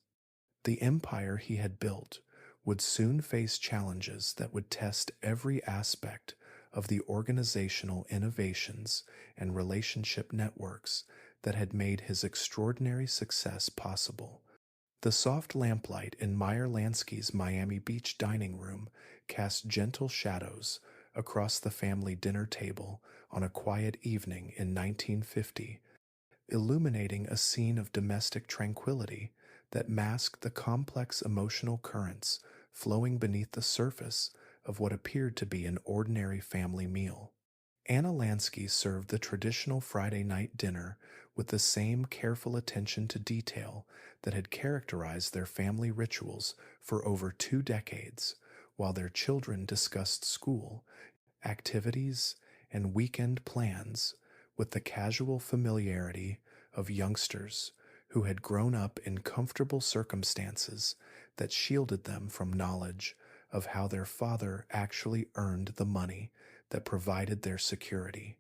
The empire he had built would soon face challenges that would test every aspect of the organizational innovations and relationship networks that had made his extraordinary success possible. The soft lamplight in Meyer Lansky's Miami Beach dining room cast gentle shadows across the family dinner table on a quiet evening in 1950, illuminating a scene of domestic tranquility that masked the complex emotional currents flowing beneath the surface of what appeared to be an ordinary family meal. Anna Lansky served the traditional Friday night dinner with the same careful attention to detail that had characterized their family rituals for over 2 decades, while their children discussed school, activities, and weekend plans with the casual familiarity of youngsters who had grown up in comfortable circumstances that shielded them from knowledge of how their father actually earned the money that provided their security.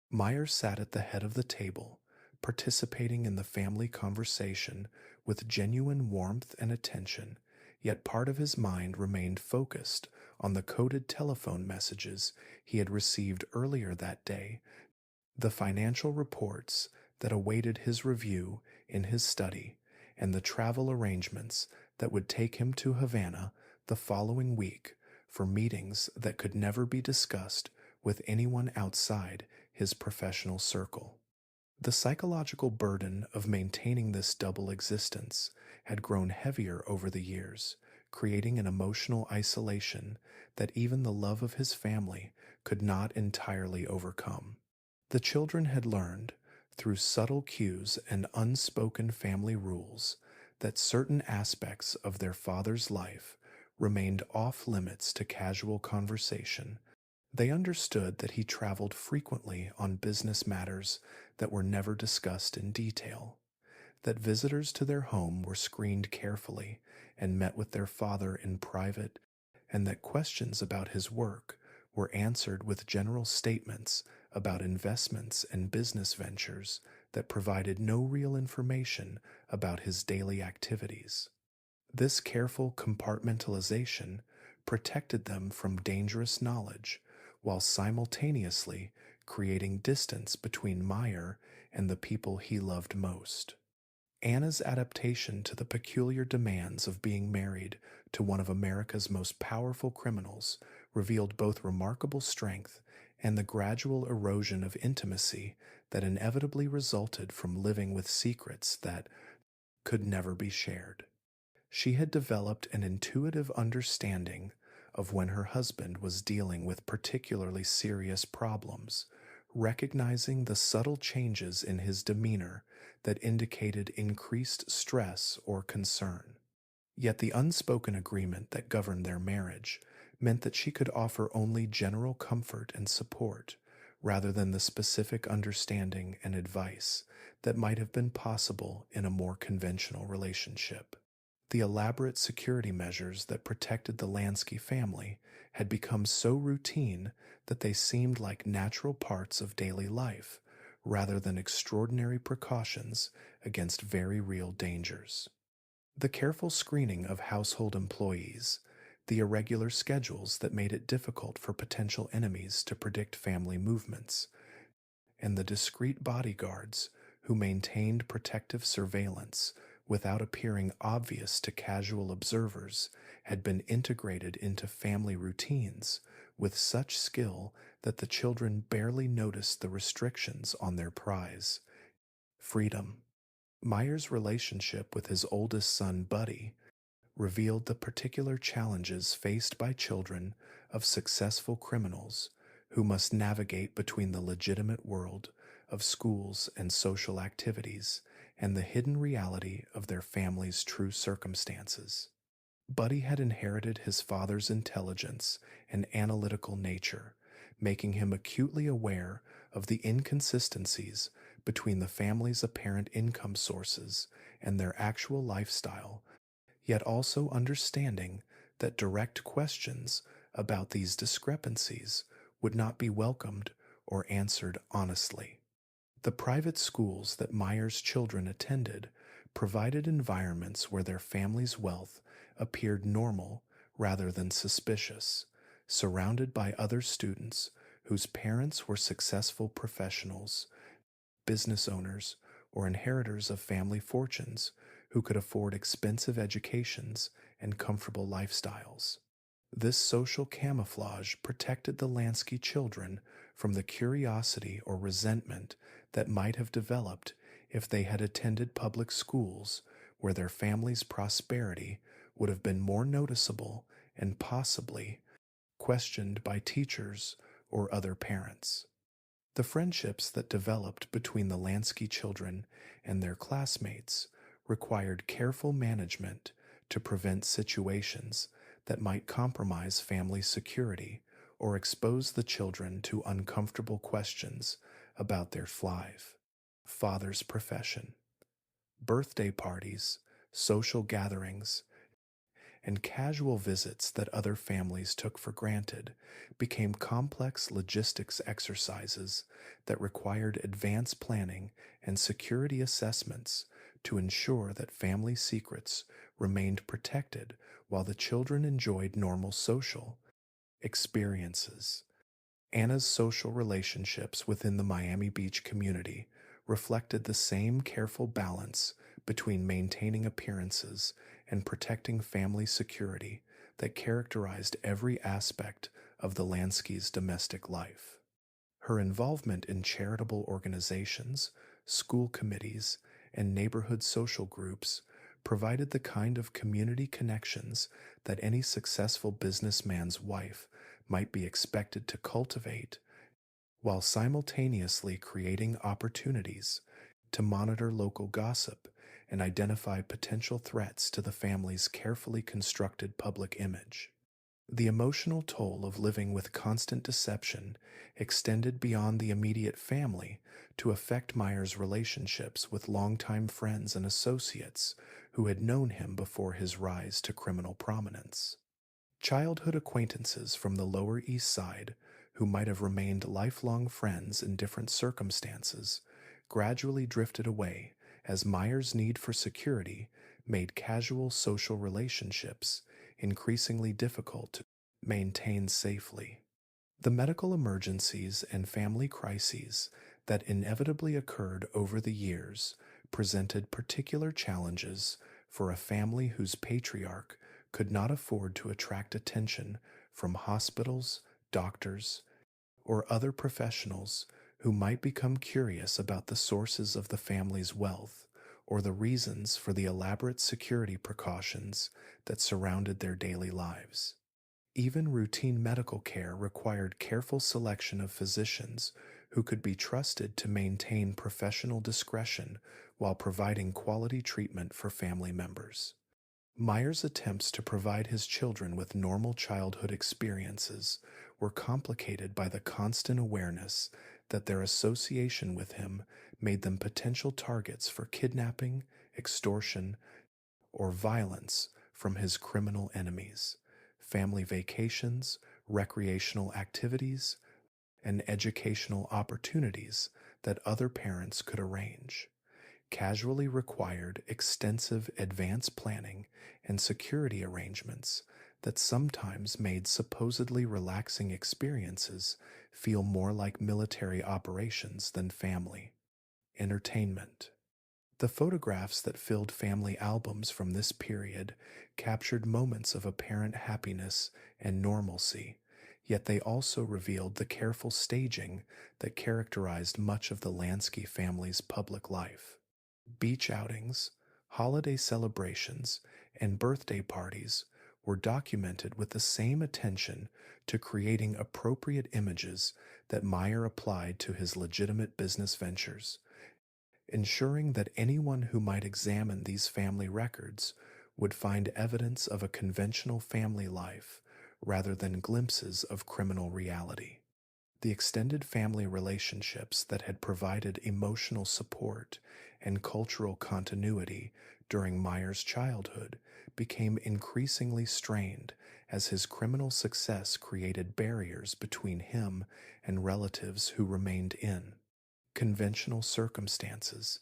Meyer sat at the head of the table, participating in the family conversation with genuine warmth and attention, yet part of his mind remained focused on the coded telephone messages he had received earlier that day, the financial reports that awaited his review in his study, and the travel arrangements that would take him to Havana the following week for meetings that could never be discussed with anyone outside his professional circle. The psychological burden of maintaining this double existence had grown heavier over the years, creating an emotional isolation that even the love of his family could not entirely overcome. The children had learned, through subtle cues and unspoken family rules, that certain aspects of their father's life remained off limits to casual conversation. They understood that he traveled frequently on business matters that were never discussed in detail, that visitors to their home were screened carefully and met with their father in private, and that questions about his work were answered with general statements about investments and business ventures that provided no real information about his daily activities. This careful compartmentalization protected them from dangerous knowledge while simultaneously creating distance between Meyer and the people he loved most. Anna's adaptation to the peculiar demands of being married to one of America's most powerful criminals revealed both remarkable strength and the gradual erosion of intimacy that inevitably resulted from living with secrets that could never be shared. She had developed an intuitive understanding of when her husband was dealing with particularly serious problems, recognizing the subtle changes in his demeanor that indicated increased stress or concern. Yet the unspoken agreement that governed their marriage meant that she could offer only general comfort and support, rather than the specific understanding and advice that might have been possible in a more conventional relationship. The elaborate security measures that protected the Lansky family had become so routine that they seemed like natural parts of daily life, rather than extraordinary precautions against very real dangers. The careful screening of household employees, the irregular schedules that made it difficult for potential enemies to predict family movements, and the discreet bodyguards who maintained protective surveillance without appearing obvious to casual observers had been integrated into family routines with such skill that the children barely noticed the restrictions on their prize, freedom. Meyer's relationship with his oldest son, Buddy, revealed the particular challenges faced by children of successful criminals who must navigate between the legitimate world of schools and social activities and the hidden reality of their family's true circumstances. Buddy had inherited his father's intelligence and analytical nature, making him acutely aware of the inconsistencies between the family's apparent income sources and their actual lifestyle, yet also understanding that direct questions about these discrepancies would not be welcomed or answered honestly. The private schools that Meyer's children attended provided environments where their family's wealth appeared normal rather than suspicious, surrounded by other students whose parents were successful professionals, business owners, or inheritors of family fortunes who could afford expensive educations and comfortable lifestyles. This social camouflage protected the Lansky children from the curiosity or resentment that might have developed if they had attended public schools where their family's prosperity would have been more noticeable and possibly questioned by teachers or other parents. The friendships that developed between the Lansky children and their classmates required careful management to prevent situations that might compromise family security or expose the children to uncomfortable questions about their father's profession. Birthday parties, social gatherings, and casual visits that other families took for granted became complex logistics exercises that required advanced planning and security assessments to ensure that family secrets remained protected while the children enjoyed normal social experiences. Anna's social relationships within the Miami Beach community reflected the same careful balance between maintaining appearances and protecting family security that characterized every aspect of the Lansky's domestic life. Her involvement in charitable organizations, school committees, and neighborhood social groups provided the kind of community connections that any successful businessman's wife might be expected to cultivate, while simultaneously creating opportunities to monitor local gossip and identify potential threats to the family's carefully constructed public image. The emotional toll of living with constant deception extended beyond the immediate family to affect Meyer's relationships with longtime friends and associates who had known him before his rise to criminal prominence. Childhood acquaintances from the Lower East Side, who might have remained lifelong friends in different circumstances, gradually drifted away as Meyer's need for security made casual social relationships increasingly difficult to maintain safely. The medical emergencies and family crises that inevitably occurred over the years presented particular challenges for a family whose patriarch could not afford to attract attention from hospitals, doctors, or other professionals who might become curious about the sources of the family's wealth or the reasons for the elaborate security precautions that surrounded their daily lives. Even routine medical care required careful selection of physicians who could be trusted to maintain professional discretion while providing quality treatment for family members. Meyer's attempts to provide his children with normal childhood experiences were complicated by the constant awareness that their association with him made them potential targets for kidnapping, extortion, or violence from his criminal enemies. Family vacations, recreational activities, and educational opportunities that other parents could arrange casually required extensive advance planning and security arrangements that sometimes made supposedly relaxing experiences feel more like military operations than family. Entertainment. The photographs that filled family albums from this period captured moments of apparent happiness and normalcy, yet they also revealed the careful staging that characterized much of the Lansky family's public life. Beach outings, holiday celebrations, and birthday parties were documented with the same attention to creating appropriate images that Meyer applied to his legitimate business ventures, ensuring that anyone who might examine these family records would find evidence of a conventional family life rather than glimpses of criminal reality. The extended family relationships that had provided emotional support and cultural continuity during Meyer's childhood became increasingly strained as his criminal success created barriers between him and relatives who remained in conventional circumstances.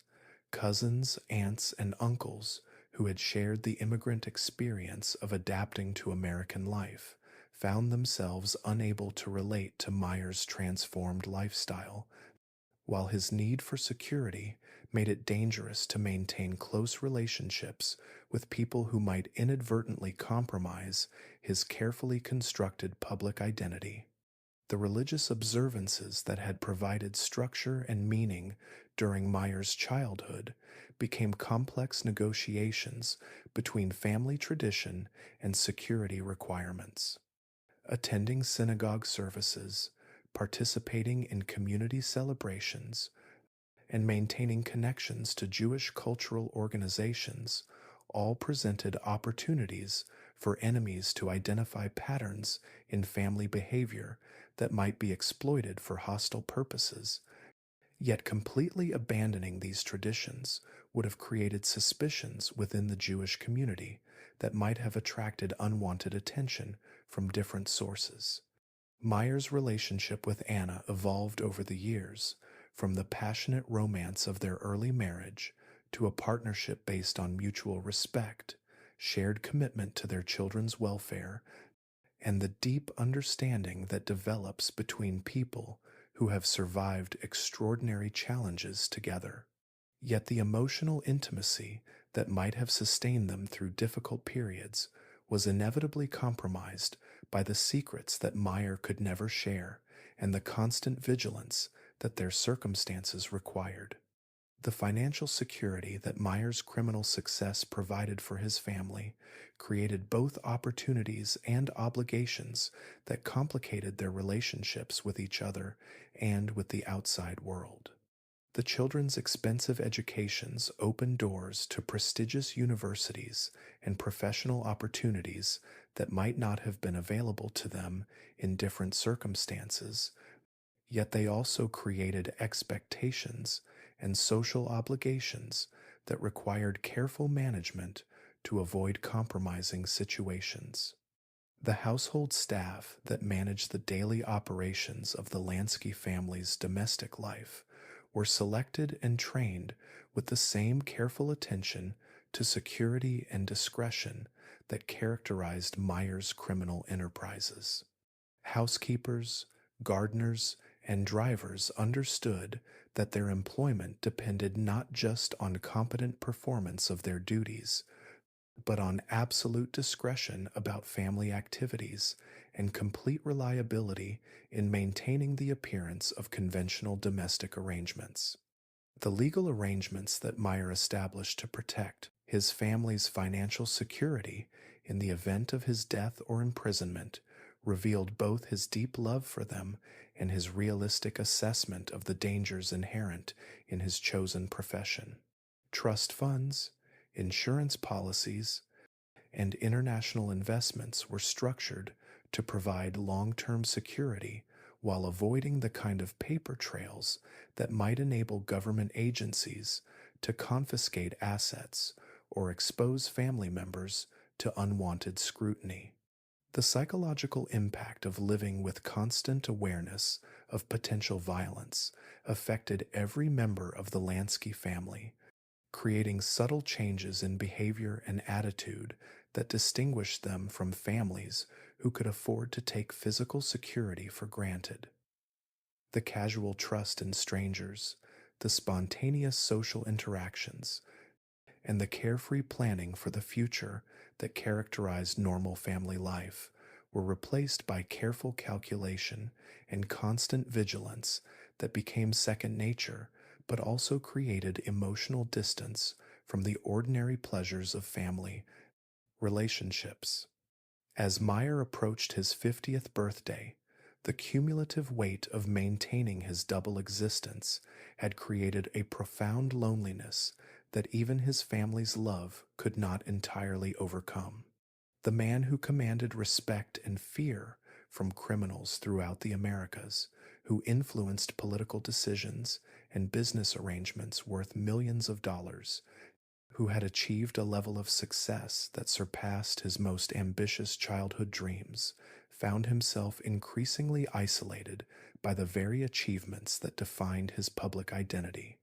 Cousins, aunts, and uncles who had shared the immigrant experience of adapting to American life found themselves unable to relate to Meyer's transformed lifestyle, while his need for security made it dangerous to maintain close relationships with people who might inadvertently compromise his carefully constructed public identity. The religious observances that had provided structure and meaning during Meyer's childhood became complex negotiations between family tradition and security requirements. Attending synagogue services, participating in community celebrations, and maintaining connections to Jewish cultural organizations all presented opportunities for enemies to identify patterns in family behavior that might be exploited for hostile purposes. Yet completely abandoning these traditions would have created suspicions within the Jewish community that might have attracted unwanted attention from different sources. Meyer's relationship with Anna evolved over the years, from the passionate romance of their early marriage to a partnership based on mutual respect, shared commitment to their children's welfare, and the deep understanding that develops between people who have survived extraordinary challenges together. Yet the emotional intimacy that might have sustained them through difficult periods was inevitably compromised by the secrets that Meyer could never share and the constant vigilance that their circumstances required. The financial security that Meyer's criminal success provided for his family created both opportunities and obligations that complicated their relationships with each other and with the outside world. The children's expensive educations opened doors to prestigious universities and professional opportunities that might not have been available to them in different circumstances, yet they also created expectations and social obligations that required careful management to avoid compromising situations. The household staff that managed the daily operations of the Lansky family's domestic life were selected and trained with the same careful attention to security and discretion that characterized Meyer's criminal enterprises. Housekeepers, gardeners, and drivers understood that their employment depended not just on competent performance of their duties, but on absolute discretion about family activities and complete reliability in maintaining the appearance of conventional domestic arrangements. The legal arrangements that Meyer established to protect his family's financial security in the event of his death or imprisonment revealed both his deep love for them and his realistic assessment of the dangers inherent in his chosen profession. Trust funds, insurance policies, and international investments were structured to provide long-term security while avoiding the kind of paper trails that might enable government agencies to confiscate assets or expose family members to unwanted scrutiny. The psychological impact of living with constant awareness of potential violence affected every member of the Lansky family, creating subtle changes in behavior and attitude that distinguished them from families who could afford to take physical security for granted. The casual trust in strangers, the spontaneous social interactions, and the carefree planning for the future that characterized normal family life were replaced by careful calculation and constant vigilance that became second nature but also created emotional distance from the ordinary pleasures of family relationships. As Meyer approached his 50th birthday, the cumulative weight of maintaining his double existence had created a profound loneliness that even his family's love could not entirely overcome. The man who commanded respect and fear from criminals throughout the Americas, who influenced political decisions and business arrangements worth millions of dollars, who had achieved a level of success that surpassed his most ambitious childhood dreams, found himself increasingly isolated by the very achievements that defined his public identity.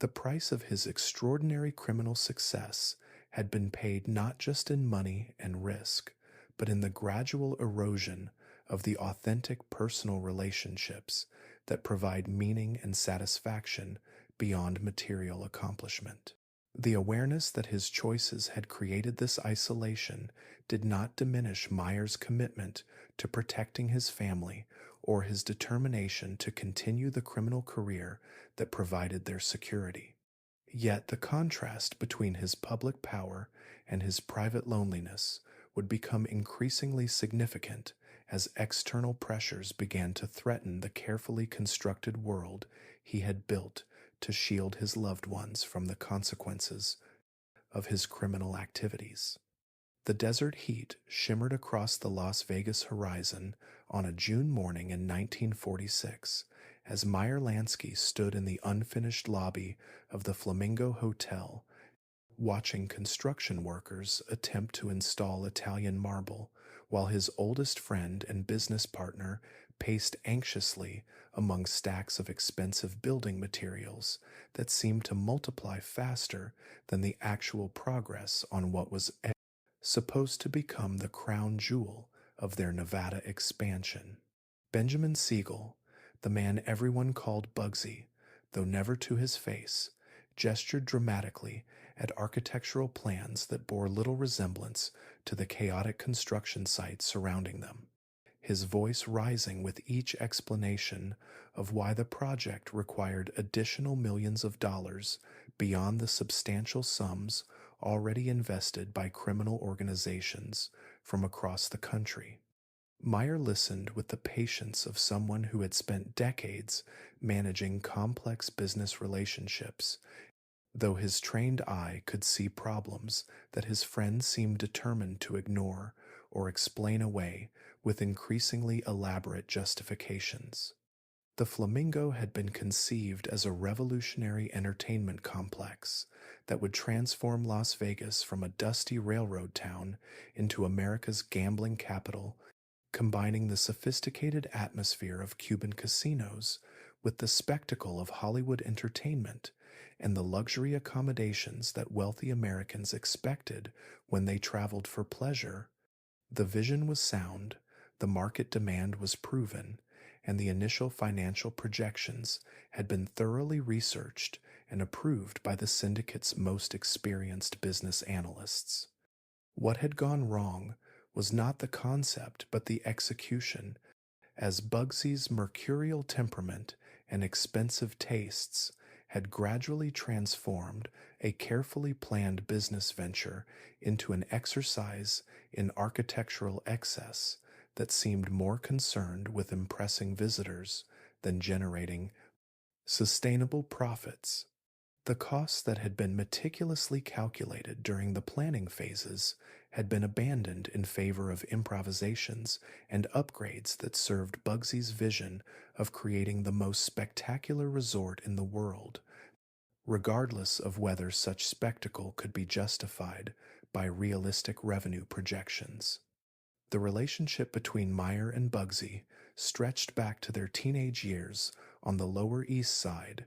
The price of his extraordinary criminal success had been paid not just in money and risk, but in the gradual erosion of the authentic personal relationships that provide meaning and satisfaction beyond material accomplishment. The awareness that his choices had created this isolation did not diminish Meyer's commitment to protecting his family or his determination to continue the criminal career that provided their security. Yet the contrast between his public power and his private loneliness would become increasingly significant as external pressures began to threaten the carefully constructed world he had built to shield his loved ones from the consequences of his criminal activities. The desert heat shimmered across the Las Vegas horizon on a June morning in 1946 as Meyer Lansky stood in the unfinished lobby of the Flamingo Hotel watching construction workers attempt to install Italian marble, while his oldest friend and business partner paced anxiously among stacks of expensive building materials that seemed to multiply faster than the actual progress on what was supposed to become the crown jewel of their Nevada expansion. Benjamin Siegel, the man everyone called Bugsy, though never to his face, gestured dramatically at architectural plans that bore little resemblance to the chaotic construction sites surrounding them, his voice rising with each explanation of why the project required additional millions of dollars beyond the substantial sums already invested by criminal organizations from across the country. Meyer listened with the patience of someone who had spent decades managing complex business relationships, though his trained eye could see problems that his friend seemed determined to ignore or explain away with increasingly elaborate justifications. The Flamingo had been conceived as a revolutionary entertainment complex that would transform Las Vegas from a dusty railroad town into America's gambling capital, combining the sophisticated atmosphere of Cuban casinos with the spectacle of Hollywood entertainment and the luxury accommodations that wealthy Americans expected when they traveled for pleasure. The vision was sound, the market demand was proven, and the initial financial projections had been thoroughly researched and approved by the syndicate's most experienced business analysts. What had gone wrong was not the concept but the execution, as Bugsy's mercurial temperament and expensive tastes had gradually transformed a carefully planned business venture into an exercise in architectural excess that seemed more concerned with impressing visitors than generating sustainable profits. The costs that had been meticulously calculated during the planning phases had been abandoned in favor of improvisations and upgrades that served Bugsy's vision of creating the most spectacular resort in the world, regardless of whether such spectacle could be justified by realistic revenue projections. The relationship between Meyer and Bugsy stretched back to their teenage years on the Lower East Side,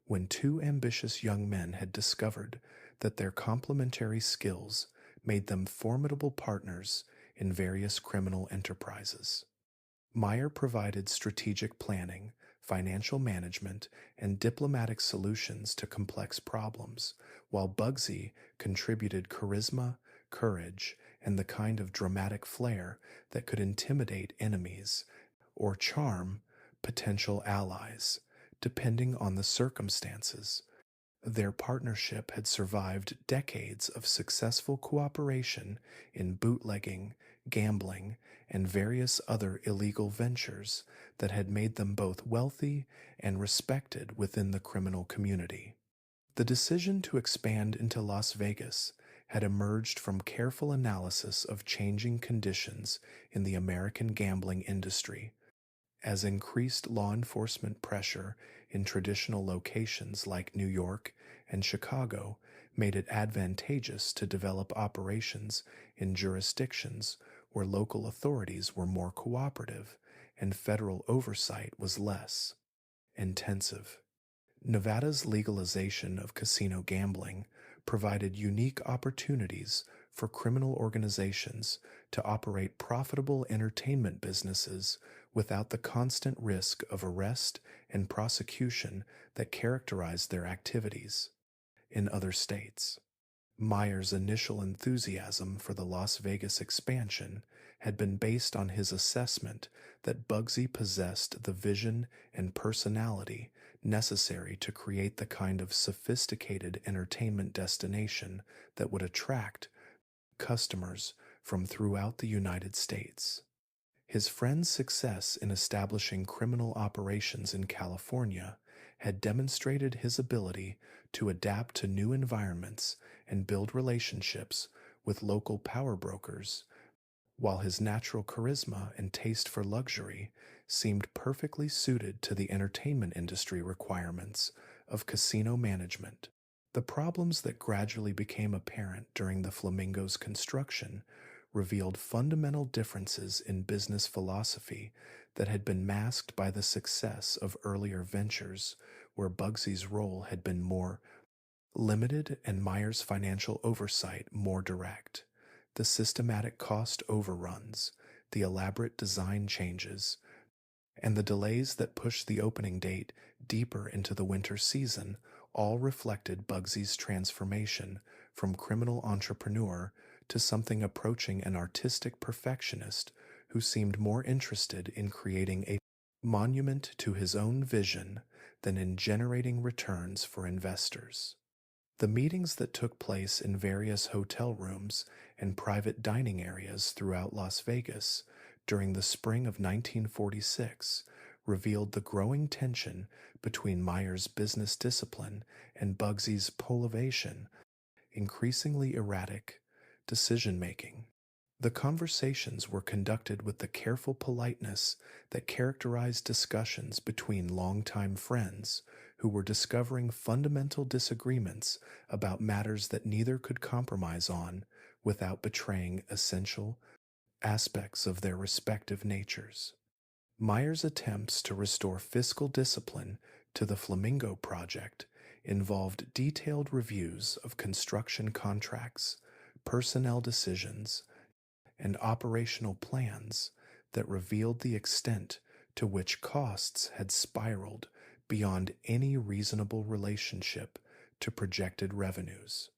when two ambitious young men had discovered that their complementary skills made them formidable partners in various criminal enterprises. Meyer provided strategic planning, financial management, and diplomatic solutions to complex problems, while Bugsy contributed charisma, courage, and the kind of dramatic flair that could intimidate enemies or charm potential allies, depending on the circumstances. Their partnership had survived decades of successful cooperation in bootlegging, gambling, and various other illegal ventures that had made them both wealthy and respected within the criminal community. The decision to expand into Las Vegas had emerged from careful analysis of changing conditions in the American gambling industry, as increased law enforcement pressure in traditional locations like New York and Chicago made it advantageous to develop operations in jurisdictions where local authorities were more cooperative and federal oversight was less intensive. Nevada's legalization of casino gambling provided unique opportunities for criminal organizations to operate profitable entertainment businesses without the constant risk of arrest and prosecution that characterized their activities in other states. Meyer's initial enthusiasm for the Las Vegas expansion had been based on his assessment that Bugsy possessed the vision and personality necessary to create the kind of sophisticated entertainment destination that would attract customers from throughout the United States. His friend's success in establishing criminal operations in California had demonstrated his ability to adapt to new environments and build relationships with local power brokers, while his natural charisma and taste for luxury seemed perfectly suited to the entertainment industry requirements of casino management. The problems that gradually became apparent during the Flamingo's construction revealed fundamental differences in business philosophy that had been masked by the success of earlier ventures, where Bugsy's role had been more limited and Meyer's financial oversight more direct. The systematic cost overruns, the elaborate design changes, and the delays that pushed the opening date deeper into the winter season all reflected Bugsy's transformation from criminal entrepreneur to something approaching an artistic perfectionist who seemed more interested in creating a monument to his own vision than in generating returns for investors. The meetings that took place in various hotel rooms and private dining areas throughout Las Vegas during the spring of 1946 revealed the growing tension between Meyer's business discipline and Bugsy's prolongation, increasingly erratic decision making. The conversations were conducted with the careful politeness that characterized discussions between longtime friends who were discovering fundamental disagreements about matters that neither could compromise on without betraying essential aspects of their respective natures. Meyer's attempts to restore fiscal discipline to the Flamingo project involved detailed reviews of construction contracts, personnel decisions, and operational plans that revealed the extent to which costs had spiraled beyond any reasonable relationship to projected revenues.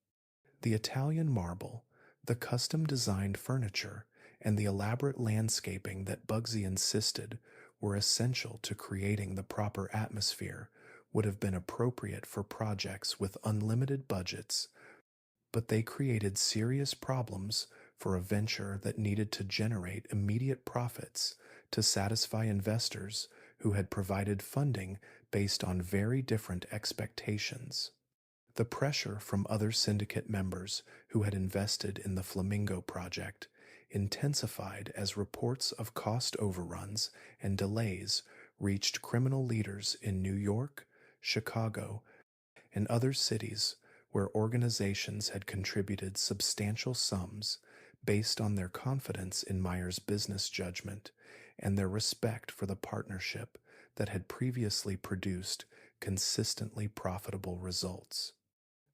The Italian marble, the custom designed furniture, and the elaborate landscaping that Bugsy insisted were essential to creating the proper atmosphere would have been appropriate for projects with unlimited budgets, but they created serious problems for a venture that needed to generate immediate profits to satisfy investors who had provided funding based on very different expectations. The pressure from other syndicate members who had invested in the Flamingo project intensified as reports of cost overruns and delays reached criminal leaders in New York, Chicago, and other cities where organizations had contributed substantial sums based on their confidence in Meyer's business judgment and their respect for the partnership that had previously produced consistently profitable results.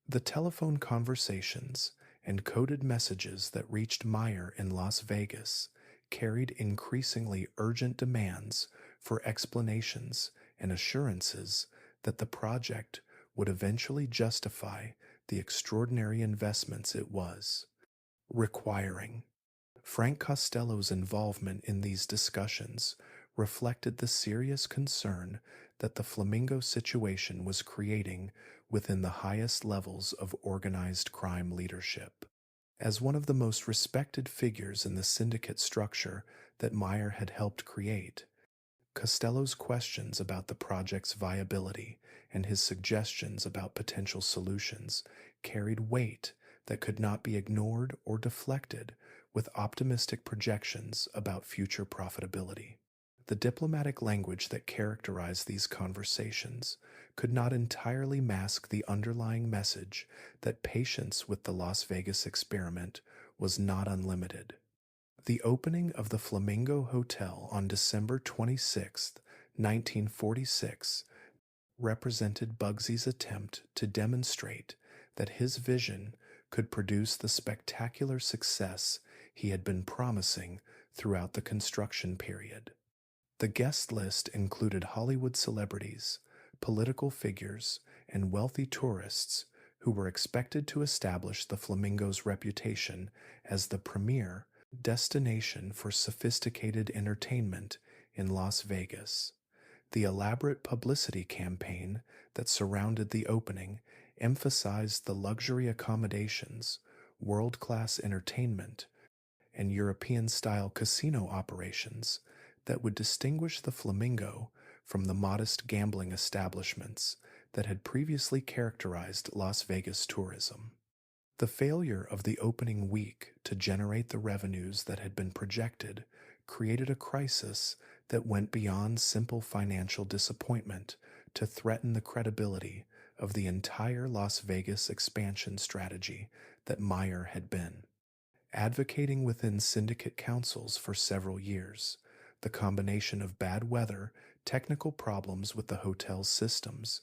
The telephone conversations and coded messages that reached Meyer in Las Vegas carried increasingly urgent demands for explanations and assurances that the project would eventually justify the extraordinary investments it was requiring. Frank Costello's involvement in these discussions reflected the serious concern that the Flamingo situation was creating within the highest levels of organized crime leadership. As one of the most respected figures in the syndicate structure that Meyer had helped create, Costello's questions about the project's viability and his suggestions about potential solutions carried weight that could not be ignored or deflected with optimistic projections about future profitability. The diplomatic language that characterized these conversations could not entirely mask the underlying message that patience with the Las Vegas experiment was not unlimited. The opening of the Flamingo Hotel on December 26, 1946, represented Bugsy's attempt to demonstrate that his vision could produce the spectacular success he had been promising throughout the construction period. The guest list included Hollywood celebrities, political figures, and wealthy tourists who were expected to establish the Flamingo's reputation as the premier destination for sophisticated entertainment in Las Vegas. The elaborate publicity campaign that surrounded the opening emphasized the luxury accommodations, world-class entertainment, and European-style casino operations that would distinguish the Flamingo from the modest gambling establishments that had previously characterized Las Vegas tourism. The failure of the opening week to generate the revenues that had been projected created a crisis that went beyond simple financial disappointment to threaten the credibility of the entire Las Vegas expansion strategy that Meyer had been advocating within syndicate councils for several years. The combination of bad weather, technical problems with the hotel's systems,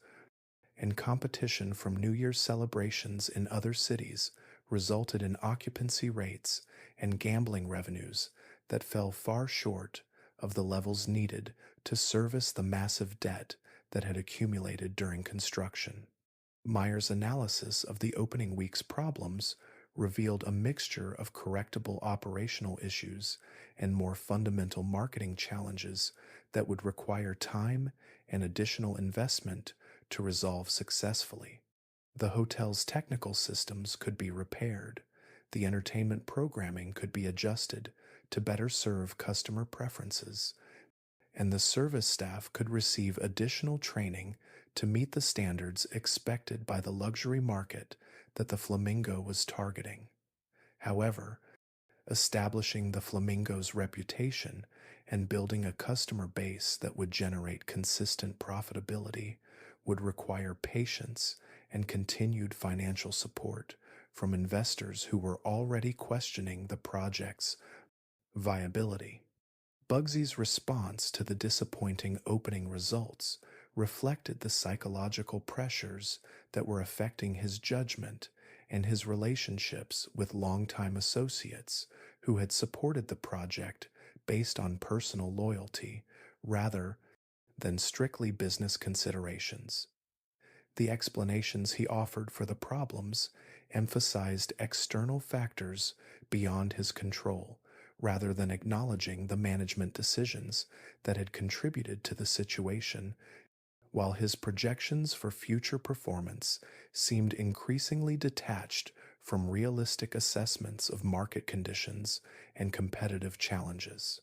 and competition from New Year's celebrations in other cities resulted in occupancy rates and gambling revenues that fell far short of the levels needed to service the massive debt that had accumulated during construction. Meyer's analysis of the opening week's problems revealed a mixture of correctable operational issues and more fundamental marketing challenges that would require time and additional investment to resolve successfully. The hotel's technical systems could be repaired, the entertainment programming could be adjusted to better serve customer preferences, and the service staff could receive additional training to meet the standards expected by the luxury market that the Flamingo was targeting. However, establishing the Flamingo's reputation and building a customer base that would generate consistent profitability would require patience and continued financial support from investors who were already questioning the project's viability. Bugsy's response to the disappointing opening results reflected the psychological pressures that were affecting his judgment and his relationships with longtime associates who had supported the project based on personal loyalty rather than strictly business considerations. The explanations he offered for the problems emphasized external factors beyond his control rather than acknowledging the management decisions that had contributed to the situation, while his projections for future performance seemed increasingly detached from realistic assessments of market conditions and competitive challenges.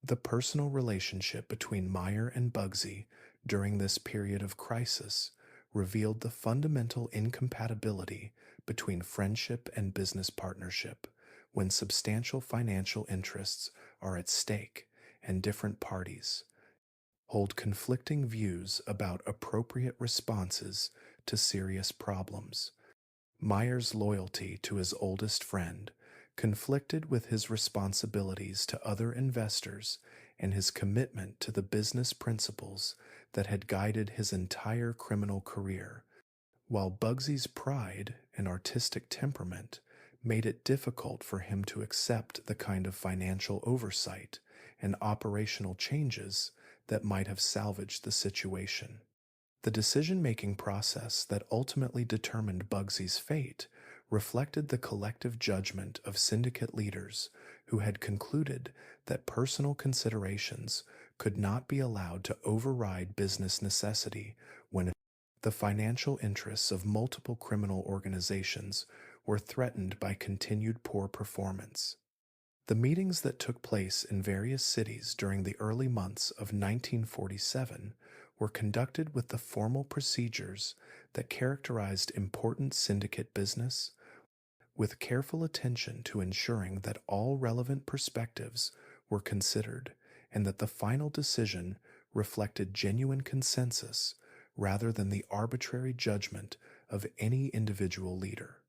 The personal relationship between Meyer and Bugsy during this period of crisis revealed the fundamental incompatibility between friendship and business partnership when substantial financial interests are at stake and different parties hold conflicting views about appropriate responses to serious problems. Meyer's loyalty to his oldest friend conflicted with his responsibilities to other investors and his commitment to the business principles that had guided his entire criminal career, while Bugsy's pride and artistic temperament made it difficult for him to accept the kind of financial oversight and operational changes that might have salvaged the situation. The decision-making process that ultimately determined Bugsy's fate reflected the collective judgment of syndicate leaders who had concluded that personal considerations could not be allowed to override business necessity when the financial interests of multiple criminal organizations were threatened by continued poor performance. The meetings that took place in various cities during the early months of 1947 were conducted with the formal procedures that characterized important syndicate business, with careful attention to ensuring that all relevant perspectives were considered and that the final decision reflected genuine consensus rather than the arbitrary judgment of any individual leader.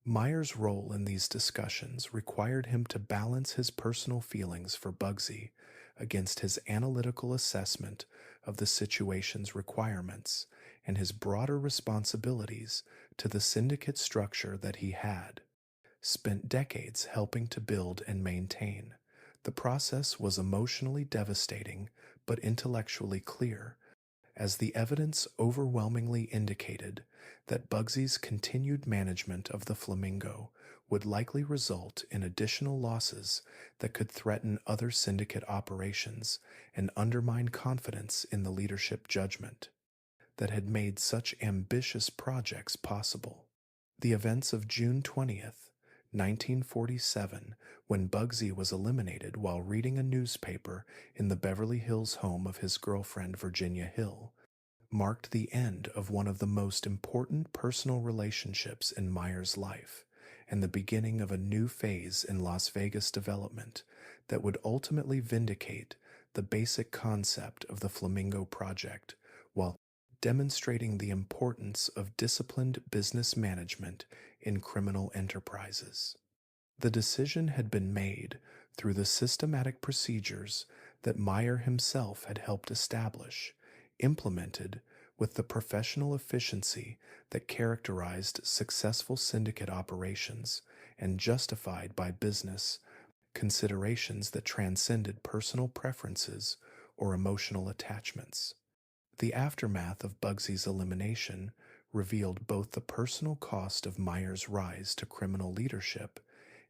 Meyer's role in these discussions required him to balance his personal feelings for Bugsy against his analytical assessment of the situation's requirements and his broader responsibilities to the syndicate structure that he had spent decades helping to build and maintain. The process was emotionally devastating but intellectually clear, as the evidence overwhelmingly indicated that Bugsy's continued management of the Flamingo would likely result in additional losses that could threaten other syndicate operations and undermine confidence in the leadership judgment that had made such ambitious projects possible. The events of June 20th, 1947, when Bugsy was eliminated while reading a newspaper in the Beverly Hills home of his girlfriend Virginia Hill, marked the end of one of the most important personal relationships in Meyer's life and the beginning of a new phase in Las Vegas development that would ultimately vindicate the basic concept of the Flamingo Project while demonstrating the importance of disciplined business management in criminal enterprises. The decision had been made through the systematic procedures that Meyer himself had helped establish, implemented with the professional efficiency that characterized successful syndicate operations, and justified by business considerations that transcended personal preferences or emotional attachments. The aftermath of Bugsy's elimination revealed both the personal cost of Meyer's rise to criminal leadership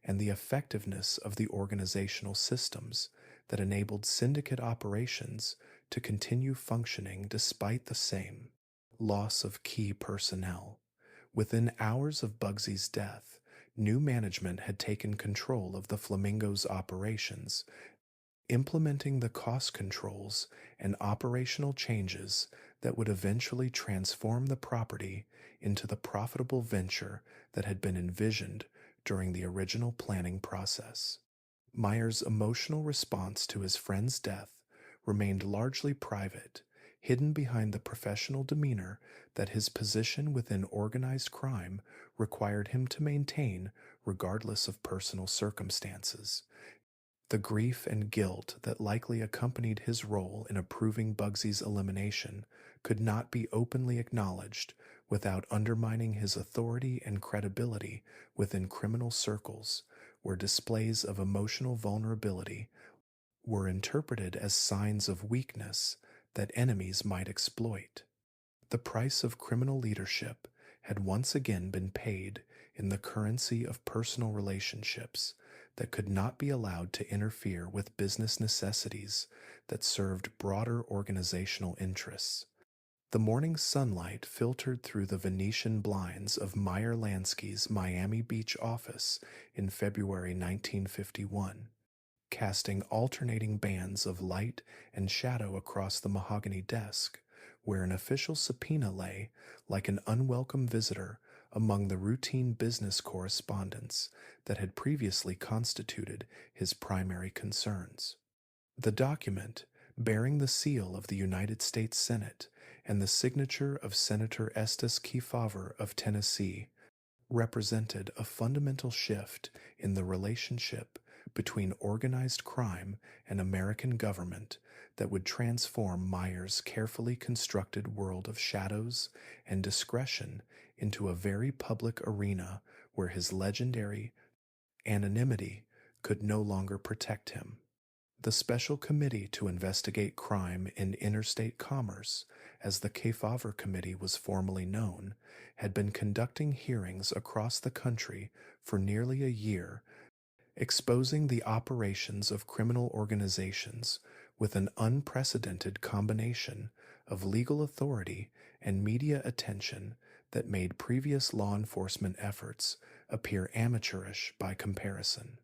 and the effectiveness of the organizational systems that enabled syndicate operations to continue functioning despite the same loss of key personnel. Within hours of Bugsy's death, new management had taken control of the Flamingo's operations, implementing the cost controls and operational changes that would eventually transform the property into the profitable venture that had been envisioned during the original planning process. Meyer's emotional response to his friend's death remained largely private, hidden behind the professional demeanor that his position within organized crime required him to maintain regardless of personal circumstances. The grief and guilt that likely accompanied his role in approving Bugsy's elimination could not be openly acknowledged without undermining his authority and credibility within criminal circles, where displays of emotional vulnerability were interpreted as signs of weakness that enemies might exploit. The price of criminal leadership had once again been paid in the currency of personal relationships that could not be allowed to interfere with business necessities that served broader organizational interests. The morning sunlight filtered through the Venetian blinds of Meyer Lansky's Miami Beach office in February 1951, casting alternating bands of light and shadow across the mahogany desk, where an official subpoena lay like an unwelcome visitor among the routine business correspondence that had previously constituted his primary concerns. The document, bearing the seal of the United States Senate and the signature of Senator Estes Kefauver of Tennessee, represented a fundamental shift in the relationship between organized crime and American government that would transform Meyer's carefully constructed world of shadows and discretion into a very public arena where his legendary anonymity could no longer protect him. The Special Committee to Investigate Crime in Interstate Commerce, as the Kefauver Committee was formally known, had been conducting hearings across the country for nearly a year, exposing the operations of criminal organizations with an unprecedented combination of legal authority and media attention that made previous law enforcement efforts appear amateurish by comparison.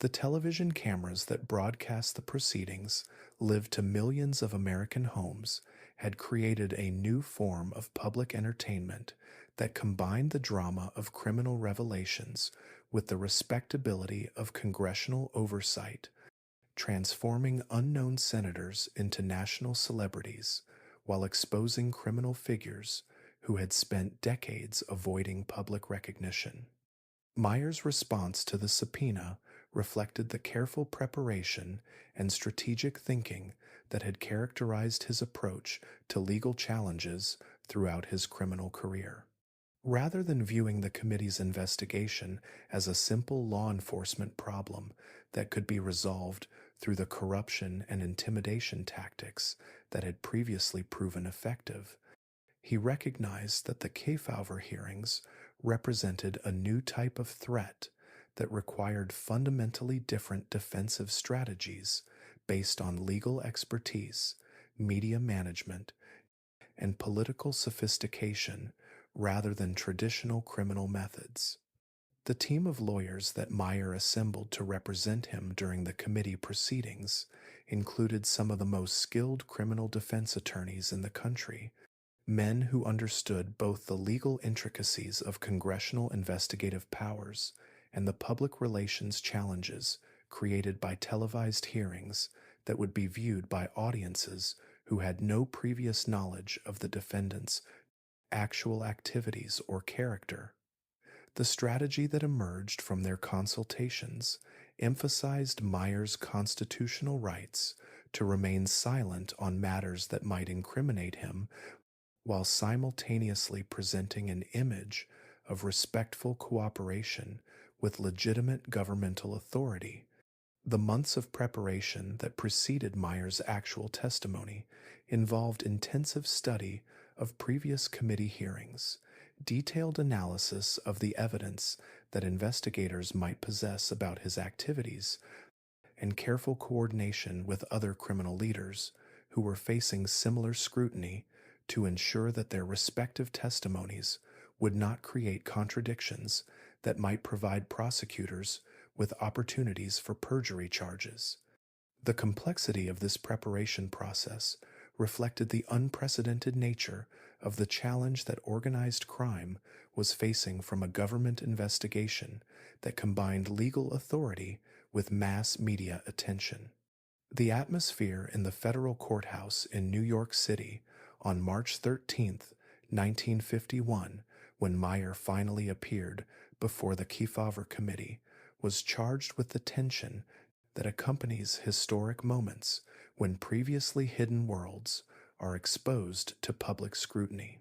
The television cameras that broadcast the proceedings, lived to millions of American homes, had created a new form of public entertainment that combined the drama of criminal revelations with the respectability of congressional oversight, transforming unknown senators into national celebrities while exposing criminal figures who had spent decades avoiding public recognition. Meyer's response to the subpoena reflected the careful preparation and strategic thinking that had characterized his approach to legal challenges throughout his criminal career. Rather than viewing the committee's investigation as a simple law enforcement problem that could be resolved through the corruption and intimidation tactics that had previously proven effective, he recognized that the Kefauver hearings represented a new type of threat that required fundamentally different defensive strategies based on legal expertise, media management, and political sophistication rather than traditional criminal methods. The team of lawyers that Meyer assembled to represent him during the committee proceedings included some of the most skilled criminal defense attorneys in the country, men who understood both the legal intricacies of congressional investigative powers and the public relations challenges created by televised hearings that would be viewed by audiences who had no previous knowledge of the defendant's actual activities or character. The strategy that emerged from their consultations emphasized Meyer's constitutional rights to remain silent on matters that might incriminate him while simultaneously presenting an image of respectful cooperation with legitimate governmental authority. The months of preparation that preceded Meyer's actual testimony involved intensive study of previous committee hearings, detailed analysis of the evidence that investigators might possess about his activities, and careful coordination with other criminal leaders who were facing similar scrutiny to ensure that their respective testimonies would not create contradictions that might provide prosecutors with opportunities for perjury charges. The complexity of this preparation process reflected the unprecedented nature of the challenge that organized crime was facing from a government investigation that combined legal authority with mass media attention. The atmosphere in the federal courthouse in New York City on March 13, 1951, when Meyer finally appeared before the Kefauver Committee, was charged with the tension that accompanies historic moments when previously hidden worlds are exposed to public scrutiny.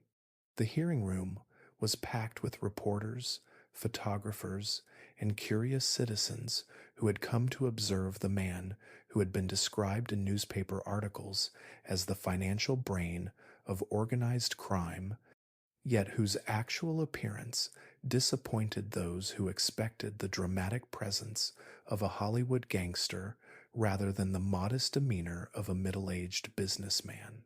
The hearing room was packed with reporters, photographers, and curious citizens who had come to observe the man who had been described in newspaper articles as the financial brain of organized crime, yet whose actual appearance disappointed those who expected the dramatic presence of a Hollywood gangster rather than the modest demeanor of a middle-aged businessman.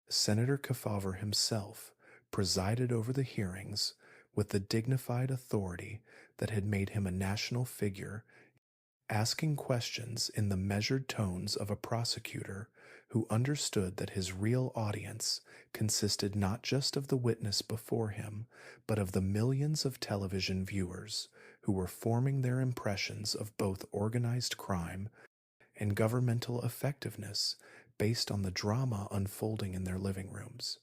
Senator Kefauver himself presided over the hearings with the dignified authority that had made him a national figure, asking questions in the measured tones of a prosecutor who understood that his real audience consisted not just of the witness before him, but of the millions of television viewers who were forming their impressions of both organized crime and governmental effectiveness based on the drama unfolding in their living rooms.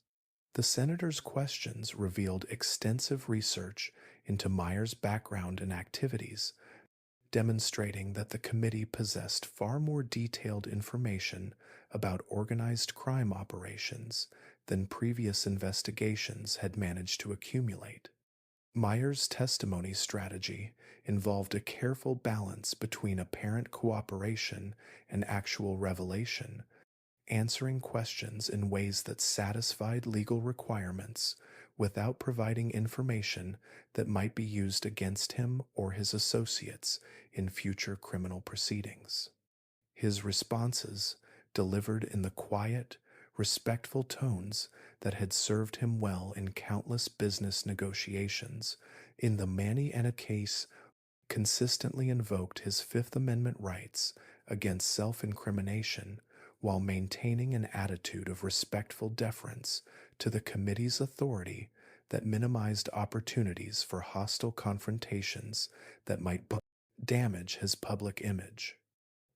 The senator's questions revealed extensive research into Meyer's background and activities, demonstrating that the committee possessed far more detailed information about organized crime operations than previous investigations had managed to accumulate. Meyer's testimony strategy involved a careful balance between apparent cooperation and actual revelation, answering questions in ways that satisfied legal requirements without providing information that might be used against him or his associates in future criminal proceedings. His responses, delivered in the quiet, respectful tones that had served him well in countless business negotiations, in the Manny Anna case, consistently invoked his Fifth Amendment rights against self-incrimination while maintaining an attitude of respectful deference to the committee's authority that minimized opportunities for hostile confrontations that might damage his public image.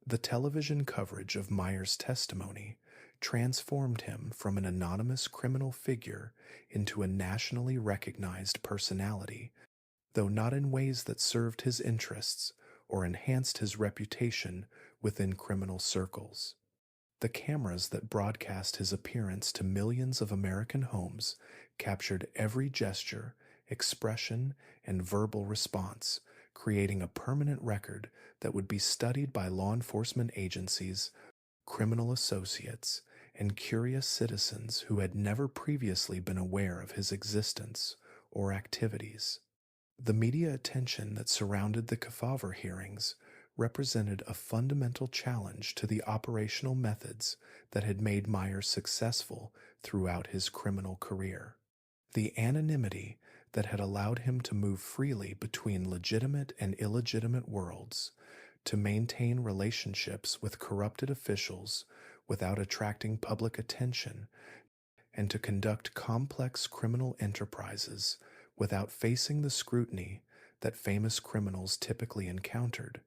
The television coverage of Meyer's testimony transformed him from an anonymous criminal figure into a nationally recognized personality, though not in ways that served his interests or enhanced his reputation within criminal circles. The cameras that broadcast his appearance to millions of American homes captured every gesture, expression, and verbal response, creating a permanent record that would be studied by law enforcement agencies, criminal associates, and curious citizens who had never previously been aware of his existence or activities. The media attention that surrounded the Kefauver hearings represented a fundamental challenge to the operational methods that had made Meyer successful throughout his criminal career. The anonymity that had allowed him to move freely between legitimate and illegitimate worlds, to maintain relationships with corrupted officials without attracting public attention, and to conduct complex criminal enterprises without facing the scrutiny that famous criminals typically encountered,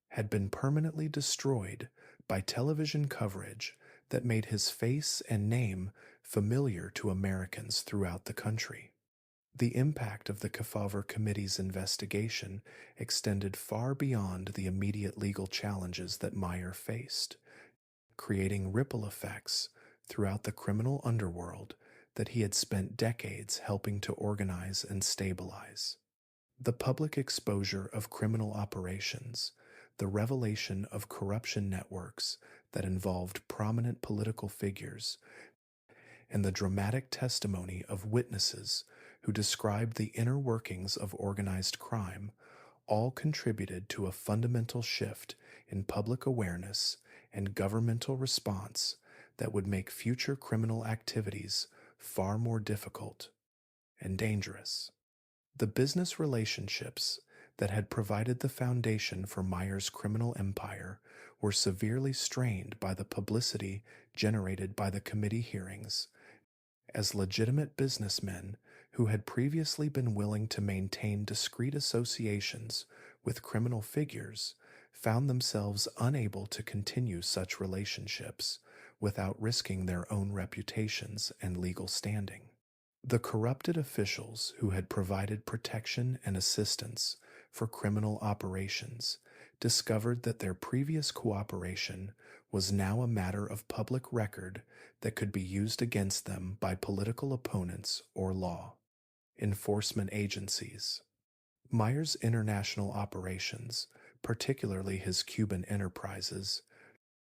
had been permanently destroyed by television coverage that made his face and name familiar to Americans throughout the country. The impact of the Kefauver Committee's investigation extended far beyond the immediate legal challenges that Meyer faced, creating ripple effects throughout the criminal underworld that he had spent decades helping to organize and stabilize. The public exposure of criminal operations, the revelation of corruption networks that involved prominent political figures, and the dramatic testimony of witnesses who described the inner workings of organized crime all contributed to a fundamental shift in public awareness and governmental response that would make future criminal activities far more difficult and dangerous. The business relationships that had provided the foundation for Meyer's criminal empire were severely strained by the publicity generated by the committee hearings, as legitimate businessmen who had previously been willing to maintain discreet associations with criminal figures found themselves unable to continue such relationships without risking their own reputations and legal standing. The corrupted officials who had provided protection and assistance for criminal operations discovered that their previous cooperation was now a matter of public record that could be used against them by political opponents or law enforcement agencies. Meyer's international operations, particularly his Cuban enterprises,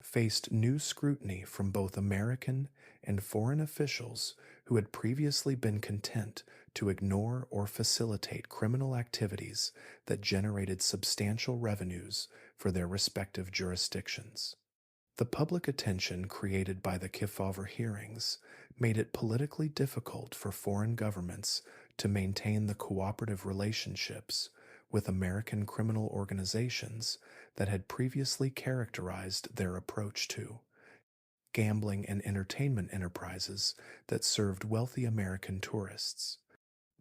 faced new scrutiny from both American and foreign officials who had previously been content to ignore or facilitate criminal activities that generated substantial revenues for their respective jurisdictions. The public attention created by the Kefauver hearings made it politically difficult for foreign governments to maintain the cooperative relationships with American criminal organizations that had previously characterized their approach to gambling and entertainment enterprises that served wealthy American tourists.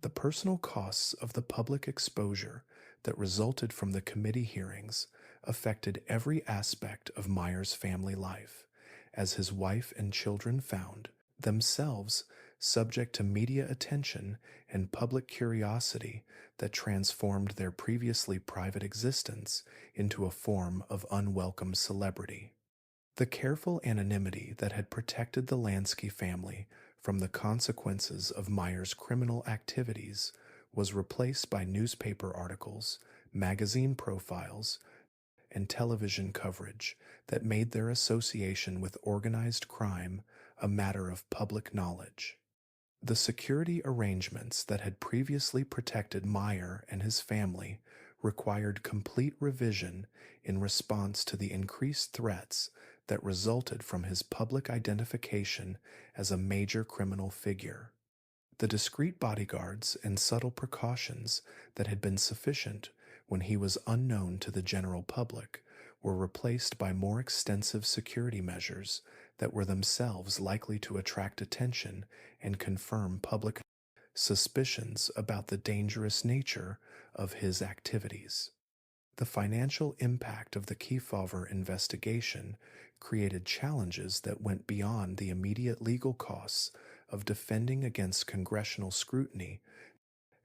The personal costs of the public exposure that resulted from the committee hearings affected every aspect of Meyer's family life, as his wife and children found themselves subject to media attention and public curiosity that transformed their previously private existence into a form of unwelcome celebrity. The careful anonymity that had protected the Lansky family from the consequences of Meyer's criminal activities was replaced by newspaper articles, magazine profiles, and television coverage that made their association with organized crime a matter of public knowledge. The security arrangements that had previously protected Meyer and his family required complete revision in response to the increased threats that resulted from his public identification as a major criminal figure. The discreet bodyguards and subtle precautions that had been sufficient when he was unknown to the general public were replaced by more extensive security measures that were themselves likely to attract attention and confirm public suspicions about the dangerous nature of his activities. The financial impact of the Kefauver investigation created challenges that went beyond the immediate legal costs of defending against congressional scrutiny,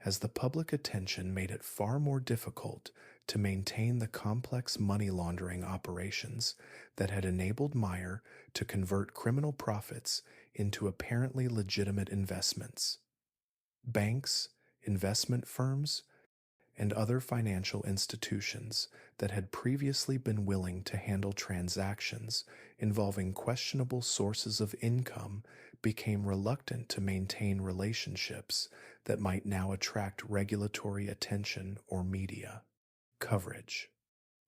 as the public attention made it far more difficult to maintain the complex money laundering operations that had enabled Meyer to convert criminal profits into apparently legitimate investments. Banks, investment firms, and other financial institutions that had previously been willing to handle transactions involving questionable sources of income became reluctant to maintain relationships that might now attract regulatory attention or media coverage.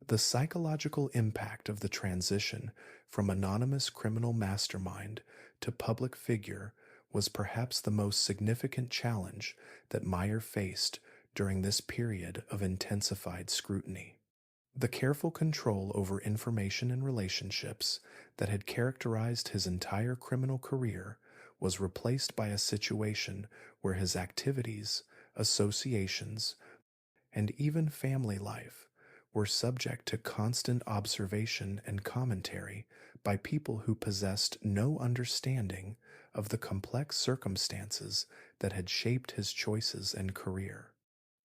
The psychological impact of the transition from anonymous criminal mastermind to public figure was perhaps the most significant challenge that Meyer faced during this period of intensified scrutiny. The careful control over information and relationships that had characterized his entire criminal career was replaced by a situation where his activities, associations, and even family life were subject to constant observation and commentary by people who possessed no understanding of the complex circumstances that had shaped his choices and career.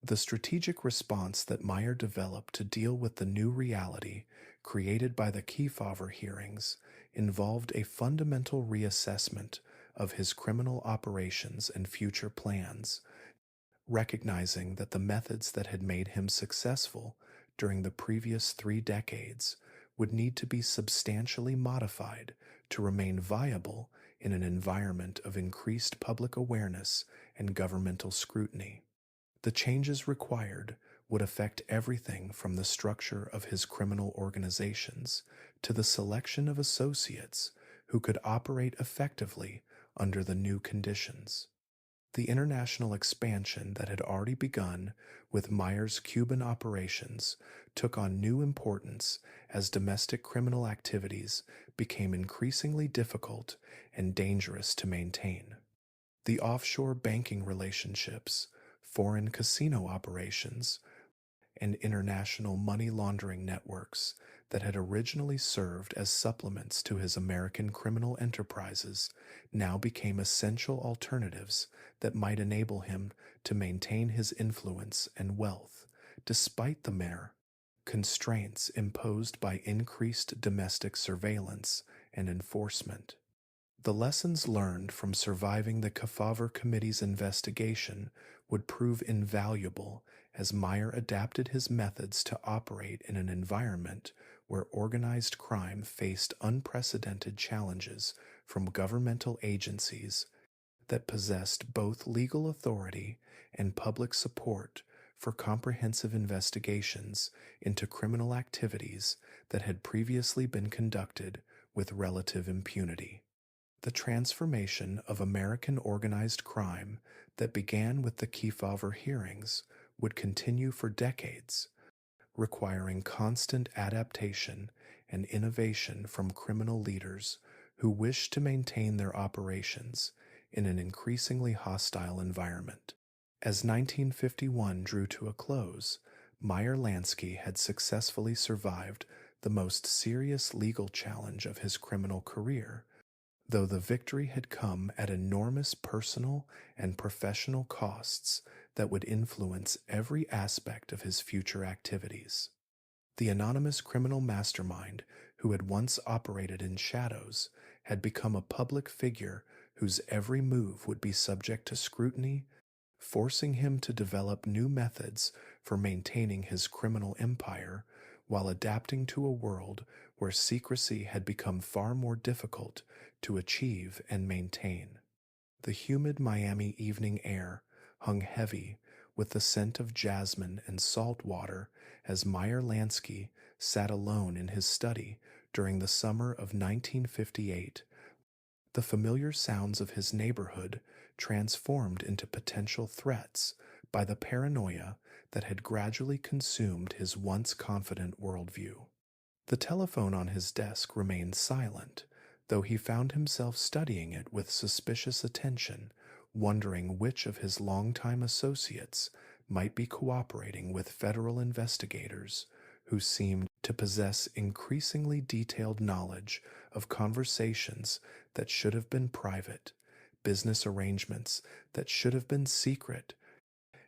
The strategic response that Meyer developed to deal with the new reality created by the Kefauver hearings involved a fundamental reassessment of his criminal operations and future plans, recognizing that the methods that had made him successful during the previous 3 decades would need to be substantially modified to remain viable in an environment of increased public awareness and governmental scrutiny. The changes required would affect everything from the structure of his criminal organizations to the selection of associates who could operate effectively under the new conditions. The international expansion that had already begun with Meyer's Cuban operations took on new importance as domestic criminal activities became increasingly difficult and dangerous to maintain. The offshore banking relationships, foreign casino operations, and international money laundering networks that had originally served as supplements to his American criminal enterprises now became essential alternatives that might enable him to maintain his influence and wealth, despite the mere constraints imposed by increased domestic surveillance and enforcement. The lessons learned from surviving the Kefauver Committee's investigation would prove invaluable as Meyer adapted his methods to operate in an environment where organized crime faced unprecedented challenges from governmental agencies that possessed both legal authority and public support for comprehensive investigations into criminal activities that had previously been conducted with relative impunity. The transformation of American organized crime that began with the Kefauver hearings would continue for decades, requiring constant adaptation and innovation from criminal leaders who wished to maintain their operations in an increasingly hostile environment. As 1951 drew to a close, Meyer Lansky had successfully survived the most serious legal challenge of his criminal career, though the victory had come at enormous personal and professional costs that would influence every aspect of his future activities. The anonymous criminal mastermind who had once operated in shadows had become a public figure whose every move would be subject to scrutiny, forcing him to develop new methods for maintaining his criminal empire while adapting to a world where secrecy had become far more difficult to achieve and maintain. The humid Miami evening air hung heavy with the scent of jasmine and salt water as Meyer Lansky sat alone in his study during the summer of 1958. The familiar sounds of his neighborhood transformed into potential threats by the paranoia that had gradually consumed his once confident worldview. The telephone on his desk remained silent, though he found himself studying it with suspicious attention, wondering which of his longtime associates might be cooperating with federal investigators who seemed to possess increasingly detailed knowledge of conversations that should have been private, business arrangements that should have been secret,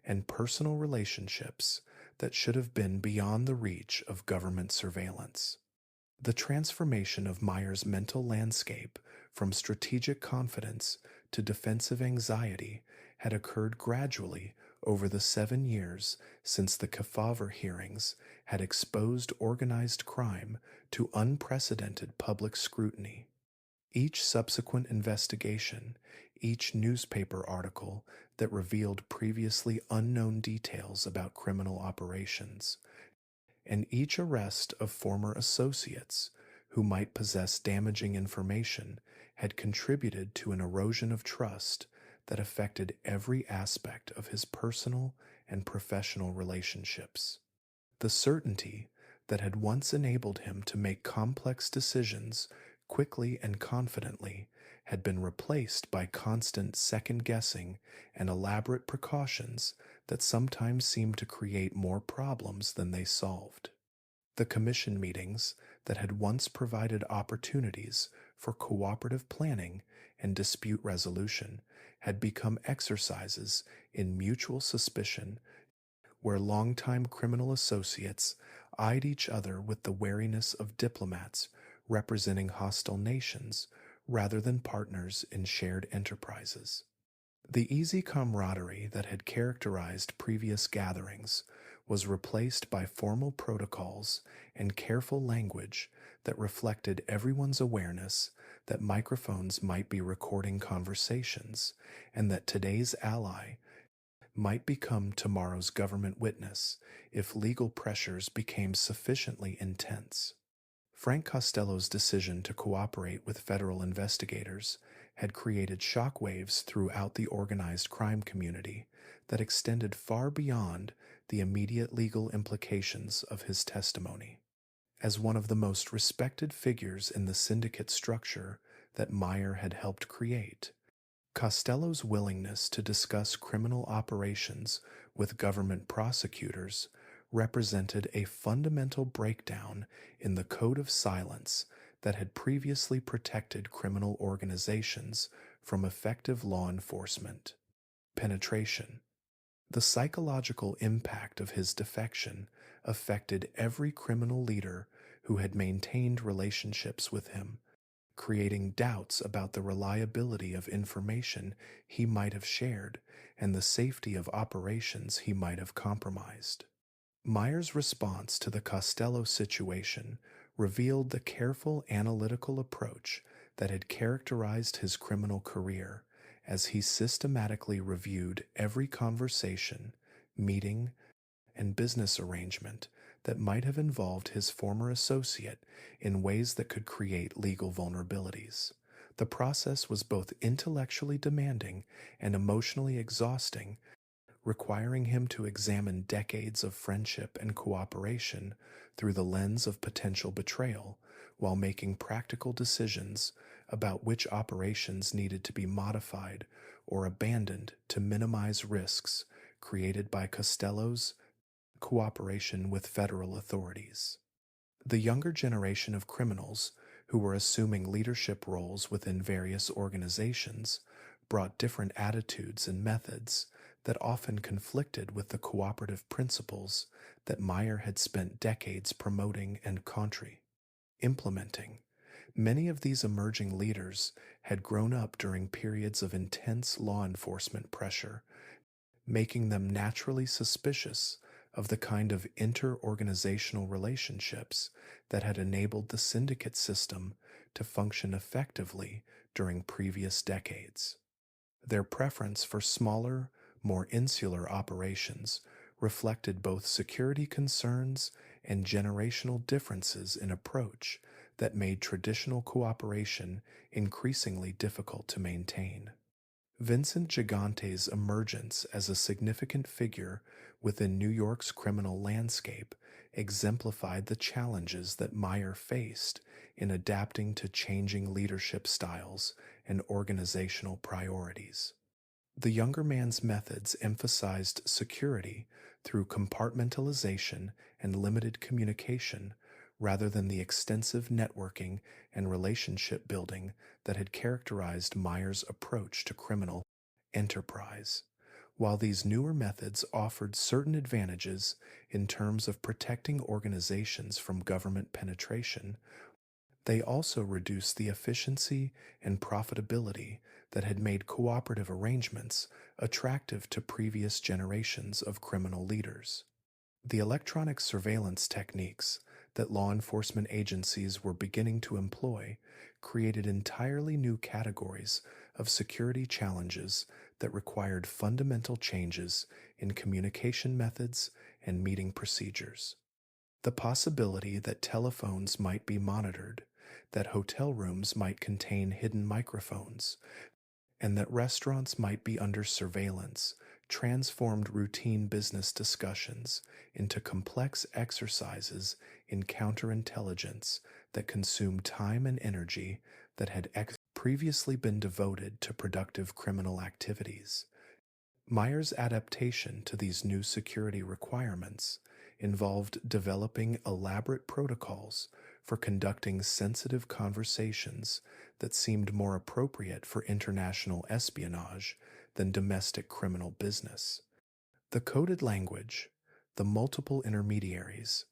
and personal relationships that should have been beyond the reach of government surveillance. The transformation of Meyer's mental landscape from strategic confidence to defensive anxiety had occurred gradually over the 7 years since the Kefauver hearings had exposed organized crime to unprecedented public scrutiny. Each subsequent investigation, each newspaper article that revealed previously unknown details about criminal operations, and each arrest of former associates who might possess damaging information had contributed to an erosion of trust that affected every aspect of his personal and professional relationships. The certainty that had once enabled him to make complex decisions quickly and confidently had been replaced by constant second-guessing and elaborate precautions that sometimes seemed to create more problems than they solved. The commission meetings that had once provided opportunities for cooperative planning and dispute resolution had become exercises in mutual suspicion where longtime criminal associates eyed each other with the wariness of diplomats representing hostile nations rather than partners in shared enterprises. The easy camaraderie that had characterized previous gatherings was replaced by formal protocols and careful language that reflected everyone's awareness that microphones might be recording conversations and that today's ally might become tomorrow's government witness if legal pressures became sufficiently intense. Frank Costello's decision to cooperate with federal investigators had created shockwaves throughout the organized crime community that extended far beyond the immediate legal implications of his testimony. As one of the most respected figures in the syndicate structure that Meyer had helped create, Costello's willingness to discuss criminal operations with government prosecutors represented a fundamental breakdown in the code of silence that had previously protected criminal organizations from effective law enforcement. Penetration. The psychological impact of his defection affected every criminal leader who had maintained relationships with him, creating doubts about the reliability of information he might have shared and the safety of operations he might have compromised. Meyer's response to the Costello situation revealed the careful analytical approach that had characterized his criminal career as he systematically reviewed every conversation, meeting, and business arrangement that might have involved his former associate in ways that could create legal vulnerabilities. The process was both intellectually demanding and emotionally exhausting, requiring him to examine decades of friendship and cooperation through the lens of potential betrayal while making practical decisions about which operations needed to be modified or abandoned to minimize risks created by Costello's cooperation with federal authorities. The younger generation of criminals who were assuming leadership roles within various organizations brought different attitudes and methods that often conflicted with the cooperative principles that Meyer had spent decades promoting and implementing. Many of these emerging leaders had grown up during periods of intense law enforcement pressure, making them naturally suspicious of the kind of inter-organizational relationships that had enabled the syndicate system to function effectively during previous decades. Their preference for smaller, more insular operations reflected both security concerns and generational differences in approach that made traditional cooperation increasingly difficult to maintain. Vincent Gigante's emergence as a significant figure within New York's criminal landscape exemplified the challenges that Meyer faced in adapting to changing leadership styles and organizational priorities. The younger man's methods emphasized security through compartmentalization and limited communication rather than the extensive networking and relationship building that had characterized Meyer's approach to criminal enterprise. While these newer methods offered certain advantages in terms of protecting organizations from government penetration, they also reduced the efficiency and profitability that had made cooperative arrangements attractive to previous generations of criminal leaders. The electronic surveillance techniques that law enforcement agencies were beginning to employ created entirely new categories of security challenges that required fundamental changes in communication methods and meeting procedures. The possibility that telephones might be monitored, that hotel rooms might contain hidden microphones, and that restaurants might be under surveillance transformed routine business discussions into complex exercises in counterintelligence that consumed time and energy that had previously been devoted to productive criminal activities. Meyer's adaptation to these new security requirements involved developing elaborate protocols for conducting sensitive conversations that seemed more appropriate for international espionage than domestic criminal business. The coded language, the multiple intermediaries,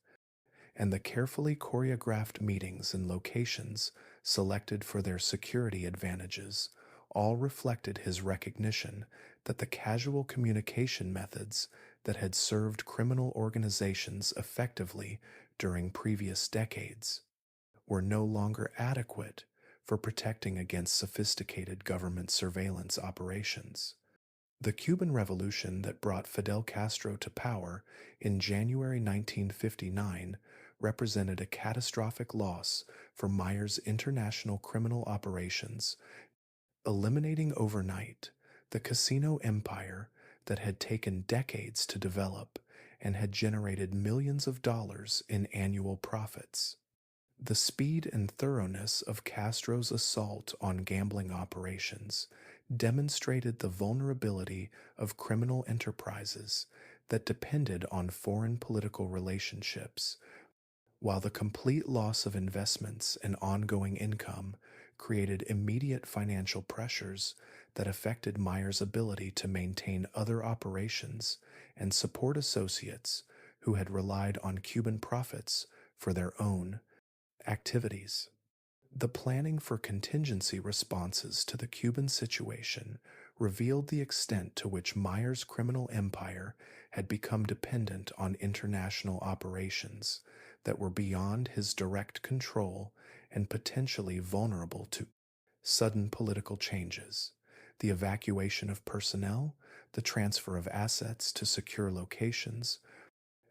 and the carefully choreographed meetings and locations selected for their security advantages all reflected his recognition that the casual communication methods that had served criminal organizations effectively during previous decades were no longer adequate for protecting against sophisticated government surveillance operations. The Cuban Revolution that brought Fidel Castro to power in January 1959 represented a catastrophic loss for Meyer's international criminal operations, eliminating overnight the casino empire that had taken decades to develop and had generated millions of dollars in annual profits. The speed and thoroughness of Castro's assault on gambling operations demonstrated the vulnerability of criminal enterprises that depended on foreign political relationships, while the complete loss of investments and ongoing income created immediate financial pressures that affected Meyer's ability to maintain other operations and support associates who had relied on Cuban profits for their own activities. The planning for contingency responses to the Cuban situation revealed the extent to which Meyer's criminal empire had become dependent on international operations that were beyond his direct control and potentially vulnerable to sudden political changes. The evacuation of personnel, the transfer of assets to secure locations,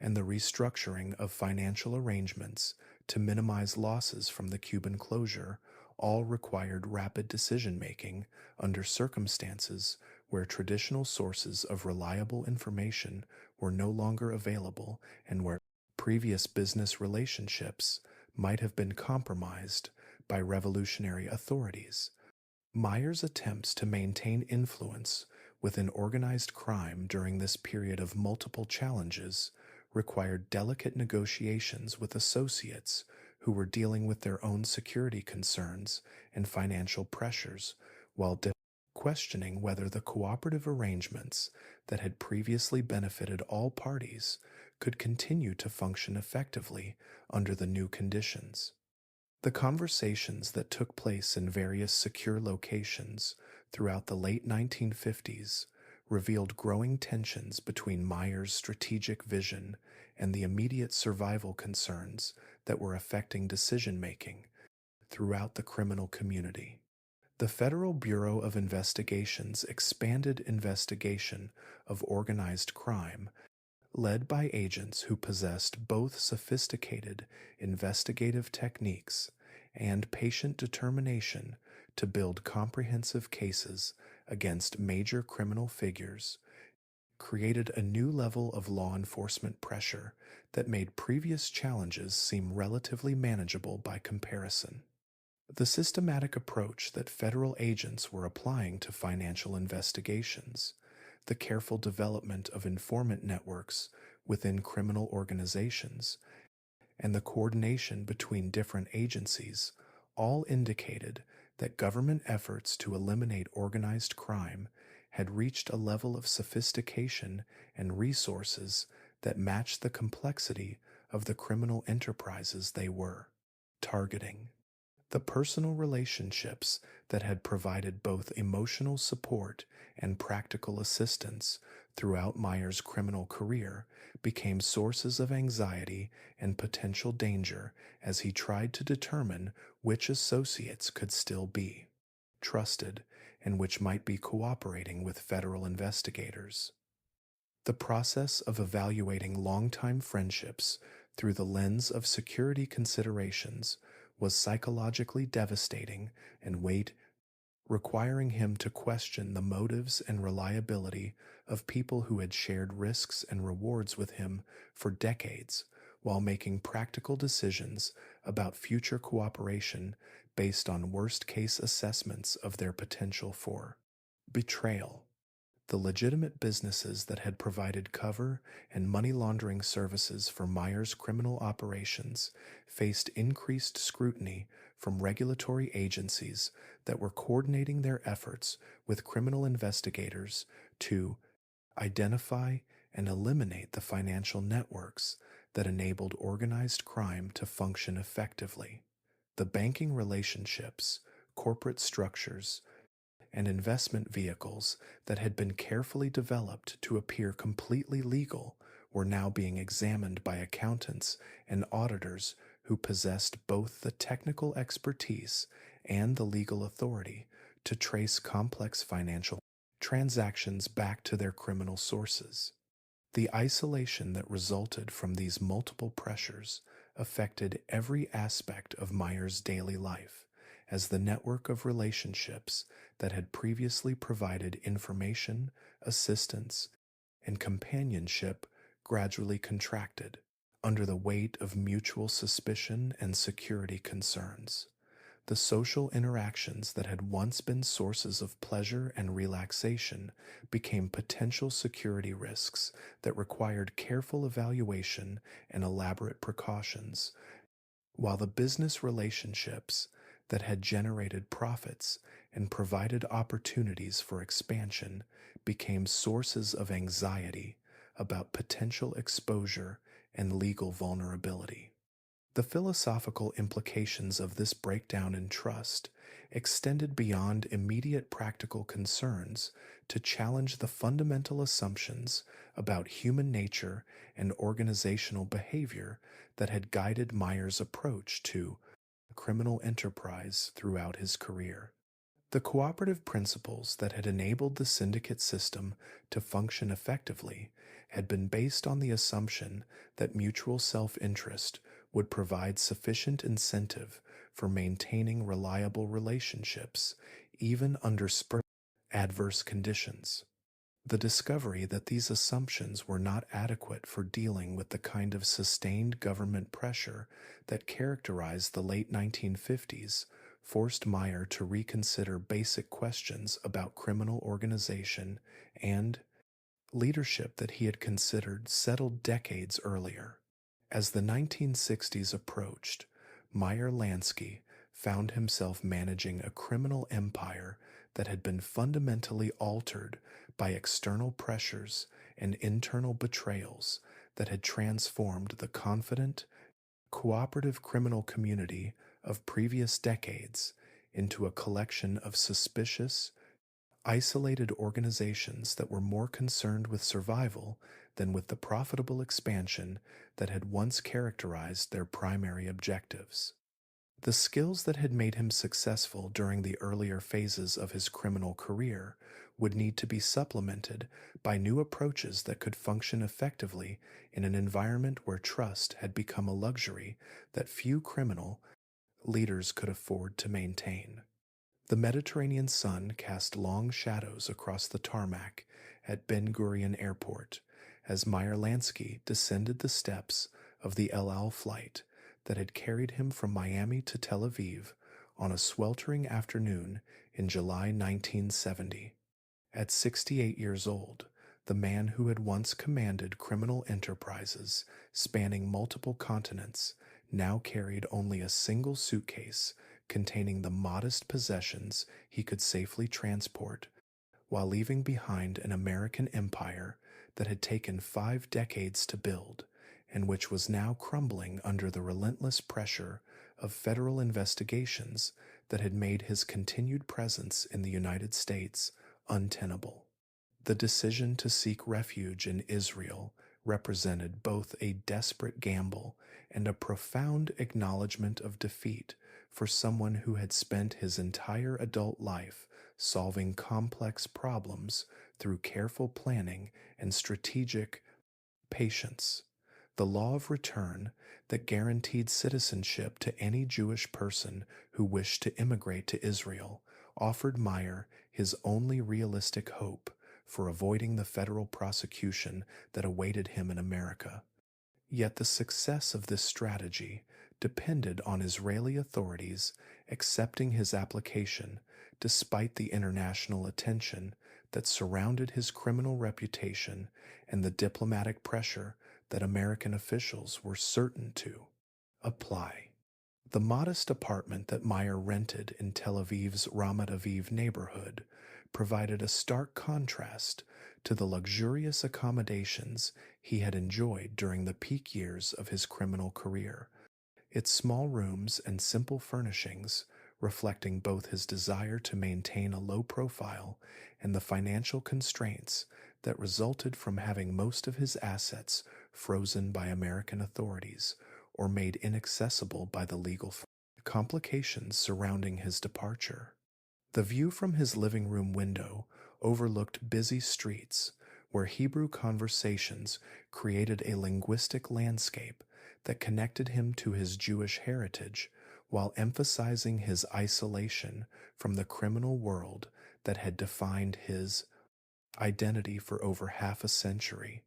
and the restructuring of financial arrangements to minimize losses from the Cuban closure all required rapid decision making under circumstances where traditional sources of reliable information were no longer available and where previous business relationships might have been compromised by revolutionary authorities. Meyer's attempts to maintain influence within organized crime during this period of multiple challenges required delicate negotiations with associates who were dealing with their own security concerns and financial pressures, while questioning whether the cooperative arrangements that had previously benefited all parties could continue to function effectively under the new conditions. The conversations that took place in various secure locations throughout the late 1950s revealed growing tensions between Meyer's strategic vision and the immediate survival concerns that were affecting decision-making throughout the criminal community. The Federal Bureau of Investigation's expanded investigation of organized crime, led by agents who possessed both sophisticated investigative techniques and patient determination to build comprehensive cases against major criminal figures, created a new level of law enforcement pressure that made previous challenges seem relatively manageable by comparison. The systematic approach that federal agents were applying to financial investigations, the careful development of informant networks within criminal organizations, and the coordination between different agencies all indicated that government efforts to eliminate organized crime had reached a level of sophistication and resources that matched the complexity of the criminal enterprises they were targeting. The personal relationships that had provided both emotional support and practical assistance throughout Meyer's criminal career became sources of anxiety and potential danger as he tried to determine which associates could still be trusted and which might be cooperating with federal investigators. The process of evaluating longtime friendships through the lens of security considerations was psychologically devastating and requiring him to question the motives and reliability of people who had shared risks and rewards with him for decades while making practical decisions about future cooperation based on worst-case assessments of their potential for betrayal. The legitimate businesses that had provided cover and money laundering services for Meyer's criminal operations faced increased scrutiny from regulatory agencies that were coordinating their efforts with criminal investigators to identify and eliminate the financial networks that enabled organized crime to function effectively. The banking relationships, corporate structures, and investment vehicles that had been carefully developed to appear completely legal were now being examined by accountants and auditors who possessed both the technical expertise and the legal authority to trace complex financial transactions back to their criminal sources. The isolation that resulted from these multiple pressures affected every aspect of Meyer's daily life, as the network of relationships that had previously provided information, assistance, and companionship gradually contracted under the weight of mutual suspicion and security concerns. The social interactions that had once been sources of pleasure and relaxation became potential security risks that required careful evaluation and elaborate precautions, while the business relationships that had generated profits and provided opportunities for expansion became sources of anxiety about potential exposure and legal vulnerability. The philosophical implications of this breakdown in trust extended beyond immediate practical concerns to challenge the fundamental assumptions about human nature and organizational behavior that had guided Meyer's approach to criminal enterprise throughout his career. The cooperative principles that had enabled the syndicate system to function effectively had been based on the assumption that mutual self-interest would provide sufficient incentive for maintaining reliable relationships, even under adverse conditions. The discovery that these assumptions were not adequate for dealing with the kind of sustained government pressure that characterized the late 1950s forced Meyer to reconsider basic questions about criminal organization and leadership that he had considered settled decades earlier. As the 1960s approached, Meyer Lansky found himself managing a criminal empire that had been fundamentally altered by external pressures and internal betrayals that had transformed the confident, cooperative criminal community of previous decades into a collection of suspicious, isolated organizations that were more concerned with survival than with the profitable expansion that had once characterized their primary objectives. The skills that had made him successful during the earlier phases of his criminal career would need to be supplemented by new approaches that could function effectively in an environment where trust had become a luxury that few criminal leaders could afford to maintain. The Mediterranean sun cast long shadows across the tarmac at Ben Gurion Airport as Meyer Lansky descended the steps of the El Al flight that had carried him from Miami to Tel Aviv on a sweltering afternoon in July 1970. At 68 years old, the man who had once commanded criminal enterprises spanning multiple continents now carried only a single suitcase containing the modest possessions he could safely transport, while leaving behind an American empire that had taken 5 decades to build and which was now crumbling under the relentless pressure of federal investigations that had made his continued presence in the United States untenable. The decision to seek refuge in Israel represented both a desperate gamble and a profound acknowledgement of defeat for someone who had spent his entire adult life solving complex problems through careful planning and strategic patience. The law of return that guaranteed citizenship to any Jewish person who wished to immigrate to Israel offered Meyer his only realistic hope for avoiding the federal prosecution that awaited him in America. Yet the success of this strategy depended on Israeli authorities accepting his application despite the international attention that surrounded his criminal reputation and the diplomatic pressure that American officials were certain to apply. The modest apartment that Meyer rented in Tel Aviv's Ramat Aviv neighborhood provided a stark contrast to the luxurious accommodations he had enjoyed during the peak years of his criminal career. Its small rooms and simple furnishings, reflecting both his desire to maintain a low profile and the financial constraints that resulted from having most of his assets frozen by American authorities or made inaccessible by the legal complications surrounding his departure. The view from his living room window overlooked busy streets where Hebrew conversations created a linguistic landscape that connected him to his Jewish heritage while emphasizing his isolation from the criminal world that had defined his identity for over half a century.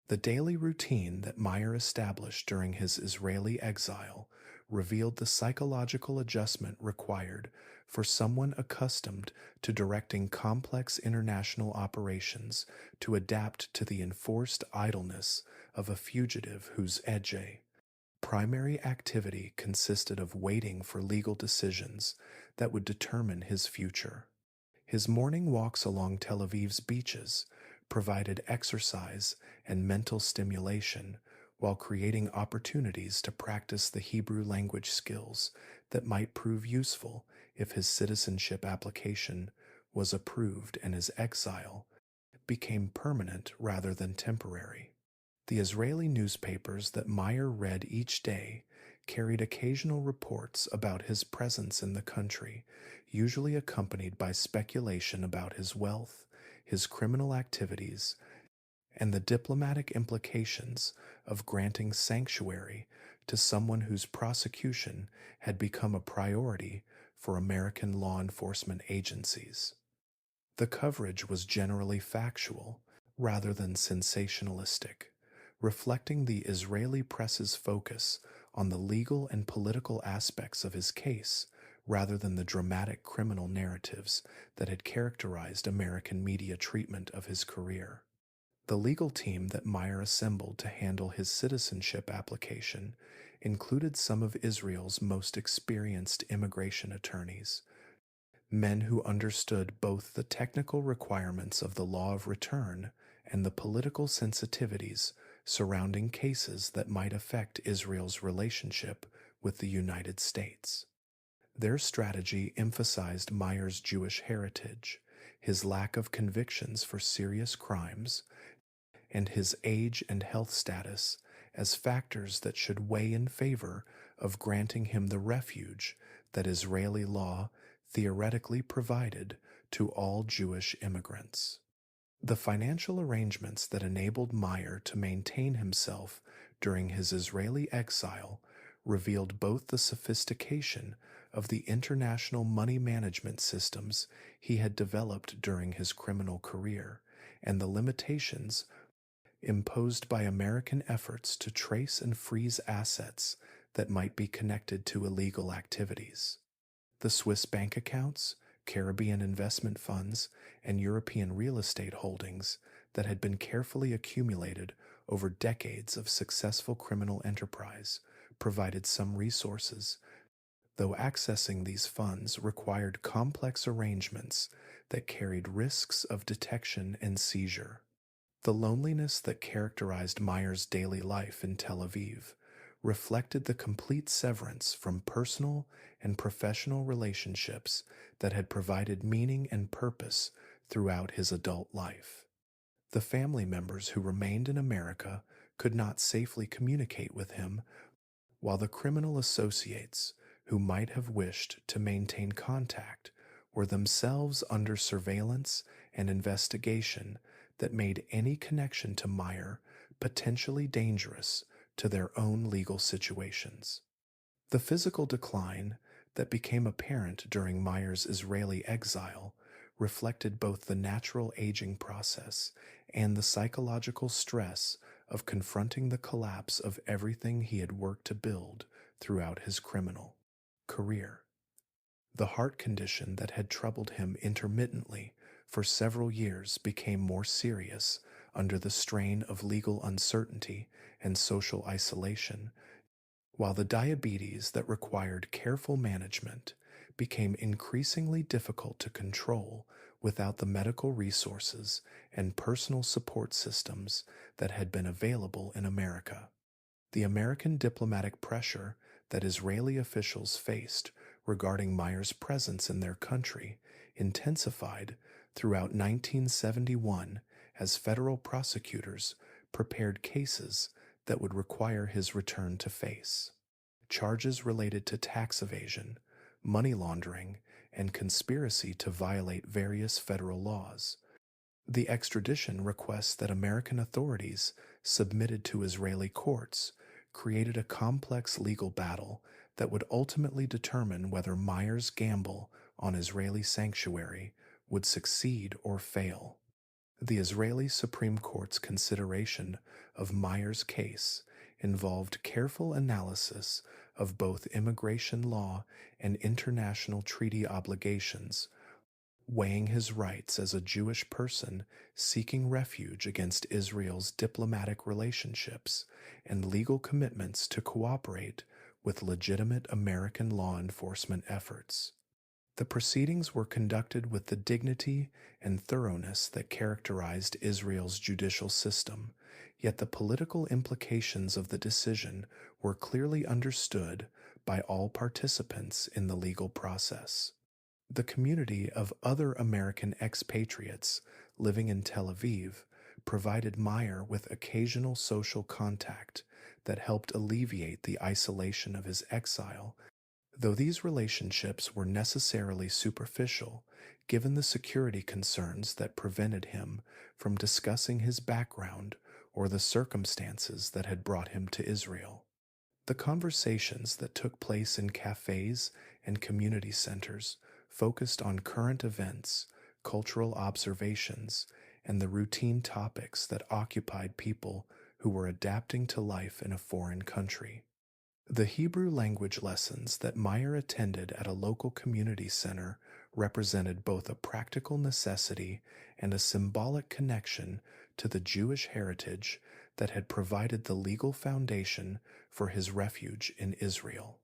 The daily routine that Meyer established during his Israeli exile revealed the psychological adjustment required for someone accustomed to directing complex international operations to adapt to the enforced idleness of a fugitive whose primary activity consisted of waiting for legal decisions that would determine his future. His morning walks along Tel Aviv's beaches provided exercise and mental stimulation while creating opportunities to practice the Hebrew language skills that might prove useful if his citizenship application was approved and his exile became permanent rather than temporary. The Israeli newspapers that Meyer read each day carried occasional reports about his presence in the country, usually accompanied by speculation about his wealth, his criminal activities, and the diplomatic implications of granting sanctuary to someone whose prosecution had become a priority for American law enforcement agencies. The coverage was generally factual rather than sensationalistic, reflecting the Israeli press's focus on the legal and political aspects of his case rather than the dramatic criminal narratives that had characterized American media treatment of his career. The legal team that Meyer assembled to handle his citizenship application included some of Israel's most experienced immigration attorneys, men who understood both the technical requirements of the law of return and the political sensitivities surrounding cases that might affect Israel's relationship with the United States. Their strategy emphasized Meyer's Jewish heritage, his lack of convictions for serious crimes, and his age and health status as factors that should weigh in favor of granting him the refuge that Israeli law theoretically provided to all Jewish immigrants. The financial arrangements that enabled Meyer to maintain himself during his Israeli exile revealed both the sophistication of the international money management systems he had developed during his criminal career and the limitations imposed by American efforts to trace and freeze assets that might be connected to illegal activities. The Swiss bank accounts, Caribbean investment funds, and European real estate holdings that had been carefully accumulated over decades of successful criminal enterprise provided some resources, though accessing these funds required complex arrangements that carried risks of detection and seizure. The loneliness that characterized Meyer's daily life in Tel Aviv reflected the complete severance from personal and professional relationships that had provided meaning and purpose throughout his adult life. The family members who remained in America could not safely communicate with him, while the criminal associates who might have wished to maintain contact were themselves under surveillance and investigation that made any connection to Meyer potentially dangerous to their own legal situations. The physical decline that became apparent during Meyer's Israeli exile reflected both the natural aging process and the psychological stress of confronting the collapse of everything he had worked to build throughout his criminal career. The heart condition that had troubled him intermittently for several years became more serious under the strain of legal uncertainty and social isolation, while the diabetes that required careful management became increasingly difficult to control without the medical resources and personal support systems that had been available in America. The American diplomatic pressure that Israeli officials faced regarding Meyer's presence in their country intensified throughout 1971 as federal prosecutors prepared cases that would require his return to face. Charges related to tax evasion, money laundering, and conspiracy to violate various federal laws. The extradition requests that American authorities submitted to Israeli courts created a complex legal battle that would ultimately determine whether Meyer's gamble on Israeli sanctuary would succeed or fail. The Israeli Supreme Court's consideration of Meyer's case involved careful analysis of both immigration law and international treaty obligations, weighing his rights as a Jewish person seeking refuge against Israel's diplomatic relationships and legal commitments to cooperate with legitimate American law enforcement efforts. The proceedings were conducted with the dignity and thoroughness that characterized Israel's judicial system, yet the political implications of the decision were clearly understood by all participants in the legal process. The community of other American expatriates living in Tel Aviv provided Meyer with occasional social contact that helped alleviate the isolation of his exile, though these relationships were necessarily superficial given the security concerns that prevented him from discussing his background or the circumstances that had brought him to Israel. The conversations that took place in cafes and community centers focused on current events, cultural observations, and the routine topics that occupied people who were adapting to life in a foreign country. The Hebrew language lessons that Meyer attended at a local community center represented both a practical necessity and a symbolic connection to the Jewish heritage that had provided the legal foundation for his refuge in Israel.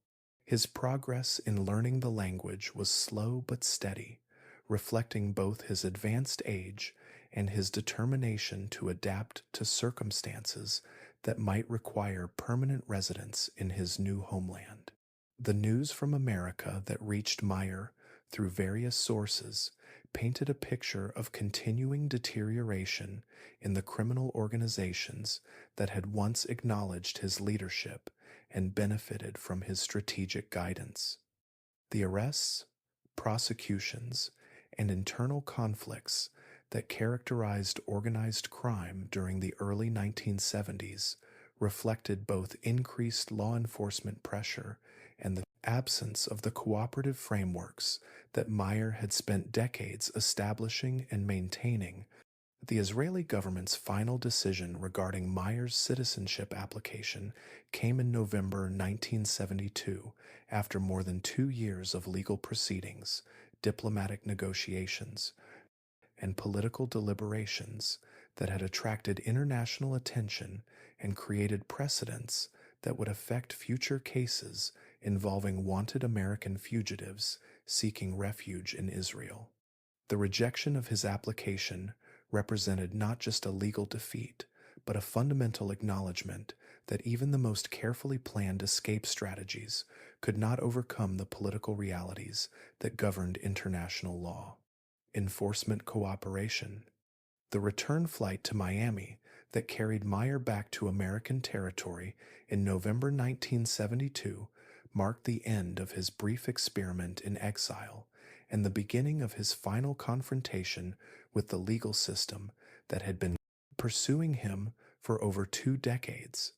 His progress in learning the language was slow but steady, reflecting both his advanced age and his determination to adapt to circumstances that might require permanent residence in his new homeland. The news from America that reached Meyer through various sources painted a picture of continuing deterioration in the criminal organizations that had once acknowledged his leadership and benefited from his strategic guidance. The arrests, prosecutions, and internal conflicts that characterized organized crime during the early 1970s reflected both increased law enforcement pressure and the absence of the cooperative frameworks that Meyer had spent decades establishing and maintaining. The Israeli government's final decision regarding Meyer's citizenship application came in November 1972 after more than 2 years of legal proceedings, diplomatic negotiations, and political deliberations that had attracted international attention and created precedents that would affect future cases involving wanted American fugitives seeking refuge in Israel. The rejection of his application represented not just a legal defeat, but a fundamental acknowledgement that even the most carefully planned escape strategies could not overcome the political realities that governed international law. Enforcement cooperation. The return flight to Miami that carried Meyer back to American territory in November 1972 marked the end of his brief experiment in exile and the beginning of his final confrontation with the legal system that had been pursuing him for over 2 decades.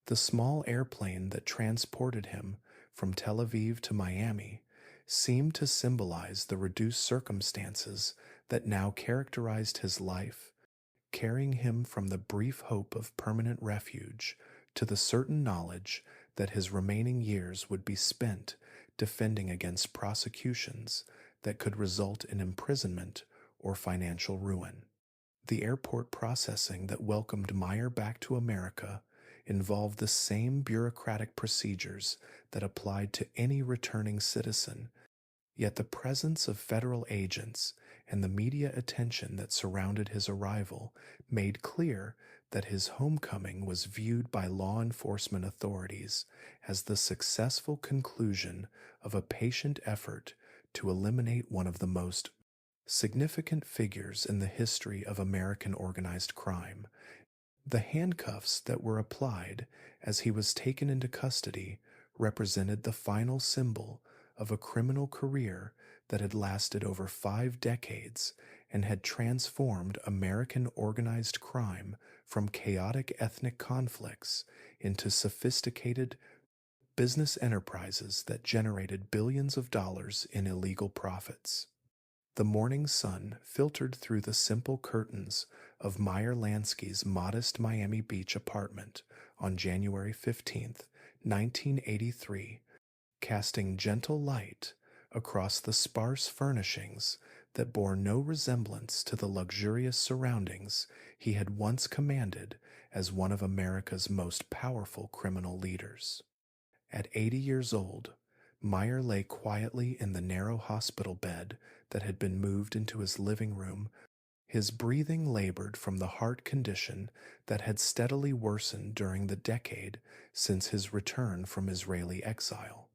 The small airplane that transported him from Tel Aviv to Miami seemed to symbolize the reduced circumstances that now characterized his life, carrying him from the brief hope of permanent refuge to the certain knowledge that his remaining years would be spent defending against prosecutions that could result in imprisonment or financial ruin. The airport processing that welcomed Meyer back to America involved the same bureaucratic procedures that applied to any returning citizen, yet the presence of federal agents and the media attention that surrounded his arrival made clear that his homecoming was viewed by law enforcement authorities as the successful conclusion of a patient effort to eliminate one of the most significant figures in the history of American organized crime. The handcuffs that were applied as he was taken into custody represented the final symbol of a criminal career that had lasted over 5 decades and had transformed American organized crime from chaotic ethnic conflicts into sophisticated business enterprises that generated billions of dollars in illegal profits. The morning sun filtered through the simple curtains of Meyer Lansky's modest Miami Beach apartment on January 15th, 1983, casting gentle light across the sparse furnishings that bore no resemblance to the luxurious surroundings he had once commanded as one of America's most powerful criminal leaders. At 80 years old, Meyer lay quietly in the narrow hospital bed that had been moved into his living room. His breathing labored from the heart condition that had steadily worsened during the decade since his return from Israeli exile,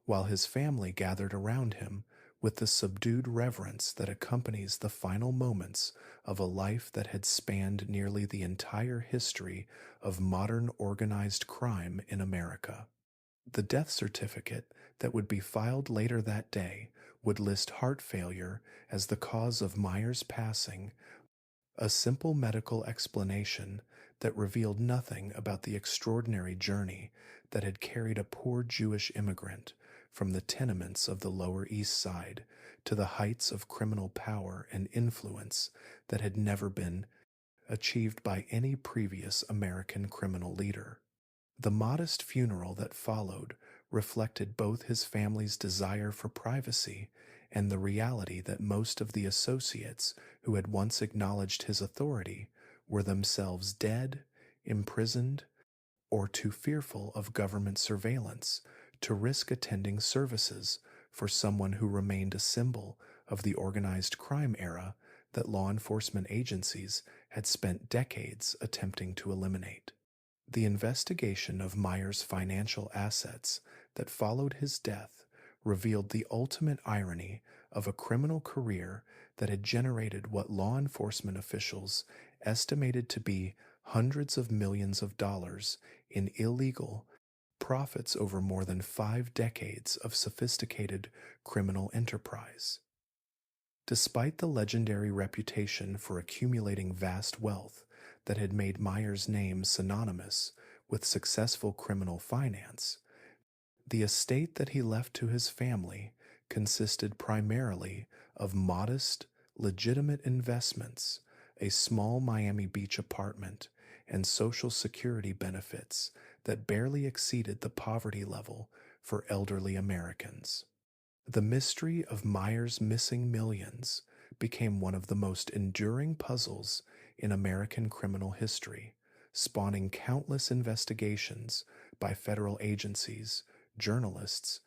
while his family gathered around him with the subdued reverence that accompanies the final moments of a life that had spanned nearly the entire history of modern organized crime in America. The death certificate that would be filed later that day would list heart failure as the cause of Meyer's passing, a simple medical explanation that revealed nothing about the extraordinary journey that had carried a poor Jewish immigrant from the tenements of the Lower East Side to the heights of criminal power and influence that had never been achieved by any previous American criminal leader. The modest funeral that followed reflected both his family's desire for privacy and the reality that most of the associates who had once acknowledged his authority were themselves dead, imprisoned, or too fearful of government surveillance to risk attending services for someone who remained a symbol of the organized crime era that law enforcement agencies had spent decades attempting to eliminate. The investigation of Meyer's financial assets that followed his death revealed the ultimate irony of a criminal career that had generated what law enforcement officials estimated to be hundreds of millions of dollars in illegal profits over more than 5 decades of sophisticated criminal enterprise. Despite the legendary reputation for accumulating vast wealth that had made Meyer's name synonymous with successful criminal finance, the estate that he left to his family consisted primarily of modest, legitimate investments, a small Miami Beach apartment, and Social Security benefits that barely exceeded the poverty level for elderly Americans. The mystery of Meyer's missing millions became one of the most enduring puzzles in American criminal history, spawning countless investigations by federal agencies, journalists,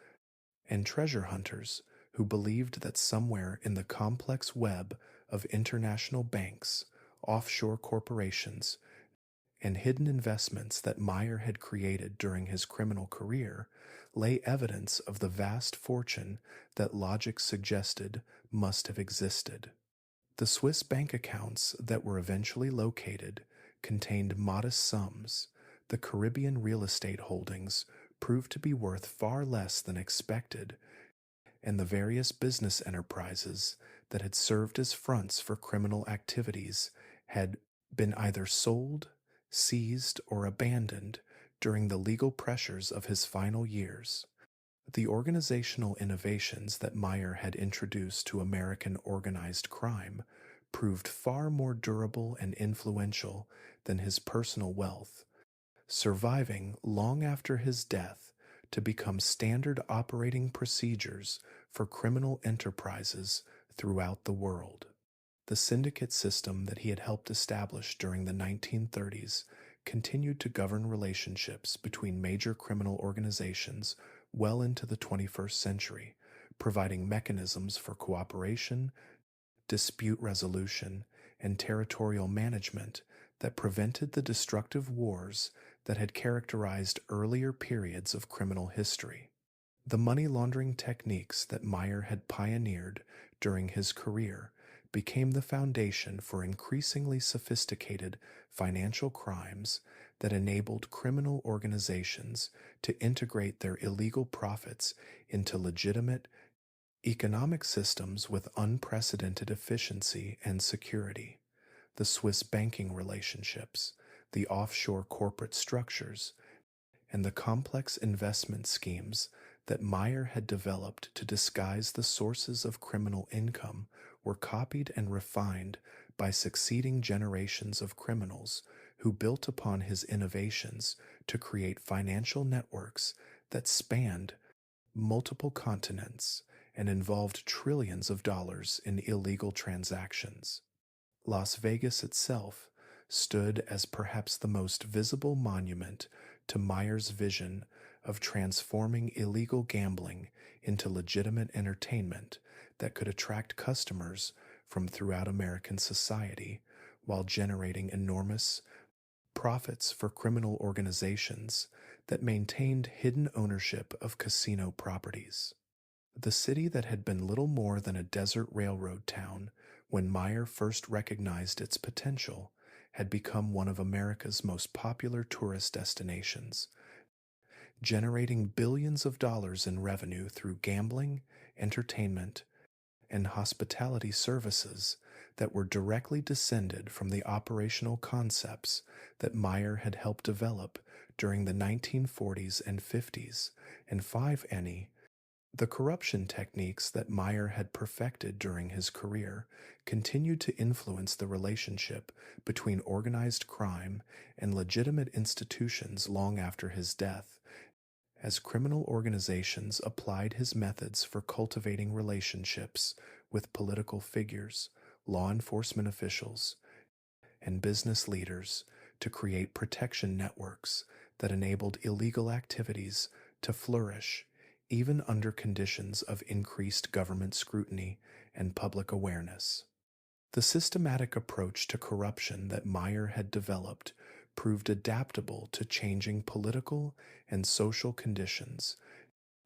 and treasure hunters who believed that somewhere in the complex web of international banks, offshore corporations, and hidden investments that Meyer had created during his criminal career lay evidence of the vast fortune that logic suggested must have existed. The Swiss bank accounts that were eventually located contained modest sums. The Caribbean real estate holdings proved to be worth far less than expected, and the various business enterprises that had served as fronts for criminal activities had been either sold, seized, or abandoned during the legal pressures of his final years. The organizational innovations that Meyer had introduced to American organized crime proved far more durable and influential than his personal wealth, surviving long after his death to become standard operating procedures for criminal enterprises throughout the world. The syndicate system that he had helped establish during the 1930s continued to govern relationships between major criminal organizations well into the 21st century, providing mechanisms for cooperation, dispute resolution, and territorial management that prevented the destructive wars that had characterized earlier periods of criminal history. The money laundering techniques that Meyer had pioneered during his career became the foundation for increasingly sophisticated financial crimes that enabled criminal organizations to integrate their illegal profits into legitimate economic systems with unprecedented efficiency and security. The Swiss banking relationships, the offshore corporate structures, and the complex investment schemes that Meyer had developed to disguise the sources of criminal income were copied and refined by succeeding generations of criminals who built upon his innovations to create financial networks that spanned multiple continents and involved trillions of dollars in illegal transactions. Las Vegas itself stood as perhaps the most visible monument to Meyer's vision of transforming illegal gambling into legitimate entertainment that could attract customers from throughout American society while generating enormous profits for criminal organizations that maintained hidden ownership of casino properties. The city that had been little more than a desert railroad town when Meyer first recognized its potential had become one of America's most popular tourist destinations, generating billions of dollars in revenue through gambling, entertainment, and hospitality services that were directly descended from the operational concepts that Meyer had helped develop during the 1940s and 50s, and five any. The corruption techniques that Meyer had perfected during his career continued to influence the relationship between organized crime and legitimate institutions long after his death, as criminal organizations applied his methods for cultivating relationships with political figures, law enforcement officials, and business leaders to create protection networks that enabled illegal activities to flourish even under conditions of increased government scrutiny and public awareness. The systematic approach to corruption that Meyer had developed proved adaptable to changing political and social conditions,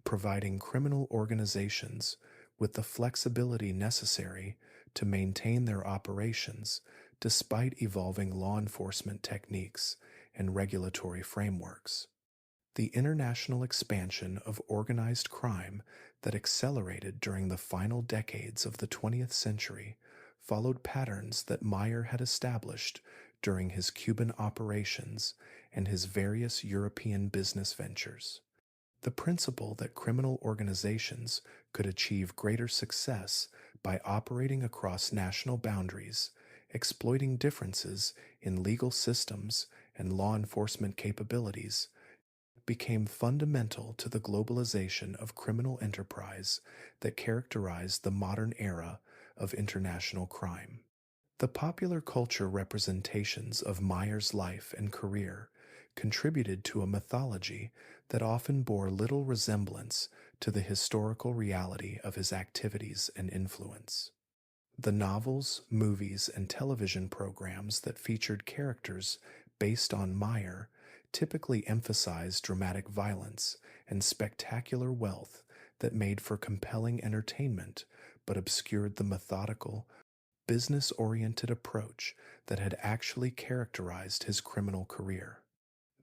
providing criminal organizations with the flexibility necessary to maintain their operations despite evolving law enforcement techniques and regulatory frameworks. The international expansion of organized crime that accelerated during the final decades of the 20th century followed patterns that Meyer had established during his Cuban operations and his various European business ventures. The principle that criminal organizations could achieve greater success by operating across national boundaries, exploiting differences in legal systems and law enforcement capabilities, became fundamental to the globalization of criminal enterprise that characterized the modern era of international crime. The popular culture representations of Meyer's life and career contributed to a mythology that often bore little resemblance to the historical reality of his activities and influence. The novels, movies, and television programs that featured characters based on Meyer typically emphasized dramatic violence and spectacular wealth that made for compelling entertainment but obscured the methodical, business oriented approach that had actually characterized his criminal career.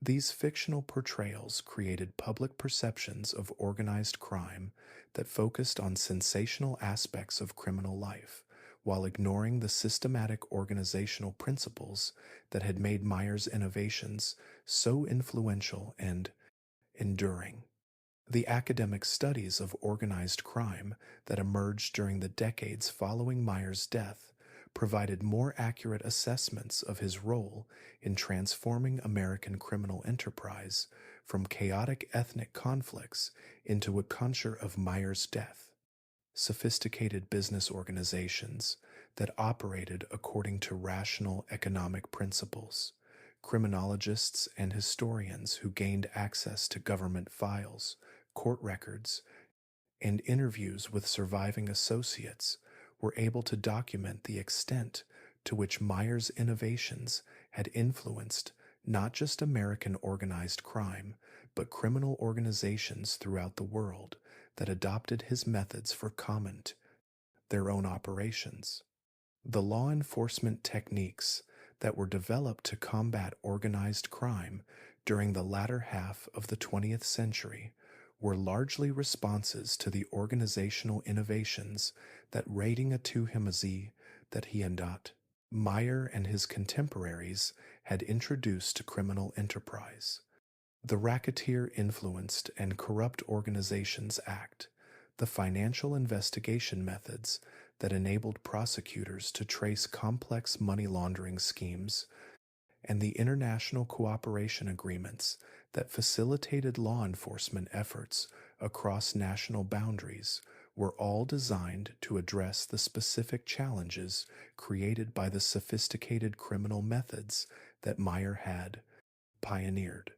These fictional portrayals created public perceptions of organized crime that focused on sensational aspects of criminal life, while ignoring the systematic organizational principles that had made Meyer's innovations so influential and enduring. The academic studies of organized crime that emerged during the decades following Meyer's death provided more accurate assessments of his role in transforming American criminal enterprise from chaotic ethnic conflicts into a culture of Meyer's death. Sophisticated business organizations that operated according to rational economic principles. Criminologists and historians who gained access to government files, court records, and interviews with surviving associates were able to document the extent to which Meyer's innovations had influenced not just American organized crime, but criminal organizations throughout the world that adopted his methods for comment their own operations. The law enforcement techniques that were developed to combat organized crime during the latter half of the 20th century were largely responses to the organizational innovations that rating a to him as that he and Meyer and his contemporaries had introduced to criminal enterprise. The Racketeer Influenced and Corrupt Organizations Act, the financial investigation methods that enabled prosecutors to trace complex money laundering schemes, and the international cooperation agreements that facilitated law enforcement efforts across national boundaries were all designed to address the specific challenges created by the sophisticated criminal methods that Meyer had pioneered.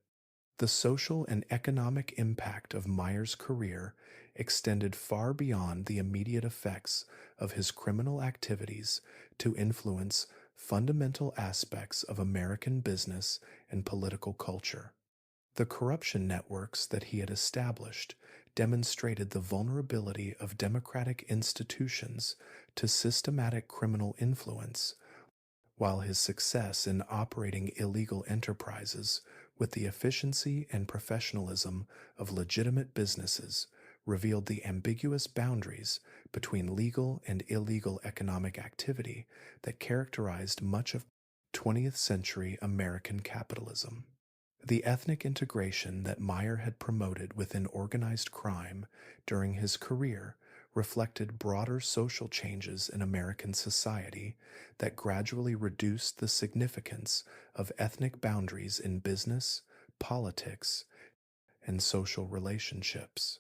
The social and economic impact of Meyer's career extended far beyond the immediate effects of his criminal activities to influence fundamental aspects of American business and political culture. The corruption networks that he had established demonstrated the vulnerability of democratic institutions to systematic criminal influence, while his success in operating illegal enterprises with the efficiency and professionalism of legitimate businesses revealed the ambiguous boundaries between legal and illegal economic activity that characterized much of 20th century American capitalism. The ethnic integration that Meyer had promoted within organized crime during his career reflected broader social changes in American society that gradually reduced the significance of ethnic boundaries in business, politics, and social relationships.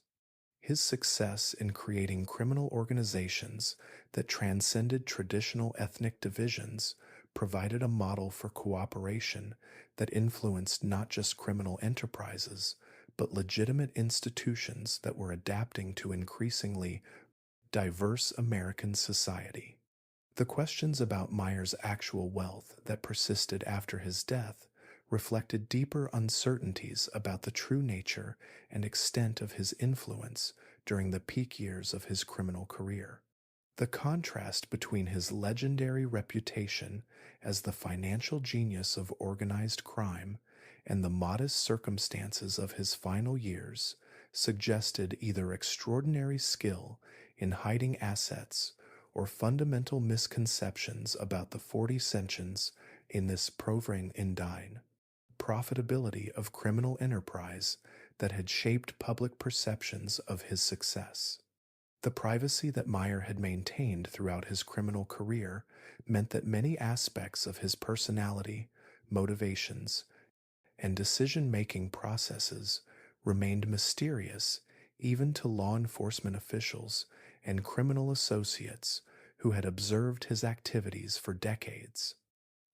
His success in creating criminal organizations that transcended traditional ethnic divisions provided a model for cooperation that influenced not just criminal enterprises, but legitimate institutions that were adapting to increasingly diverse American society. The questions about Meyer's actual wealth that persisted after his death reflected deeper uncertainties about the true nature and extent of his influence during the peak years of his criminal career. The contrast between his legendary reputation as the financial genius of organized crime and the modest circumstances of his final years suggested either extraordinary skill in hiding assets or fundamental misconceptions about the 40 cents in this proving indine profitability of criminal enterprise that had shaped public perceptions of his success. The privacy that Meyer had maintained throughout his criminal career meant that many aspects of his personality, motivations, and decision-making processes remained mysterious even to law enforcement officials and criminal associates who had observed his activities for decades.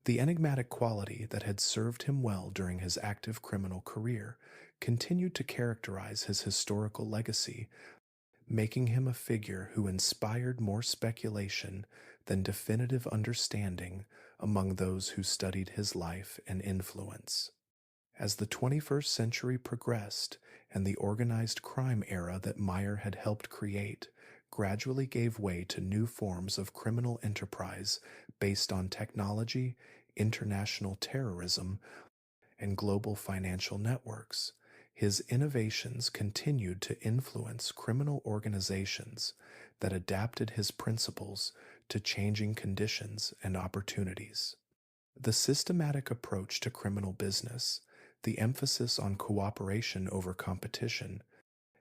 The enigmatic quality that had served him well during his active criminal career continued to characterize his historical legacy, making him a figure who inspired more speculation than definitive understanding among those who studied his life and influence. As the 21st century progressed and the organized crime era that Meyer had helped create gradually gave way to new forms of criminal enterprise based on technology, international terrorism, and global financial networks, his innovations continued to influence criminal organizations that adapted his principles to changing conditions and opportunities. The systematic approach to criminal business, the emphasis on cooperation over competition,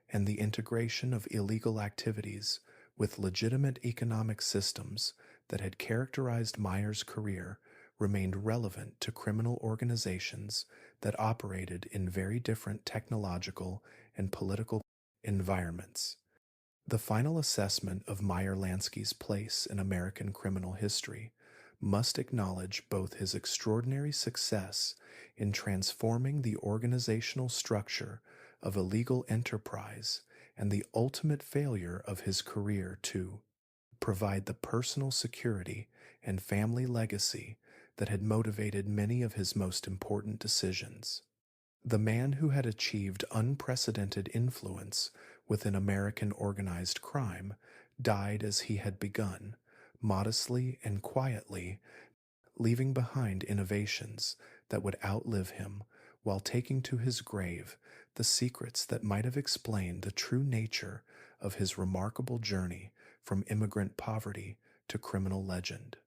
and the integration of illegal activities with legitimate economic systems that had characterized Meyer's career remained relevant to criminal organizations that operated in very different technological and political environments. The final assessment of Meyer Lansky's place in American criminal history must acknowledge both his extraordinary success in transforming the organizational structure of a legal enterprise and the ultimate failure of his career to provide the personal security and family legacy that had motivated many of his most important decisions. The man who had achieved unprecedented influence within American organized crime died as he had begun, modestly and quietly, leaving behind innovations that would outlive him while taking to his grave the secrets that might have explained the true nature of his remarkable journey from immigrant poverty to criminal legend.